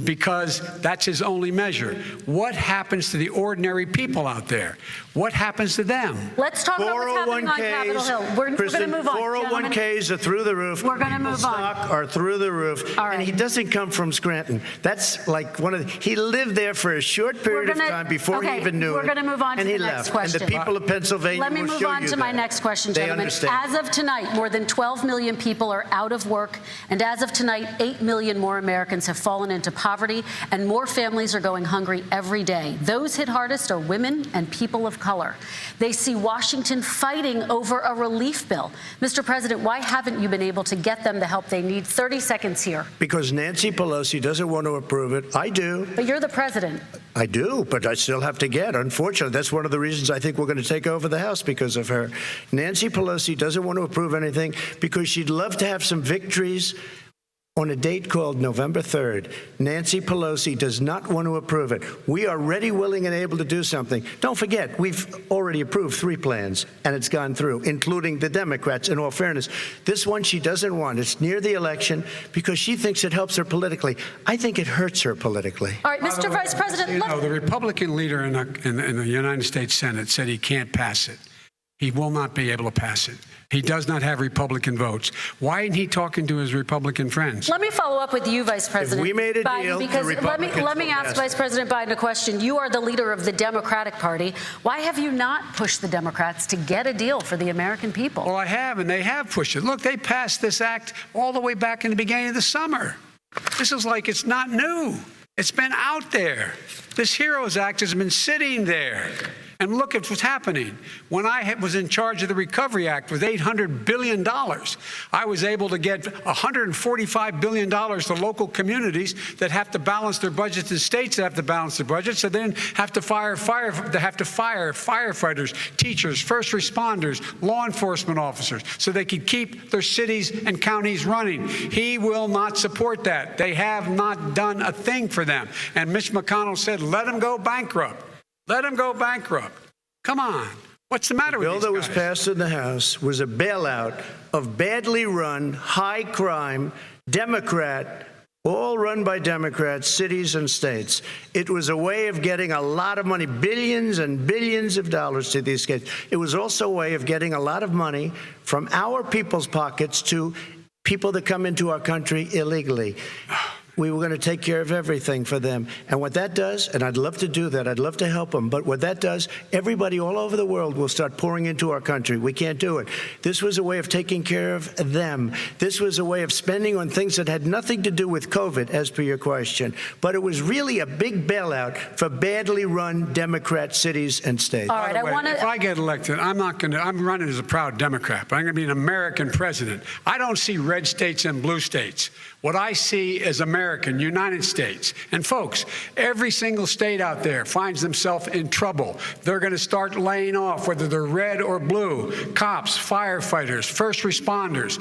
because that's his only measure. What happens to the ordinary people out there? What happens to them? Let's talk about what's happening on Capitol Hill. We're going to move on. 401ks are through the roof. We're going to move on. Stock are through the roof. All right. And he doesn't come from Scranton. That's like he lived there for a short period of time before he even knew it. We're going to move on to the next question. And the people of Pennsylvania Let me will move show on you to my that. next question, They gentlemen. understand. As of tonight, more than 12 million people are out of work. And as of tonight, 8 million more Americans have fallen into poverty, and more families are going hungry every day. Those hit hardest are women and people of color. They see Washington fighting over a relief bill. Mr. President, why haven't you been able to get them the help they need? 30 seconds here. Because Nancy Pelosi doesn't want to approve it. I do. But you're the president. I do, but I still have to get. Unfortunately, that's one of the reasons I think we're going to take over the House, because of her. Nancy Pelosi doesn't want to approve anything because she'd love to have some victories on a date called November 3rd. Nancy Pelosi does not want to approve it. We are ready, willing, and able to do something. Don't forget, we've already approved 3 plans, and it's gone through, including the Democrats, in all fairness. This one she doesn't want. It's near the election because she thinks it helps her politically. I think it hurts her politically. All right, Mr. Vice President. The Republican leader in the United States Senate said he can't pass it. He will not be able to pass it. He does not have Republican votes. Why isn't he talking to his Republican friends? Let me follow up with you, Vice President If we made a Biden, deal, the because Republicans let me will ask pass Vice it. President Biden a question. You are the leader of the Democratic Party. Why have you not pushed the Democrats to get a deal for the American people? Well, I have, and they have pushed it. Look, they passed this act all the way back in the beginning of the summer. This is like it's not new. It's been out there. This HEROES Act has been sitting there. And look at what's happening. When I was in charge of the Recovery Act with $800 billion, I was able to get $145 billion to local communities that have to balance their budgets and states that have to balance their budgets, so then have to fire firefighters, teachers, first responders, law enforcement officers, so they can keep their cities and counties running. He will not support that. They have not done a thing for them. And Mitch McConnell said, let them go bankrupt. Let them go bankrupt. Come on. What's the matter with these guys? The bill that was passed in the House was a bailout of badly run, high-crime, Democrat, all run by Democrats, cities and states. It was a way of getting a lot of money, billions and billions of dollars to these states. It was also a way of getting a lot of money from our people's pockets to people that come into our country illegally. We were going to take care of everything for them. And what that does, and I'd love to do that, I'd love to help them, but what that does, everybody all over the world will start pouring into our country. We can't do it. This was a way of taking care of them. This was a way of spending on things that had nothing to do with COVID, as per your question. But it was really a big bailout for badly run Democrat cities and states. All right, If I get elected, I'm running as a proud Democrat, but I'm going to be an American president. I don't see red states and blue states. What I see is American, United States. And folks, every single state out there finds themselves in trouble. They're going to start laying off, whether they're red or blue, cops, firefighters, first responders,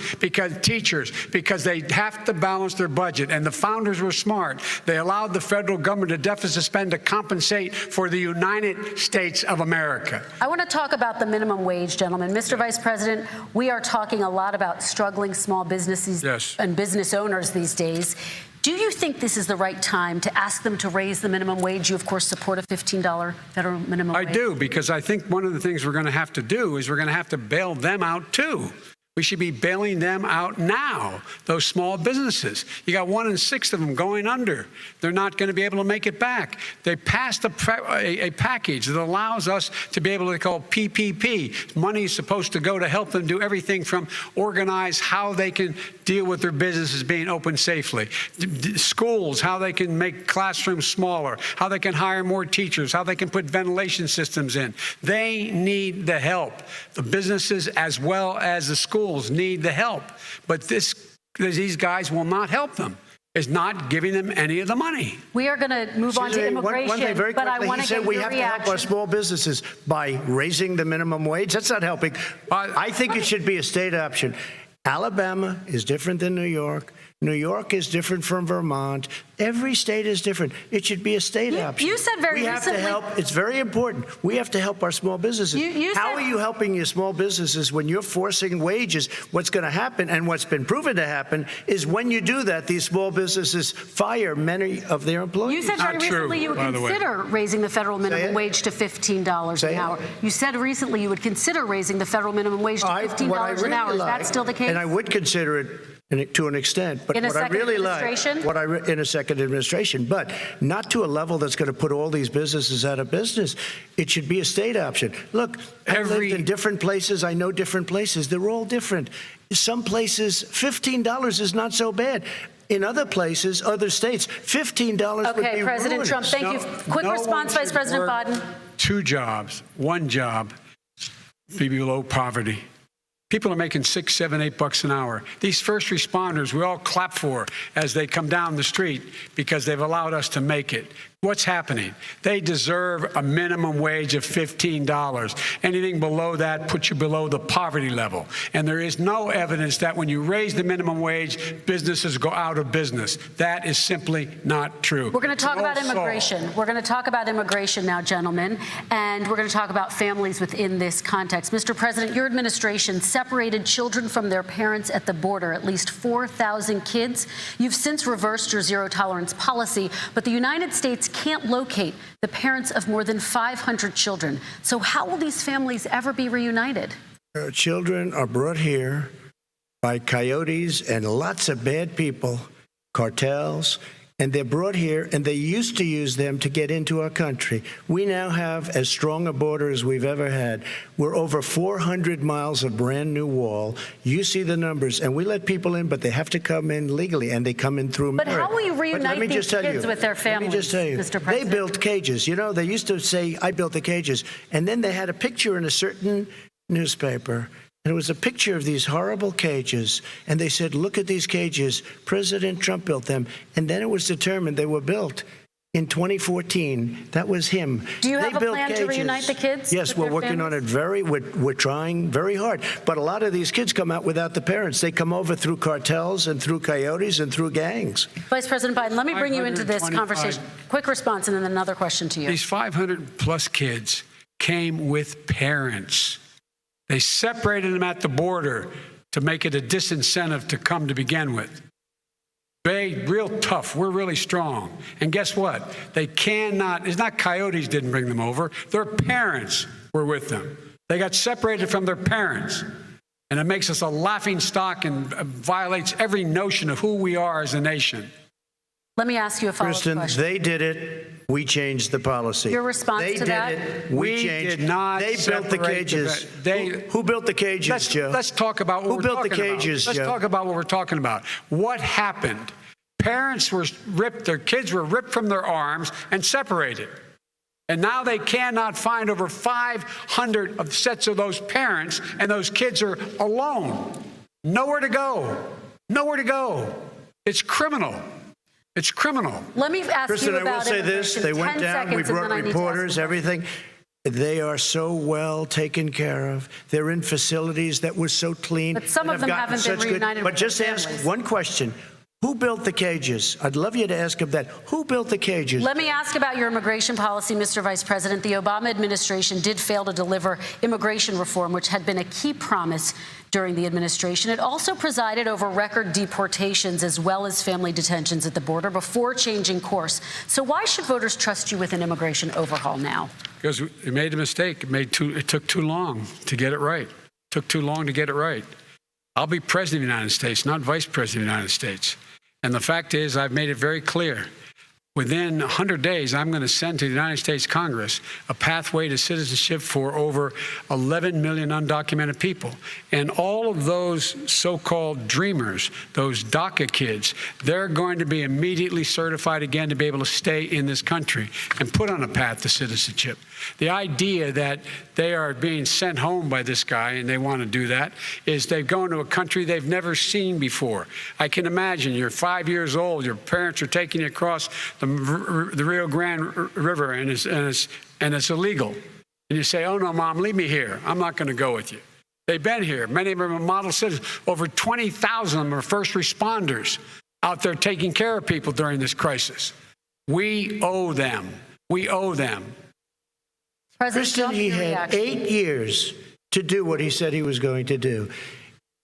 because they have to balance their budget. And the founders were smart. They allowed the federal government to deficit spend to compensate for the United States of America. I want to talk about the minimum wage, gentlemen. Mr. Vice President, we are talking a lot about struggling small businesses and business owners these days. Do you think this is the right time to ask them to raise the minimum wage? You, of course, support a $15 federal minimum wage. I do, because I think one of the things we're going to have to do is we're going to have to bail them out, too. We should be bailing them out now, those small businesses. You got 1 in 6 of them going under. They're not going to be able to make it back. They passed a package that allows us to be able to call PPP. Money is supposed to go to help them do everything from organize how they can deal with their businesses being open safely. Schools, how they can make classrooms smaller, how they can hire more teachers, how they can put ventilation systems in. They need the help. The businesses as well as the schools need the help. But these guys will not help them. is not giving them any of the money. We are going to move on to immigration, one thing very but I quickly, want he to said get we your have to help our reaction. small businesses by raising the minimum wage. That's not helping. I think it should be a state option. Alabama is different than New York. New York is different from Vermont. Every state is different. It should be a state option. You said very we have recently. to help. It's very important. We have to help our small businesses. How are you helping your small businesses when you're forcing wages? What's going to happen, and what's been proven to happen, is when you do that, these small businesses fire many of their employees. You said very recently you would consider raising the federal minimum wage to $15 an hour. You said recently you would consider raising the federal minimum wage to $15 an hour. Is that still the case? And I would consider it to an extent, but in a what I second really administration? like, in a second administration, but not to a level that's going to put all these businesses out of business. It should be a state option. Look, I've lived in different places. I know different places. They're all different. Some places, $15 is not so bad. In other places, other states, $15 would be Okay, President ruinous. Trump, thank you. Quick response, Vice President Biden. 2 jobs, 1 job, be below poverty. People are making $6, $7, $8 an hour. These first responders, we all clap for as they come down the street because they've allowed us to make it. What's happening? They deserve a minimum wage of $15. Anything below that puts you below the poverty level. And there is no evidence that when you raise the minimum wage, businesses go out of business. That is simply not true. We're going to talk about immigration. We're going to talk about immigration now, gentlemen, and we're going to talk about families within this context. Mr. President, your administration separated children from their parents at the border, at least 4,000 kids. You've since reversed your zero-tolerance policy, but the United States can't locate the parents of more than 500 children. So how will these families ever be reunited? Children are brought here by coyotes and lots of bad people, cartels, and they're brought here, and they used to use them to get into our country. We now have as strong a border as we've ever had. We're over 400 miles of brand new wall. You see the numbers, and we let people in, but they have to come in legally, and they come in through merit. But how will you reunite these kids with their families, Let me just tell you, Mr. President? they built cages. You know, they used to say, I built the cages, and then they had a picture in a certain newspaper. And it was a picture of these horrible cages. And they said, look at these cages. President Trump built them. And then it was determined they were built in 2014. That was him. Do you have a built plan to reunite the kids? Yes, we're working on it we're trying very hard. But a lot of these kids come out without the parents. They come over through cartels and through coyotes and through gangs. Vice President Biden, let me bring you into this 525. conversation. Quick response and then another question to you. These 500 plus kids came with parents. They separated them at the border to make it a disincentive to come to begin with. They real tough. We're really strong. And guess what? They cannot, it's not coyotes didn't bring them over. Their parents were with them. They got separated from their parents. And it makes us a laughing stock and violates every notion of who we are as a nation. Let me ask you a follow-up Kristen, question. they did it. We changed the policy. Your response they to that? They did it. We changed. Did not They built the separate cages. the- Who built the cages, Joe? Let's talk about what Who we're built the talking about. cages, Let's Joe? talk about what we're talking about. What happened? Parents were ripped, their kids were ripped from their arms and separated. And now they cannot find over 500 of sets of those parents, and those kids are alone. Nowhere to go. Nowhere to go. It's criminal. It's criminal. Let me ask Kristen, you I will about say this. They went 10 down. We seconds, and brought then I need to ask reporters, you. everything. They are so well taken care of. They're in facilities that were so clean. But some and of them have gotten haven't been such good- reunited But with just their ask families. one question. Who built the cages? I'd love you to ask him that. Who built the cages? Let me ask about your immigration policy, Mr. Vice President. The Obama administration did fail to deliver immigration reform, which had been a key promise during the administration. It also presided over record deportations as well as family detentions at the border before changing course. So why should voters trust you with an immigration overhaul now? Because we made a mistake. It took too long to get it right. It took too long to get it right. I'll be president of the United States, not vice president of the United States. And the fact is, I've made it very clear. within 100 days, I'm going to send to the United States Congress a pathway to citizenship for over 11 million undocumented people. And all of those so-called dreamers, those DACA kids, they're going to be immediately certified again to be able to stay in this country and put on a path to citizenship. The idea that they are being sent home by this guy, and they want to do that, is they've gone to a country they've never seen before. I can imagine you're 5 years old, your parents are taking you across the Rio Grande River, and it's illegal. And you say, oh, no, Mom, leave me here. I'm not going to go with you. They've been here. Many of them are model citizens. Over 20,000 of them are first responders out there taking care of people during this crisis. We owe them. We owe them. Kristen, he had 8 years to do what he said he was going to do.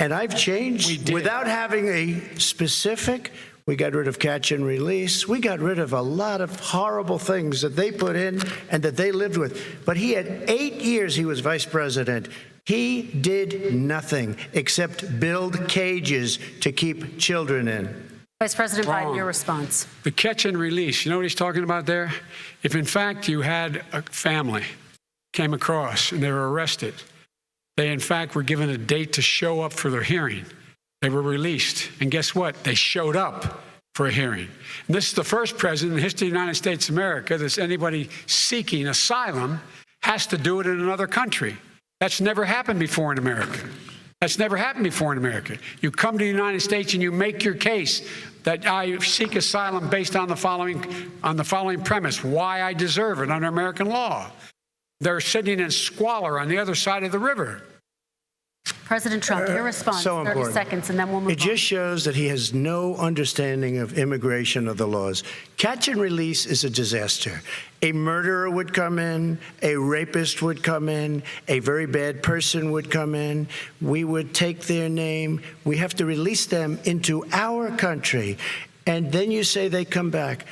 And I've changed without having a specific. We got rid of catch and release. We got rid of a lot of horrible things that they put in and that they lived with. But he had 8 years he was vice president. He did nothing except build cages to keep children in. Vice President Biden, your response. The catch and release, you know what he's talking about there? If, in fact, you had a family came across and they were arrested, they, in fact, were given a date to show up for their hearing. They were released. And guess what? They showed up for a hearing. And this is the first president in the history of the United States of America that anybody seeking asylum has to do it in another country. That's never happened before in America. That's never happened before in America. You come to the United States and you make your case that I seek asylum based on the following premise, why I deserve it under American law. They're sitting in squalor on the other side of the river. President Trump, your response, so 30 important. seconds, and then we'll move on. It just shows that he has no understanding of immigration or the laws. Catch and release is a disaster. A murderer would come in, a rapist would come in, a very bad person would come in. We would take their name. We have to release them into our country. And then you say they come back.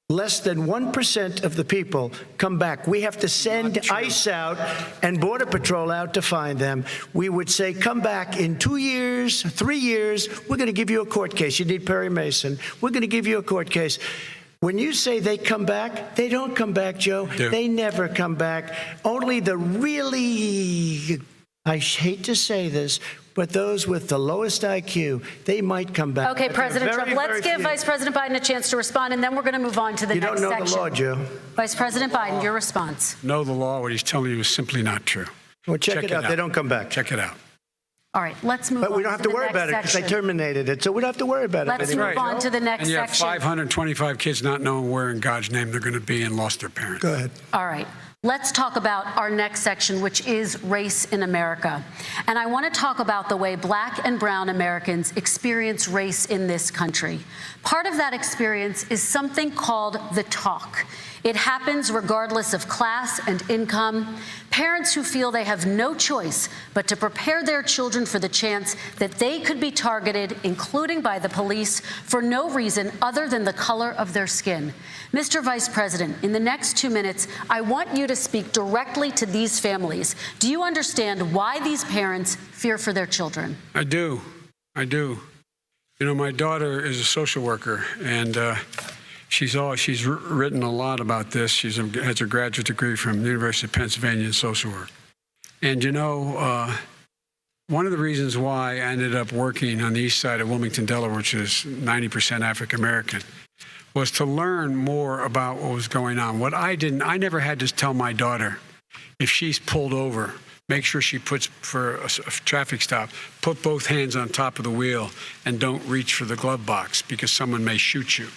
Less than 1% of the people come back. We have to send ICE out and Border Patrol out to find them. We would say, come back in 2 years, 3 years. We're going to give you a court case. You need Perry Mason. We're going to give you a court case. When you say they come back, they don't come back, Joe. They never come back. Only the really, I hate to say this, but those with the lowest IQ, they might come back. Okay, President Trump, let's give Vice President Biden a chance to respond, and then we're going to move on to the next section. You don't know the law, Joe. Vice President Biden, your response. Know the law, what he's telling you is simply not true. Well, check it out. They don't come back. Check it out. All right, let's move on. But we don't have to worry about it because they terminated it, so we don't have to worry about it. Let's move on to the next section. And you have section. 525 kids not knowing where in God's name they're going to be and lost their parents. Go ahead. All right. Let's talk about our next section, which is race in America. And I want to talk about the way Black and brown Americans experience race in this country. Part of that experience is something called the talk. It happens regardless of class and income. Parents who feel they have no choice but to prepare their children for the chance that they could be targeted, including by the police, for no reason other than the color of their skin. Mr. Vice President, in the next 2 minutes, I want you to speak directly to these families. Do you understand why these parents fear for their children? I do. I do. You know, my daughter is a social worker, and she's written a lot about this. She has her graduate degree from the University of Pennsylvania in social work. And, you know, one of the reasons why I ended up working on the east side of Wilmington, Delaware, which is 90% African-American, was to learn more about what was going on. What I never had to tell my daughter, if she's pulled over, make sure she puts, for a traffic stop, put both hands on top of the wheel and don't reach for the glove box because someone may shoot you.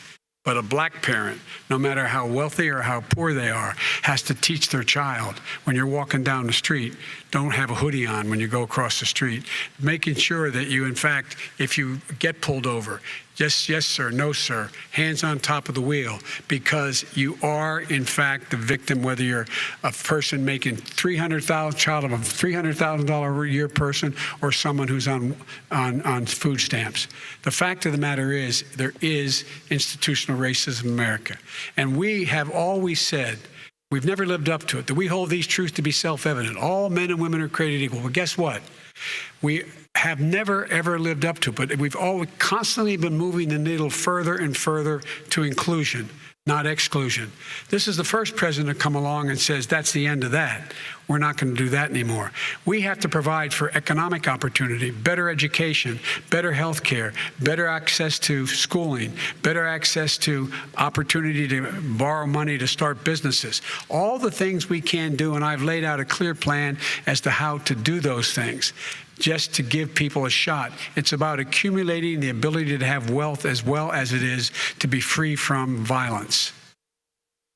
But a black parent, no matter how wealthy or how poor they are, has to teach their child, when you're walking down the street, don't have a hoodie on when you go across the street. Making sure that you, in fact, if you get pulled over, just yes, sir, no, sir, hands on top of the wheel, because you are, in fact, the victim, whether you're a person making child of a $300,000 a year person or someone who's on food stamps. The fact of the matter is there is institutional racism in America. And we have always said, we've never lived up to it, that we hold these truths to be self-evident. All men and women are created equal. Well, guess what? We have never, ever lived up to it, but we've always constantly been moving the needle further and further to inclusion. not exclusion. This is the first president to come along and says, that's the end of that. We're not going to do that anymore. We have to provide for economic opportunity, better education, better health care, better access to schooling, better access to opportunity to borrow money to start businesses. All the things we can do, and I've laid out a clear plan as to how to do those things, just to give people a shot. It's about accumulating the ability to have wealth as well as it is to be free from violence.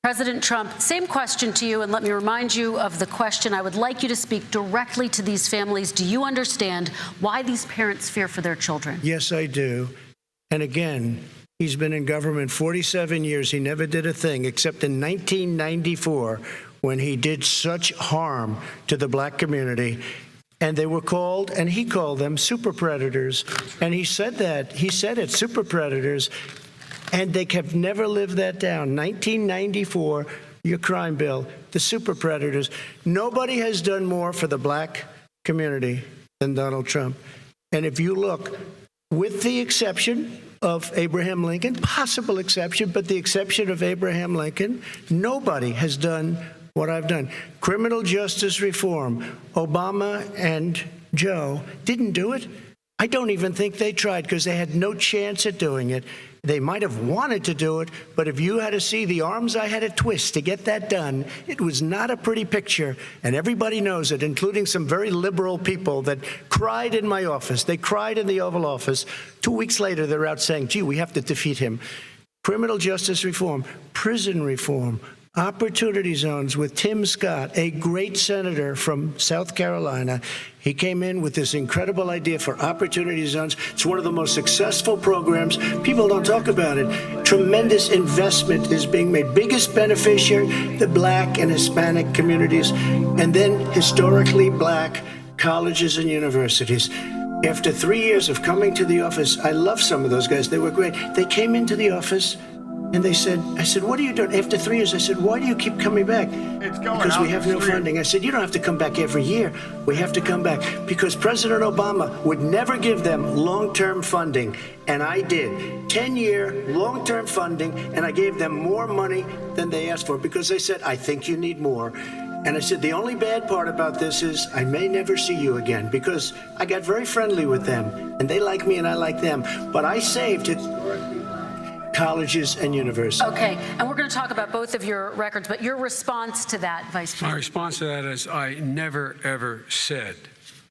President Trump, same question to you, and let me remind you of the question. I would like you to speak directly to these families. Do you understand why these parents fear for their children? Yes, I do. And again, he's been in government 47 years. He never did a thing except in 1994 when he did such harm to the black community. And they were called, and he called them super predators. And he said that. He said it, super predators. And they have never lived that down. 1994, your crime bill, the super predators. Nobody has done more for the black community than Donald Trump. And if you look, with the exception of Abraham Lincoln, possible exception, but the exception of Abraham Lincoln, nobody has done what I've done. Criminal justice reform. Obama and Joe didn't do it. I don't even think they tried because they had no chance at doing it. They might have wanted to do it, but if you had to see the arms I had to twist to get that done, it was not a pretty picture, and everybody knows it, including some very liberal people that cried in my office. They cried in the Oval Office. 2 weeks later, they're out saying, gee, we have to defeat him. Criminal justice reform, prison reform, opportunity zones with Tim Scott, a great senator from South Carolina. He came in with this incredible idea for opportunity zones. It's one of the most successful programs. People don't talk about it. Tremendous investment is being made. Biggest beneficiary, the black and Hispanic communities, and then historically black colleges and universities. After 3 years of coming to the office, I love some of those guys. They were great. They came into the office and they said, I said, what are you doing? After 3 years, I said, why do you keep coming back? Because we have no funding. I said, you don't have to come back every year. We have to come back because President Obama would never give them long-term funding. And I did. 10-year long-term funding, and I gave them more money than they asked for because they said, I think you need more. And I said, the only bad part about this is I may never see you again because I got very friendly with them, and they like me and I like them. But I saved it. Colleges and universities. Okay, and we're going to talk about both of your records, but your response to that, Vice President? My response to that is I never, ever said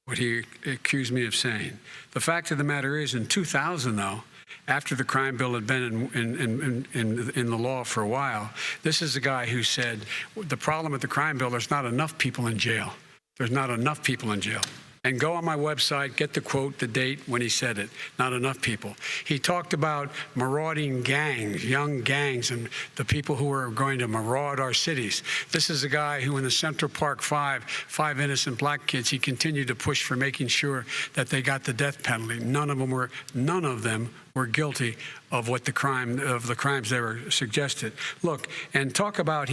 what he accused me of saying. The fact of the matter is, in 2000, though, after the crime bill had been in the law for a while, this is a guy who said, the problem with the crime bill, there's not enough people in jail. There's not enough people in jail. And go on my website, get the quote, the date when he said it. Not enough people. He talked about marauding gangs, young gangs, and the people who are going to maraud our cities. This is a guy who in the Central Park five innocent black kids, he continued to push for making sure that they got the death penalty. None of them were guilty of the crimes they were suggested. Look, and talk about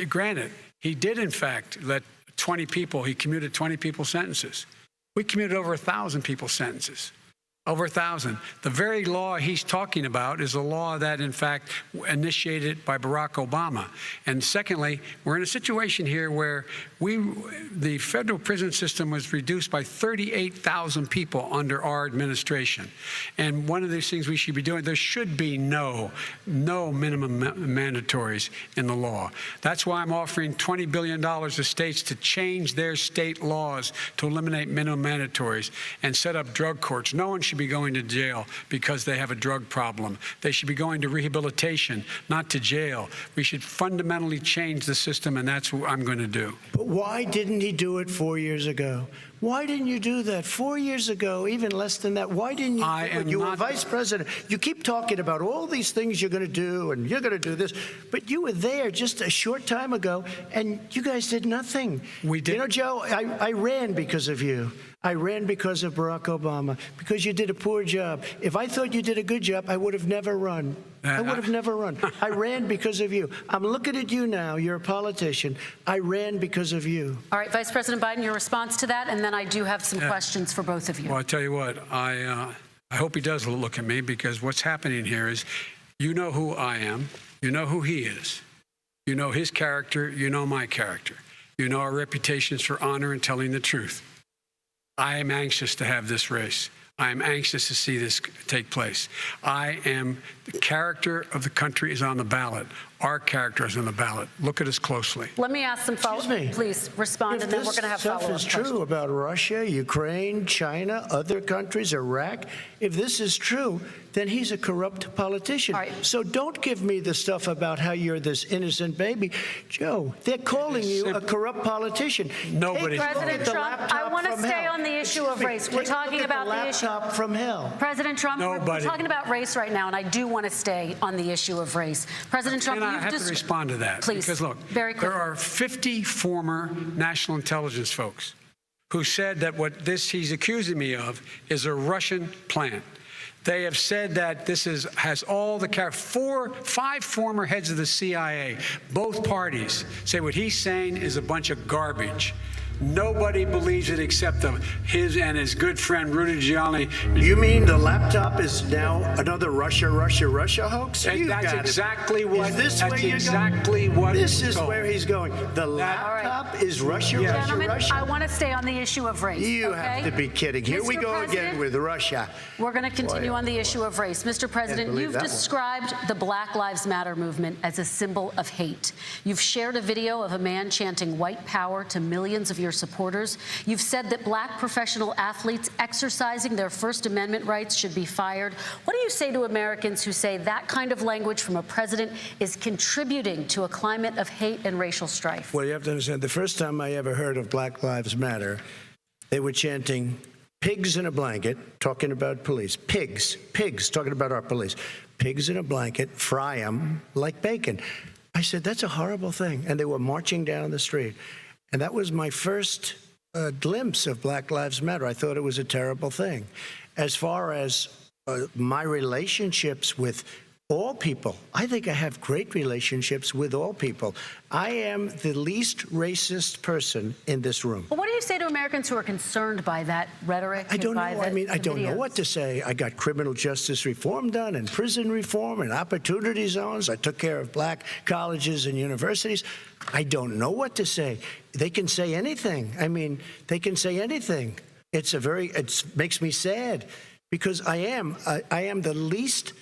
granted, he did in fact let 20 people, he commuted 20 people's sentences. We commuted over 1,000 people's sentences. Over 1,000. The very law he's talking about is a law that, in fact, initiated by Barack Obama. And secondly, we're in a situation here where the federal prison system was reduced by 38,000 people under our administration. And one of these things we should be doing, there should be no minimum mandatories in the law. That's why I'm offering $20 billion to states to change their state laws to eliminate minimum mandatories and set up drug courts. No one should be going to jail because they have a drug problem. They should be going to rehabilitation, not to jail. We should fundamentally change the system, and that's what I'm going to do. But why didn't he do it 4 years ago? Why didn't you do that 4 years ago, even less than that? Why didn't you? You were vice president. You keep talking about all these things you're going to do, and you're going to do this, but you were there just a short time ago, and you guys did nothing. We did. You know, Joe, I ran because of you. I ran because of Barack Obama, because you did a poor job. If I thought you did a good job, I would have never run. I would have never run. I ran because of you. I'm looking at you now. You're a politician. I ran because of you. All right, Vice President Biden, your response to that, and then I do have some questions for both of you. Well, I tell you what, I hope he does look at me, because what's happening here is You know who I am. You know who he is. You know his character. You know my character. You know our reputations for honor and telling the truth. I am anxious to have this race. I am anxious to see this take place. The character of the country is on the ballot. Our character is on the ballot. Look at us closely. Let me ask some follow-up. Please respond, and then we're going to have follow-up questions. If this stuff is true about Russia, Ukraine, China, other countries, Iraq, if this is true, then he's a corrupt politician. So don't give me the stuff about how you're this innocent baby. Joe, they're calling you a corrupt politician. Nobody. President Trump, I want to stay on the issue of race. We're talking about the issue. From hell. President Trump, we're talking about race right now, and I do want to stay on the issue of race. President Trump, I have to respond to that. Please, because look, very quickly. There are 50 former national intelligence folks who said that what he's accusing me of is a Russian plant. They have said that this has all the five former heads of the CIA, both parties, say what he's saying is a bunch of garbage. Nobody believes it except his and his good friend Rudy Giuliani. You mean the laptop is now another Russia hoax? And that's exactly what. Is this that's where you're exactly going? what. This is told. where he's going. The laptop is Russia. Gentlemen, I want to stay on the issue of race. You have to be kidding. Here we go again with Russia. We're going to continue on the issue of race. Mr. President, you've described the Black Lives Matter movement as a symbol of hate. You've shared a video of a man chanting white power to millions of your supporters. You've said that black professional athletes exercising their First Amendment rights should be fired. What do you say to Americans who say that kind of language from a president is contributing to a climate of hate and racial strife? Well, you have to understand, the first time I ever heard of Black Lives Matter, they were chanting pigs in a blanket, talking about police. Pigs, talking about our police. Pigs in a blanket, fry them like bacon. I said, that's a horrible thing. And they were marching down the street. And that was my first glimpse of Black Lives Matter. I thought it was a terrible thing. As far as my relationships with all people, I think I have great relationships with all people. I am the least racist person in this room. Well, what do you say to Americans who are concerned by that rhetoric? I don't know. I don't know what to say. I got criminal justice reform done and prison reform and opportunity zones. I took care of black colleges and universities. I don't know what to say. They can say anything. They can say anything. It makes me sad because I am the least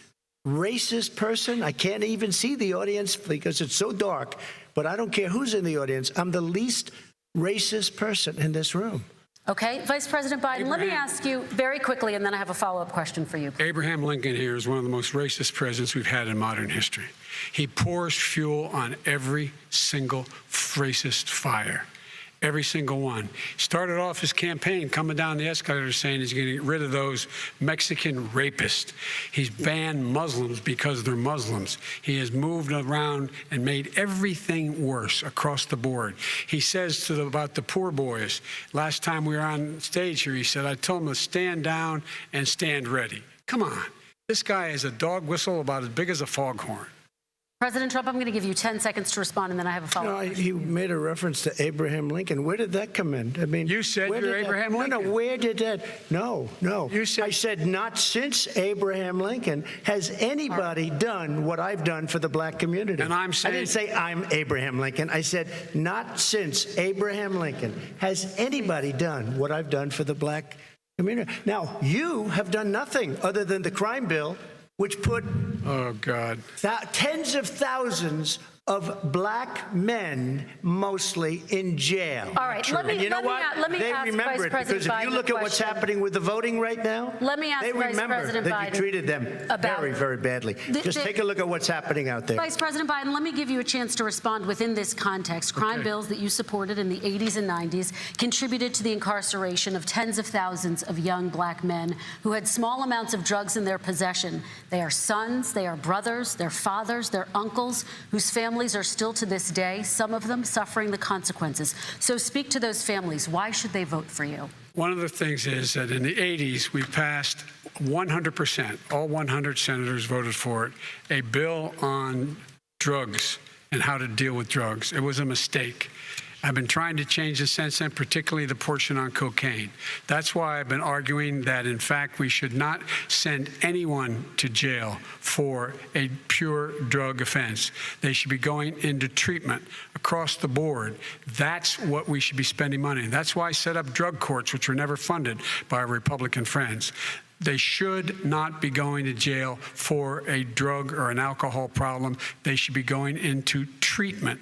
racist person. I can't even see the audience because it's so dark, but I don't care who's in the audience. I'm the least racist person in this room. Okay, Vice President Biden, let me ask you very quickly, and then I have a follow-up question for you. Abraham Lincoln here is one of the most racist presidents we've had in modern history. He pours fuel on every single racist fire. Every single one. Started off his campaign coming down the escalator saying he's going to get rid of those Mexican rapists. He's banned Muslims because they're Muslims. He has moved around and made everything worse across the board. He says about the poor boys, last time we were on stage here, he said, I told them to stand down and stand ready. Come on. This guy is a dog whistle about as big as a foghorn. President Trump, I'm going to give you 10 seconds to respond, and then I have a follow-up. He made a reference to Abraham Lincoln. Where did that come in? You said you're Abraham Lincoln. No, where did that? No. I said not since Abraham Lincoln has anybody done what I've done for the black community. And I'm saying, I didn't say I'm Abraham Lincoln. I said not since Abraham Lincoln has anybody done what I've done for the black community. Now, you have done nothing other than the crime bill, which put tens of thousands of black men, mostly, in jail. All right, let me ask Vice President because if you look at what's happening with the voting right now, let me ask they Vice remember President that Biden you treated them very, very badly. Just take a look at what's happening out there. Vice President Biden, let me give you a chance to respond within this context. Crime bills that you supported in the 80s and 90s contributed to the incarceration of tens of thousands of young black men who had small amounts of drugs in their possession. They are sons, they are brothers, they're fathers, they're uncles, whose families are still to this day, some of them suffering the consequences. So speak to those families. Why should they vote for you? One of the things is that in the 80s, we passed 100%, all 100 senators voted for it, a bill on drugs and how to deal with drugs. It was a mistake. I've been trying to change the sentence, and particularly the portion on cocaine. That's why I've been arguing that, in fact, we should not send anyone to jail for a pure drug offense. They should be going into treatment across the board. That's what we should be spending money on. That's why I set up drug courts, which were never funded by our Republican friends. They should not be going to jail for a drug or an alcohol problem. They should be going into treatment.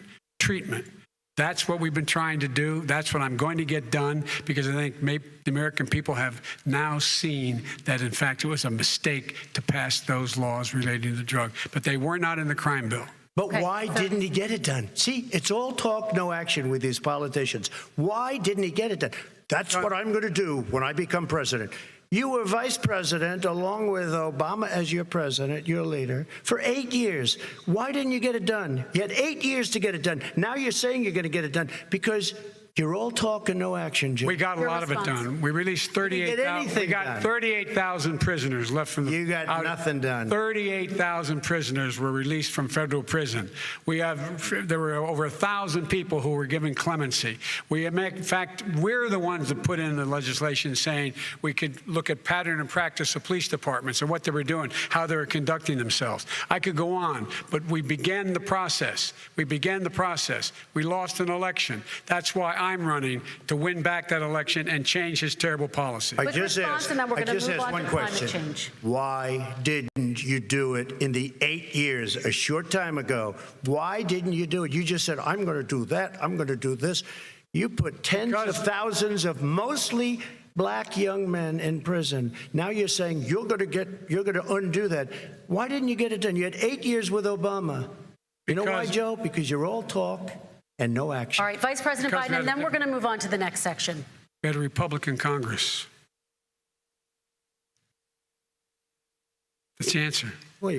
That's what we've been trying to do. That's what I'm going to get done, because I think maybe the American people have now seen that, in fact, it was a mistake to pass those laws relating to the drug. But they were not in the crime bill. But why didn't he get it done? See, it's all talk, no action with these politicians. Why didn't he get it done? That's what I'm going to do when I become president. You were vice president along with Obama as your president, your leader, for 8 years. Why didn't you get it done? You had 8 years to get it done. Now you're saying you're going to get it done because you're all talk and no action, Jim. We got a lot of it done. We released 38,000. We got 38,000 prisoners left from the. You got nothing done. 38,000 prisoners were released from federal prison. There were over 1,000 people who were given clemency. In fact, we're the ones that put in the legislation saying we could look at pattern and practice of police departments and what they were doing, how they were conducting themselves. I could go on, but we began the process. We lost an election. That's why I'm running to win back that election and change his terrible policy. I just asked one question. Why didn't you do it in the 8 years, a short time ago? Why didn't you do it? You just said, I'm going to do that, I'm going to do this. You put tens of thousands of mostly black young men in prison. Now you're saying you're going to undo that. Why didn't you get it done? You had 8 years with Obama. You know why, Joe? Because you're all talk and no action. All right, Vice President Biden, and then we're going to move on to the next section. We had a Republican Congress. That's the answer. Well, you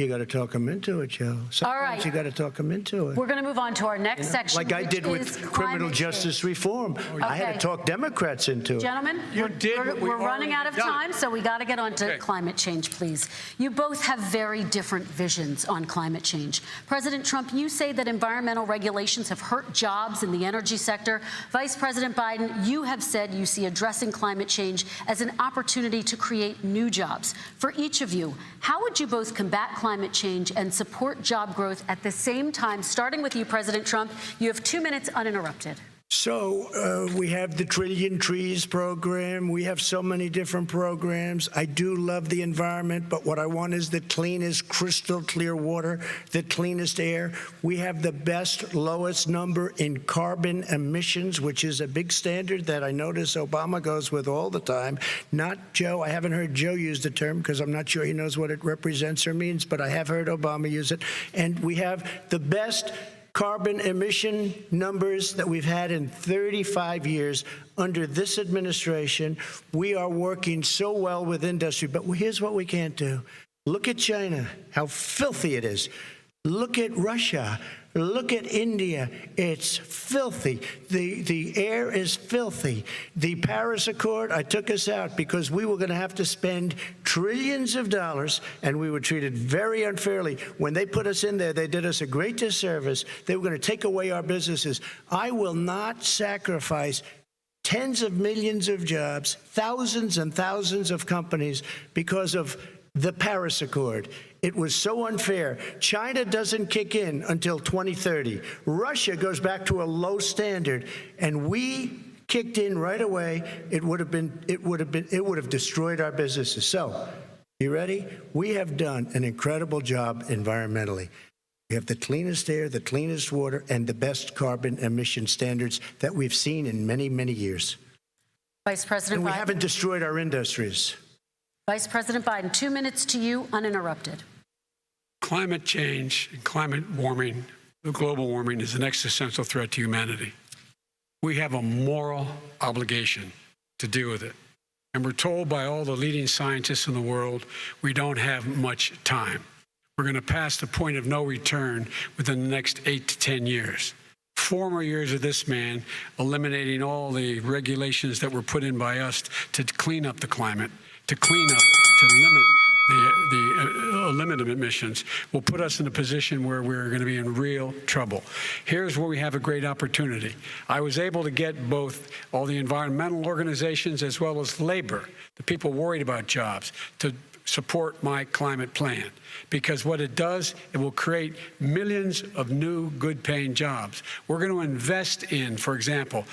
got to talk them into it, Joe. Sometimes all right. You got to talk them into it. We're going to move on to our next section. Like I did with criminal justice reform. I had to talk Democrats into it. Gentlemen, we're running out of time, so we got to get on to climate change, please. You both have very different visions on climate change. President Trump, you say that environmental regulations have hurt jobs in the energy sector. Vice President Biden, you have said you see addressing climate change as an opportunity to create new jobs. For each of you, how would you both combat climate change and support job growth at the same time? Starting with you, President Trump, you have 2 minutes uninterrupted. So we have the Trillion Trees program. We have so many different programs. I do love the environment, but what I want is the cleanest, crystal clear water, the cleanest air. We have the best, lowest number in carbon emissions, which is a big standard that I notice Obama goes with all the time. Not Joe. I haven't heard Joe use the term because I'm not sure he knows what it represents or means, but I have heard Obama use it. And we have the best carbon emission numbers that we've had in 35 years under this administration. We are working so well with industry, but here's what we can't do. Look at China, how filthy it is. Look at Russia. Look at India. It's filthy. The air is filthy. The Paris Accord, I took us out because we were going to have to spend trillions of dollars, and we were treated very unfairly. When they put us in there, they did us a great disservice. They were going to take away our businesses. I will not sacrifice tens of millions of jobs, thousands and thousands of companies because of the Paris Accord. It was so unfair. China doesn't kick in until 2030. Russia goes back to a low standard, and we kicked in right away. It would have destroyed our businesses. So, you ready? We have done an incredible job environmentally. We have the cleanest air, the cleanest water, and the best carbon emission standards that we've seen in many, many years. Vice President Biden. And we haven't destroyed our industries. Vice President Biden, 2 minutes to you, uninterrupted. Climate change and climate warming, global warming, is an existential threat to humanity. We have a moral obligation to deal with it. And we're told by all the leading scientists in the world we don't have much time. We're going to pass the point of no return within the next 8 to 10 years. 4 more years of this man eliminating all the regulations that were put in by us to clean up the climate, to clean up, to limit limited emissions will put us in a position where we're going to be in real trouble. Here's where we have a great opportunity. I was able to get both all the environmental organizations as well as labor, the people worried about jobs, to support my climate plan. Because what it does, it will create millions of new good-paying jobs. We're going to invest in, for example,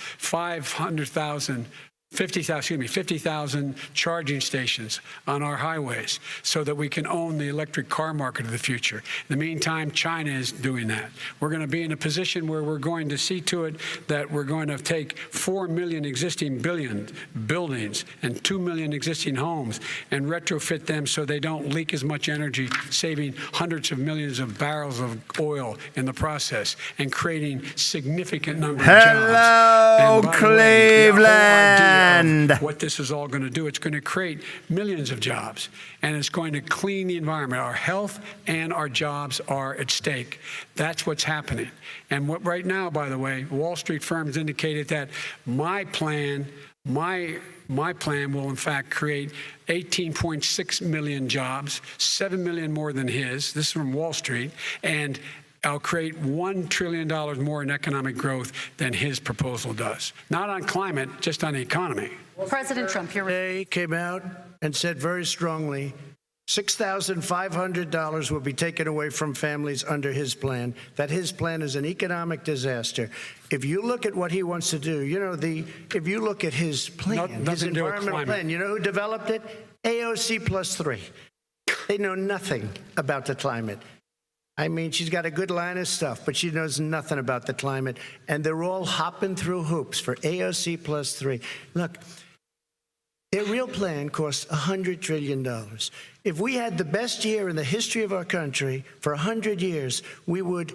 50,000 charging stations on our highways so that we can own the electric car market of the future. In the meantime, China is doing that. We're going to be in a position where we're going to see to it that we're going to take 4 million existing buildings and 2 million existing homes and retrofit them so they don't leak as much energy, saving hundreds of millions of barrels of oil in the process and creating significant number of jobs. Hello, Cleveland. What this is all going to do, it's going to create millions of jobs, and it's going to clean the environment. Our health and our jobs are at stake. That's what's happening. And what right now, by the way, Wall Street firms indicated that my plan will in fact create 18.6 million jobs, 7 million more than his. This is from Wall Street. And I'll create $1 trillion more in economic growth than his proposal does. Not on climate, just on the economy. President Trump, Today came out and said very strongly, $6,500 will be taken away from families under his plan, that his plan is an economic disaster. If you look at what he wants to do, if you look at his plan, his environmental plan, you know who developed it? AOC plus 3. They know nothing about the climate. I mean, she's got a good line of stuff, but she knows nothing about the climate. And they're all hopping through hoops for AOC plus 3. Look, their real plan costs $100 trillion. If we had the best year in the history of our country for 100 years, we would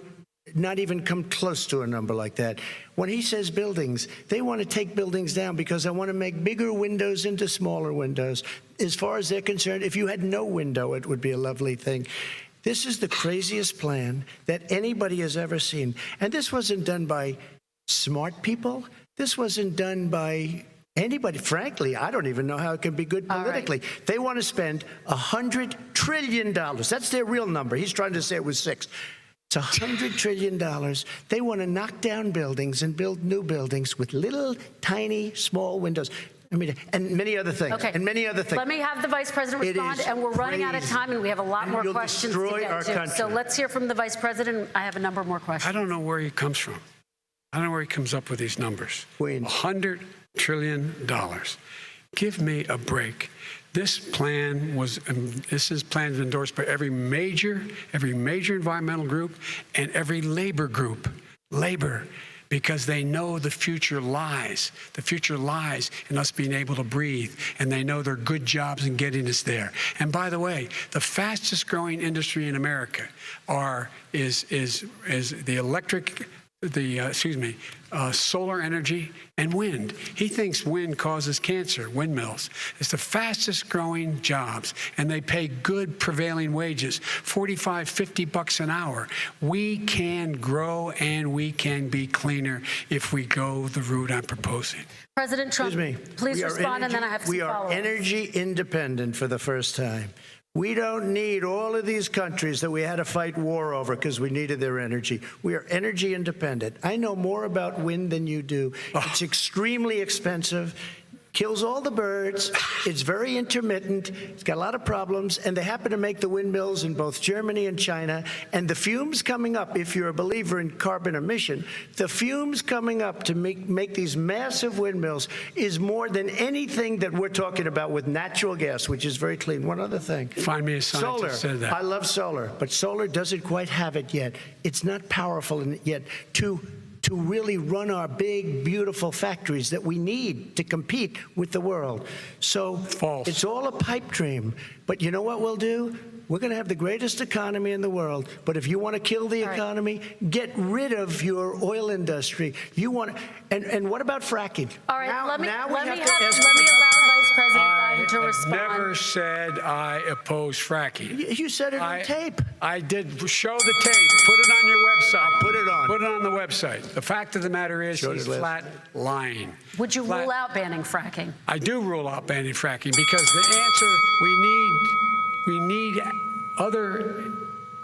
not even come close to a number like that. When he says buildings, they want to take buildings down because they want to make bigger windows into smaller windows. As far as they're concerned, if you had no window, it would be a lovely thing. This is the craziest plan that anybody has ever seen. And this wasn't done by smart people. This wasn't done by anybody. Frankly, I don't even know how it can be good politically. Right. They want to spend $100 trillion. That's their real number. He's trying to say it was 6. It's $100 trillion. They want to knock down buildings and build new buildings with little, tiny, small windows. I mean, and many other things. Okay. And many other things. Let me have the Vice President respond, and we're running out of time, and we have a lot more questions to get to. So let's hear from the Vice President. I have a number more questions. I don't know where he comes from. I don't know where he comes up with these numbers. $100 trillion. Give me a break. This plan was endorsed by every major environmental group and every labor group. Because they know the future lies. The future lies in us being able to breathe, and they know there are good jobs in getting us there. And by the way, the fastest growing industry in America is solar energy and wind. He thinks wind causes cancer, windmills. It's the fastest growing jobs, and they pay good prevailing wages, $45, $50 an hour. We can grow and we can be cleaner if we go the route I'm proposing. President Trump, please respond, and then I have some follow-ups. We are energy independent for the first time. We don't need all of these countries that we had to fight war over because we needed their energy. We are energy independent. I know more about wind than you do. It's extremely expensive, kills all the birds, it's very intermittent, it's got a lot of problems, and they happen to make the windmills in both Germany and China. And the fumes coming up, if you're a believer in carbon emission, the fumes coming up to make these massive windmills is more than anything that we're talking about with natural gas, which is very clean. One other thing. Find me a scientist that said that. I love solar, but solar doesn't quite have it yet. It's not powerful yet to really run our big, beautiful factories that we need to compete with the world. So it's all a pipe dream. But you know what we'll do? We're going to have the greatest economy in the world. But if you want to kill the economy, get rid of your oil industry. You want and what about fracking? All right, let me allow Vice President Biden to respond. I never said I oppose fracking. You said it on tape. I did show the tape. Put it on your website. Put it on. Put it on the website. The fact of the matter is he's flat lying. Would you rule out banning fracking? I do rule out banning fracking because the answer we need other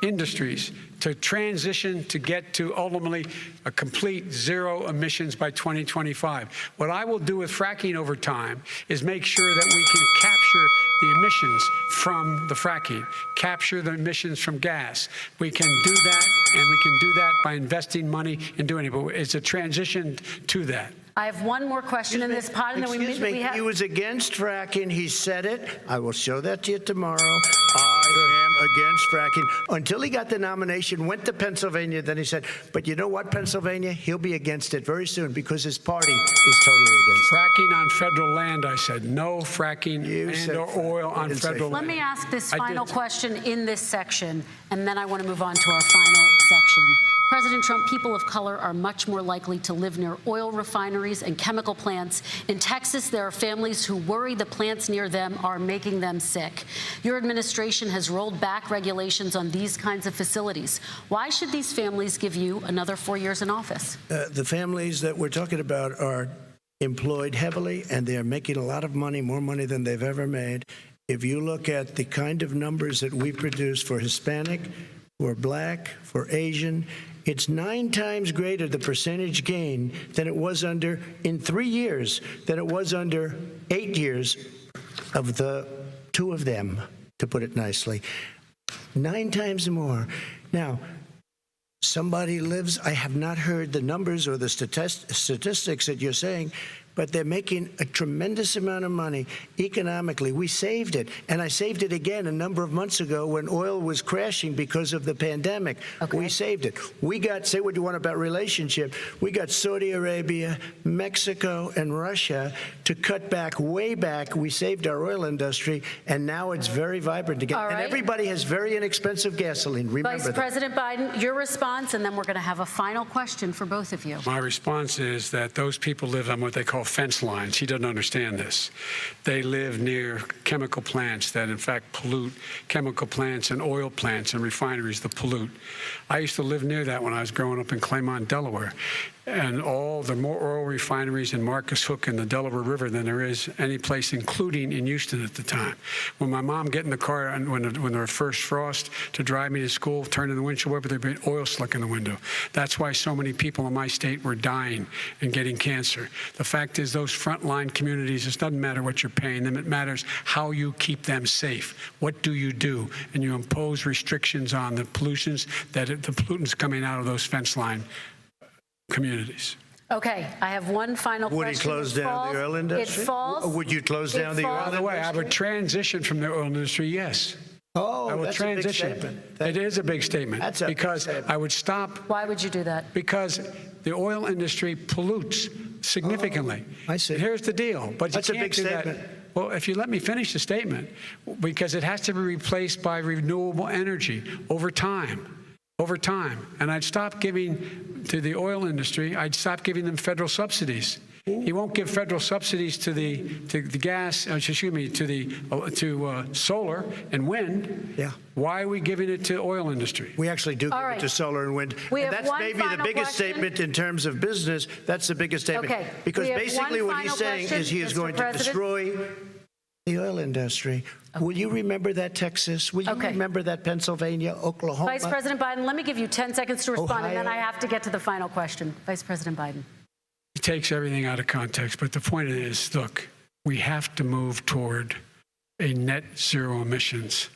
industries to transition to get to ultimately a complete zero emissions by 2025. What I will do with fracking over time is make sure that we can capture the emissions from the fracking, capture the emissions from gas. We can do that, and we can do that by investing money in doing it, but it's a transition to that. I have one more question in this pod, and then we have. He was against fracking. He said it. I will show that to you tomorrow. I am against fracking. Until he got the nomination, went to Pennsylvania, then he said, but you know what, Pennsylvania? He'll be against it very soon because his party is totally against it. Fracking on federal land, I said. No fracking or oil on federal land. Let me ask this final question in this section, and then I want to move on to our final section. President Trump, people of color are much more likely to live near oil refineries and chemical plants. In Texas, there are families who worry the plants near them are making them sick. Your administration has rolled back regulations on these kinds of facilities. Why should these families give you another 4 years in office? The families that we're talking about are employed heavily, and they are making a lot of money, more money than they've ever made. If you look at the kind of numbers that we produce for Hispanic, for Black, for Asian, it's 9 times greater, the percentage gain, than it was under, in 3 years, than it was under 8 years of the 2 of them, to put it nicely. 9 times more. Now, somebody lives, I have not heard the numbers or the statistics that you're saying, but they're making a tremendous amount of money economically. We saved it, and I saved it again a number of months ago when oil was crashing because of the pandemic. Okay. We saved it. We got, say what you want about relationship, we got Saudi Arabia, Mexico, and Russia to cut back, way back. We saved our oil industry, and now it's very vibrant again. All right. And everybody has very inexpensive gasoline. Remember Vice President Biden, your response, and then we're going to have a final question for both of you. My response is that those people live on what they call fence lines. He doesn't understand this. They live near chemical plants that, in fact, pollute, chemical plants and oil plants and refineries that pollute. I used to live near that when I was growing up in Claymont, Delaware. And there are more oil refineries in Marcus Hook and the Delaware River than there is any place, including in Houston at the time. When my mom get in the car and when there was first frost to drive me to school, turn in the windshield wiper, there'd be oil slick in the window. That's why so many people in my state were dying and getting cancer. The fact is, those frontline communities, it doesn't matter what you're paying them, it matters how you keep them safe. What do? And you impose restrictions on the pollutions, the pollutants coming out of those fence line communities. Okay, I have one final question. Would he close down the oil industry? It falls. Would you close down the oil industry? By the way, I would transition from the oil industry, yes. Oh, I would that's transition. a big statement. It is a big statement. That's a because big statement. I would stop. Why would you do that? Because the oil industry pollutes significantly. I see. And here's the deal. But That's you a can't big do statement. that. Well, if you let me finish the statement, because it has to be replaced by renewable energy over time. And I'd stop giving to the oil industry, I'd stop giving them federal subsidies. He won't give federal subsidies to the gas, to solar and wind. Yeah. Why are we giving it to oil industry? We actually do give it to solar and wind. We And have that's one maybe the final biggest question. statement in terms of business. That's the biggest statement. Okay. Because We have basically one what he's final saying question, is he is Mr. going to President. destroy the oil industry. Will you remember that, Texas? Will you remember that, Pennsylvania, Oklahoma? Vice President Biden, let me give you 10 seconds to respond, and then Ohio. I have to get to the final question. Vice President Biden. He takes everything out of context, but the point is, look, we have to move toward a net zero emissions.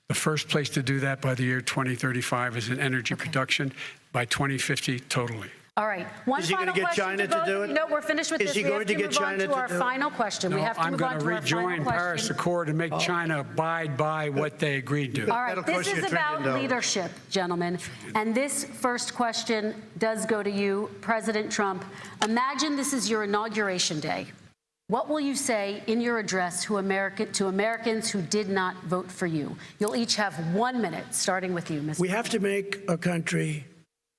The first place to do that by the year 2035 is in energy production. By 2050, totally. All right. One Is he final gonna get question China both to do of you. it? No, we're finished with Is this. he We going have to to get move on China to to our do it? final question. No, We have to I'm move going on to to our final rejoin Paris question. Accord and make China abide by what they agreed to. All right, this is about leadership, gentlemen. And this first question does go to you, President Trump. Imagine this is your inauguration day. What will you say in your address to Americans who did not vote for you? You'll each have 1 minute, starting with you, Mr. We have to make our country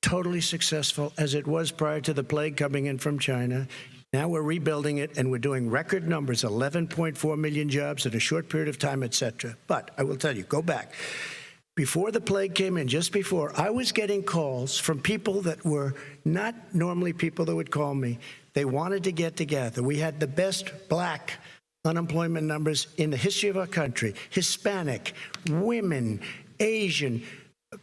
totally successful as it was prior to the plague coming in from China. Now we're rebuilding it, and we're doing record numbers, 11.4 million jobs in a short period of time, et cetera. But I will tell you, go back. Before the plague came in, just before, I was getting calls from people that were not normally people that would call me. They wanted to get together. We had the best Black unemployment numbers in the history of our country. Hispanic, women, Asian,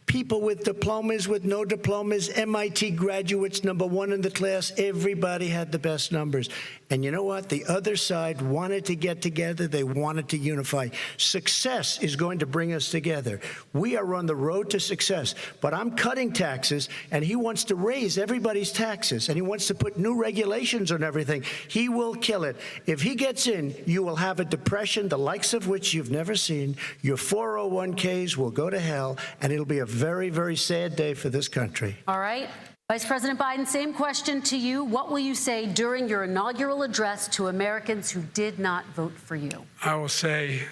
people with diplomas, with no diplomas, MIT graduates, #1 in the class. Everybody had the best numbers. And you know what? The other side wanted to get together. They wanted to unify. Success is going to bring us together. We are on the road to success. But I'm cutting taxes, and he wants to raise everybody's taxes, and he wants to put new regulations on everything. He will kill it. If he gets in, you will have a depression, the likes of which you've never seen. Your 401ks will go to hell, and it'll be a very, very sad day for this country. All right. Vice President Biden, same question to you. What will you say during your inaugural address to Americans who did not vote for you? I will say,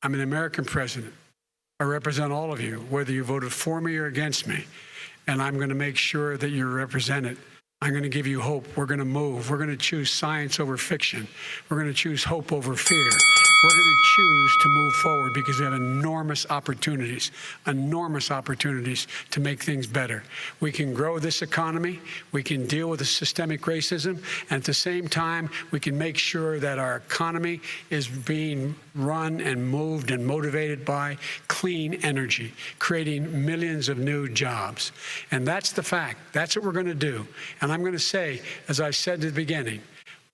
I'm an American president. I represent all of you, whether you voted for me or against me. And I'm going to make sure that you're represented. I'm going to give you hope. We're going to move. We're going to choose science over fiction. We're going to choose hope over fear. We're going to choose to move forward because we have enormous opportunities to make things better. We can grow this economy. We can deal with the systemic racism. And at the same time, we can make sure that our economy is being run and moved and motivated by clean energy, creating millions of new jobs. And that's the fact. That's what we're going to do. And I'm going to say, as I said at the beginning,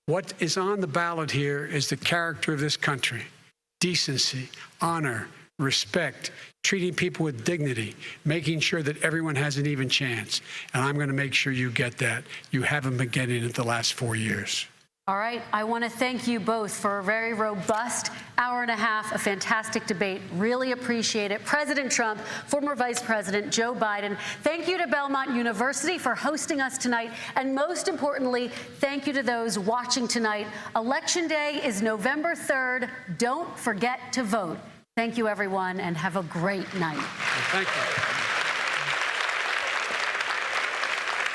what is on the ballot here is the character of this country: decency, honor, respect, treating people with dignity, making sure that everyone has an even chance. And I'm going to make sure you get that. You haven't been getting it the last 4 years. All right. I want to thank you both for a very robust hour and a half, a fantastic debate. Really appreciate it. President Trump, former Vice President Joe Biden, thank you to Belmont University for hosting us tonight. And most importantly, thank you to those watching tonight. Election Day is November 3rd. Don't forget to vote. Thank you, everyone, and have a great night. Thank you.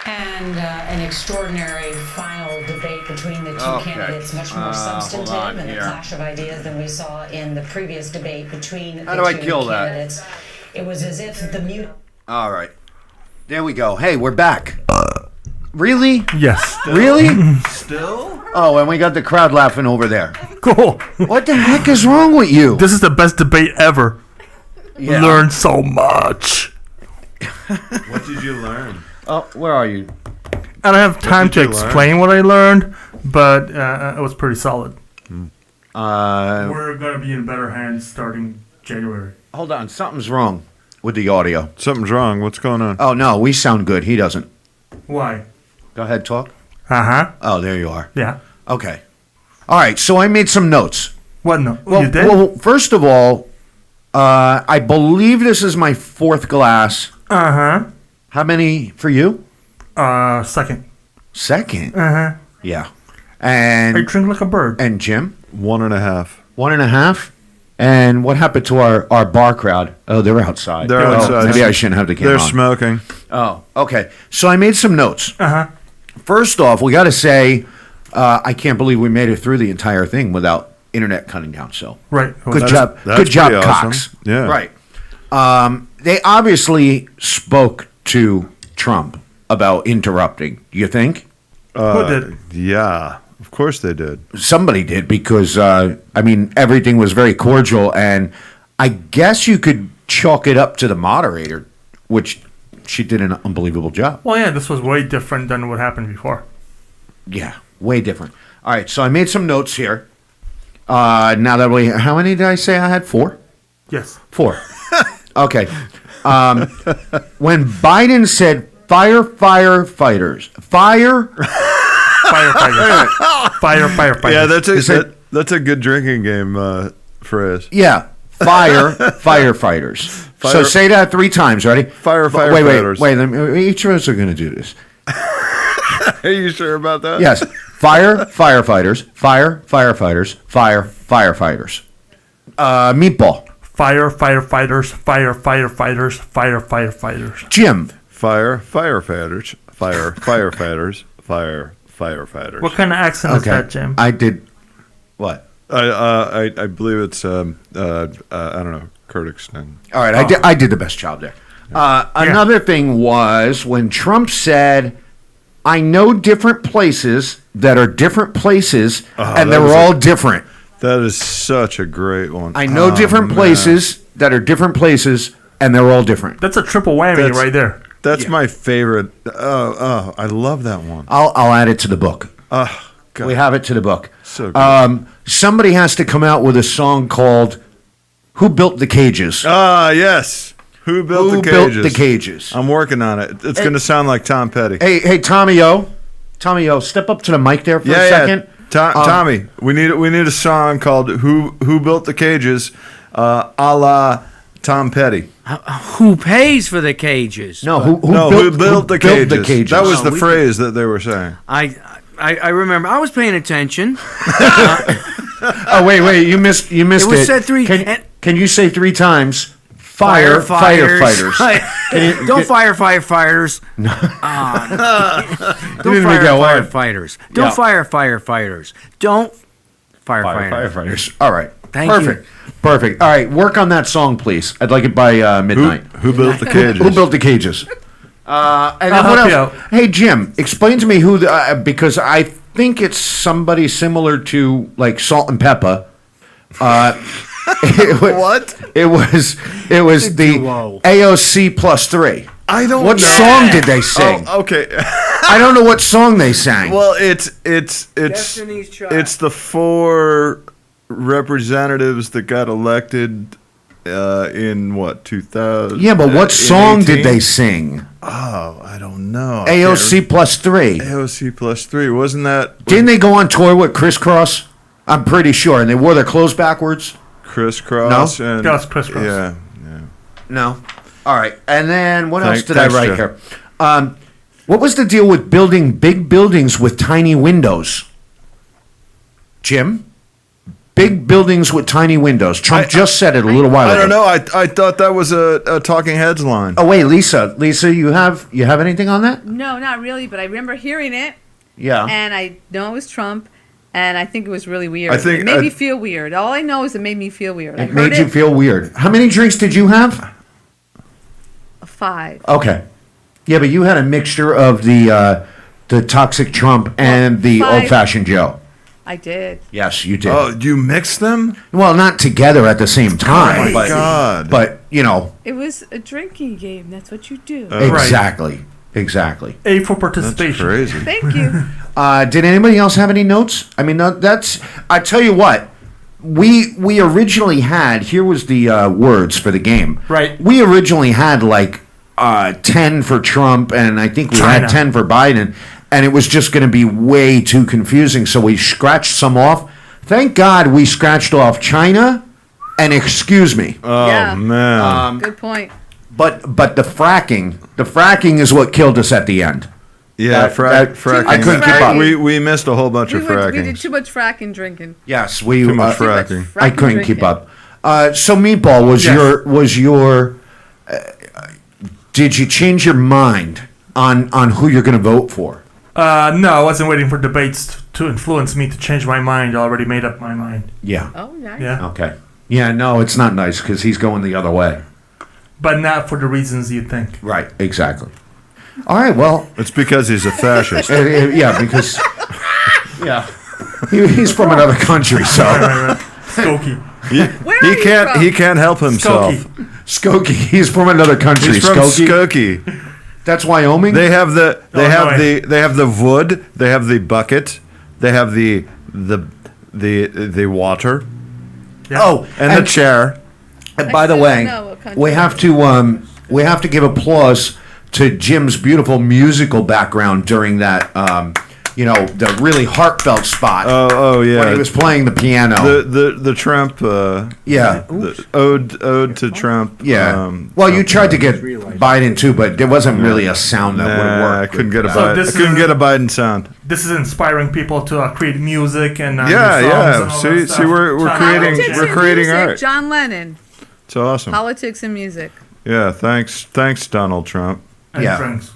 And an extraordinary final debate between the two candidates, much more substantive and a clash of ideas than we saw in the previous debate between the two candidates. It was as if the mute. All right. There we go. Hey, we're back. Really? Yes. Really? Still? Oh, and we got the crowd laughing over there. Cool. What the heck is wrong with you? This is the best debate ever. Yeah. Learned so much. What did you learn? Oh, where are you? I don't have time to explain what I learned, but it was pretty solid. We're going to be in better hands starting January. Hold on. Something's wrong with the audio. Something's wrong. What's going on? Oh, no. We sound good. He doesn't. Why? Go ahead, talk. Uh-huh. Oh, there you are. Yeah. Okay. All right. So I made some notes. What note? Well, You did? Well, first of all, I believe this is my 4th glass. Uh-huh. How many for you? Second. Second? Uh-huh. Yeah. And I drink like a bird. And Jim? 1.5. 1.5? And what happened to our bar crowd? Oh, they're outside. They're outside. Maybe I shouldn't have the camera They're on. smoking. Oh, okay. So I made some notes. Uh-huh. First off, we got to say, I can't believe we made it through the entire thing without internet cutting down. So right. Good job. Good job, Cox. Awesome. Yeah. Right. They obviously spoke to Trump about interrupting. Do you think? Who did? Yeah. Of course they did. Somebody did because, everything was very cordial. And I guess you could chalk it up to the moderator, which she did an unbelievable job. Well, yeah, this was way different than what happened before. Yeah, way different. All right, so I made some notes here. Now that how many did I say I had? 4? Yes. 4. Okay. When Biden said firefighters. Yeah, that's a good drinking game phrase. Yeah, firefighters. So say that 3 times. Ready? Firefighters. Wait. Each of us are going to do this. Are you sure about that? Yes. Firefighters. Firefighters. Meatball. Firefighters. Jim. Firefighters. What kind of accent is that, Jim? I did. What? I believe it's I don't know, Kurdistan. All right, I did the best job there. Another thing was when Trump said, "I know different places that are different places, and they're all different." That is such a great one. I know different places that are different places, and they're all different. That's a triple whammy right there. That's my favorite. Oh, I love that one. I'll add it to the book. God. We have it to the book. So good. Somebody has to come out with a song called "Who Built the Cages." Yes. Who built the cages? I'm working on it. It's going to sound like Tom Petty. Hey, Tommy O, step up to the mic there for a second. Tommy, we need a song called "Who Built the Cages," a la Tom Petty. Who pays for the cages? No, who built the cages? That was the phrase that they were saying. I remember. I was paying attention. Oh wait, you missed it. It was said three. Can you say 3 times? Firefighters. Don't fire firefighters. No. Don't fire firefighters. Don't fire firefighters. Don't fire firefighters. All right. Thank you. Perfect. All right. Work on that song, please. I'd like it by midnight. Who built the cages? Who built the cages? And then what else? Hey, Jim, explain to me who, because I think it's somebody similar to like Salt and Pepper. What? It was the AOC plus 3. I don't know. What song did they sing? Oh, okay. I don't know what song they sang. Well, it's Destiny's Child. it's the 4 representatives that got elected in what 2000. Yeah, but what song did they sing? Oh, I don't know. AOC plus 3. AOC plus 3. Wasn't that? Didn't they go on tour with Crisscross? I'm pretty sure, and they wore their clothes backwards. Crisscross. No? And, That's Crisscross. Yeah. No. All right. And then what else did I Thanks, write Jeff. here? What was the deal with building big buildings with tiny windows? Jim? Big buildings with tiny windows. Trump just said it a little while ago. I don't know. I thought that was a Talking Heads line. Oh wait, Lisa, you have anything on that? No, not really, but I remember hearing it. Yeah. And I know it was Trump, and I think it was really weird. I think it made me feel weird. All I know is it made me feel weird. It made you feel weird. How many drinks did you have? 5. Okay. Yeah, but you had a mixture of the toxic Trump and the 5. old-fashioned Joe. I did. Yes, you did. Oh, you mix them? Well, not together at the same time. Oh my God. But, you know. It was a drinking game. That's what you do. Exactly. Exactly. A for participation. That's crazy. Thank you. Did anybody else have any notes? I mean, that's. I tell you what. We originally had. Here was the words for the game. Right. We originally had like 10 for Trump, and I think we had 10 for Biden, and it was just going to be way too confusing. So we scratched some off. Thank God we scratched off China, and excuse me. Oh Yeah. man. Good point. But the fracking is what killed us at the end. Yeah, That- fracking. I couldn't keep up. We missed a whole bunch of We fracking. did too much fracking drinking. Yes, we Too much fracking. I couldn't drinking. keep up. So Meatball was your. Did you change your mind on who you're going to vote for? No, I wasn't waiting for debates to influence me to change my mind. I already made up my mind. Yeah. Oh, nice. Yeah. Okay. Yeah. No, it's not nice because he's going the other way. But not for the reasons you think. Right. Exactly. All right. Well, It's because he's a fascist. yeah, because yeah, he's from another country, so Skokie. He can't help himself. Skokie. He's from another country. He's from Skokie. Skokie. That's Wyoming. They have the wood. They have the bucket. They have the water. Yeah. Oh, And the chair. And by the still way, don't know what country we have to give applause to Jim's beautiful musical background during that, the really heartfelt spot. Oh yeah. When he was playing the piano. The Trump. Yeah. The ode to Trump. Yeah. Well, you tried to get Biden too, but there wasn't really a sound that would have Nah, worked. I couldn't get a So Biden. this I couldn't is- get a Biden sound. This is inspiring people to create music and new songs Yeah. and all See, that stuff. we're creating Politics we're and creating music, art. John Lennon. It's awesome. Politics and music. Yeah. Thanks, Donald Trump. And Yeah. friends.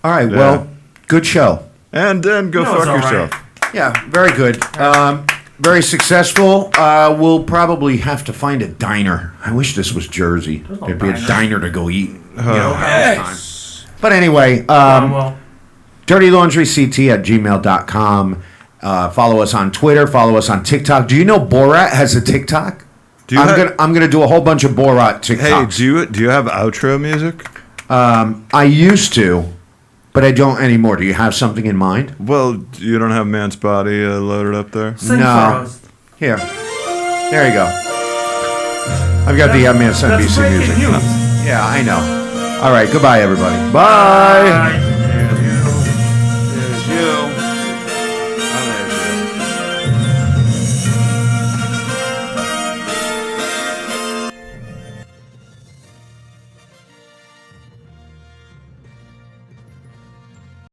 All right. Yeah. Well, good show. And then go No, fuck it's all yourself. right. Yeah. Very good. Very successful. We'll probably have to find a diner. I wish this was Jersey. There'd be a diner to go eat. But anyway, Well, dirtylaundryct@gmail.com. Follow us on Twitter. Follow us on TikTok. Do you know Borat has a TikTok? I'm gonna do a whole bunch of Borat TikToks. Hey, do you have outro music? I used to, but I don't anymore. Do you have something in mind? Well, you don't have Man's Body loaded up there? No. Here. There you go. I've got the MSNBC music. Yeah, I know. All right. Goodbye, everybody. Bye.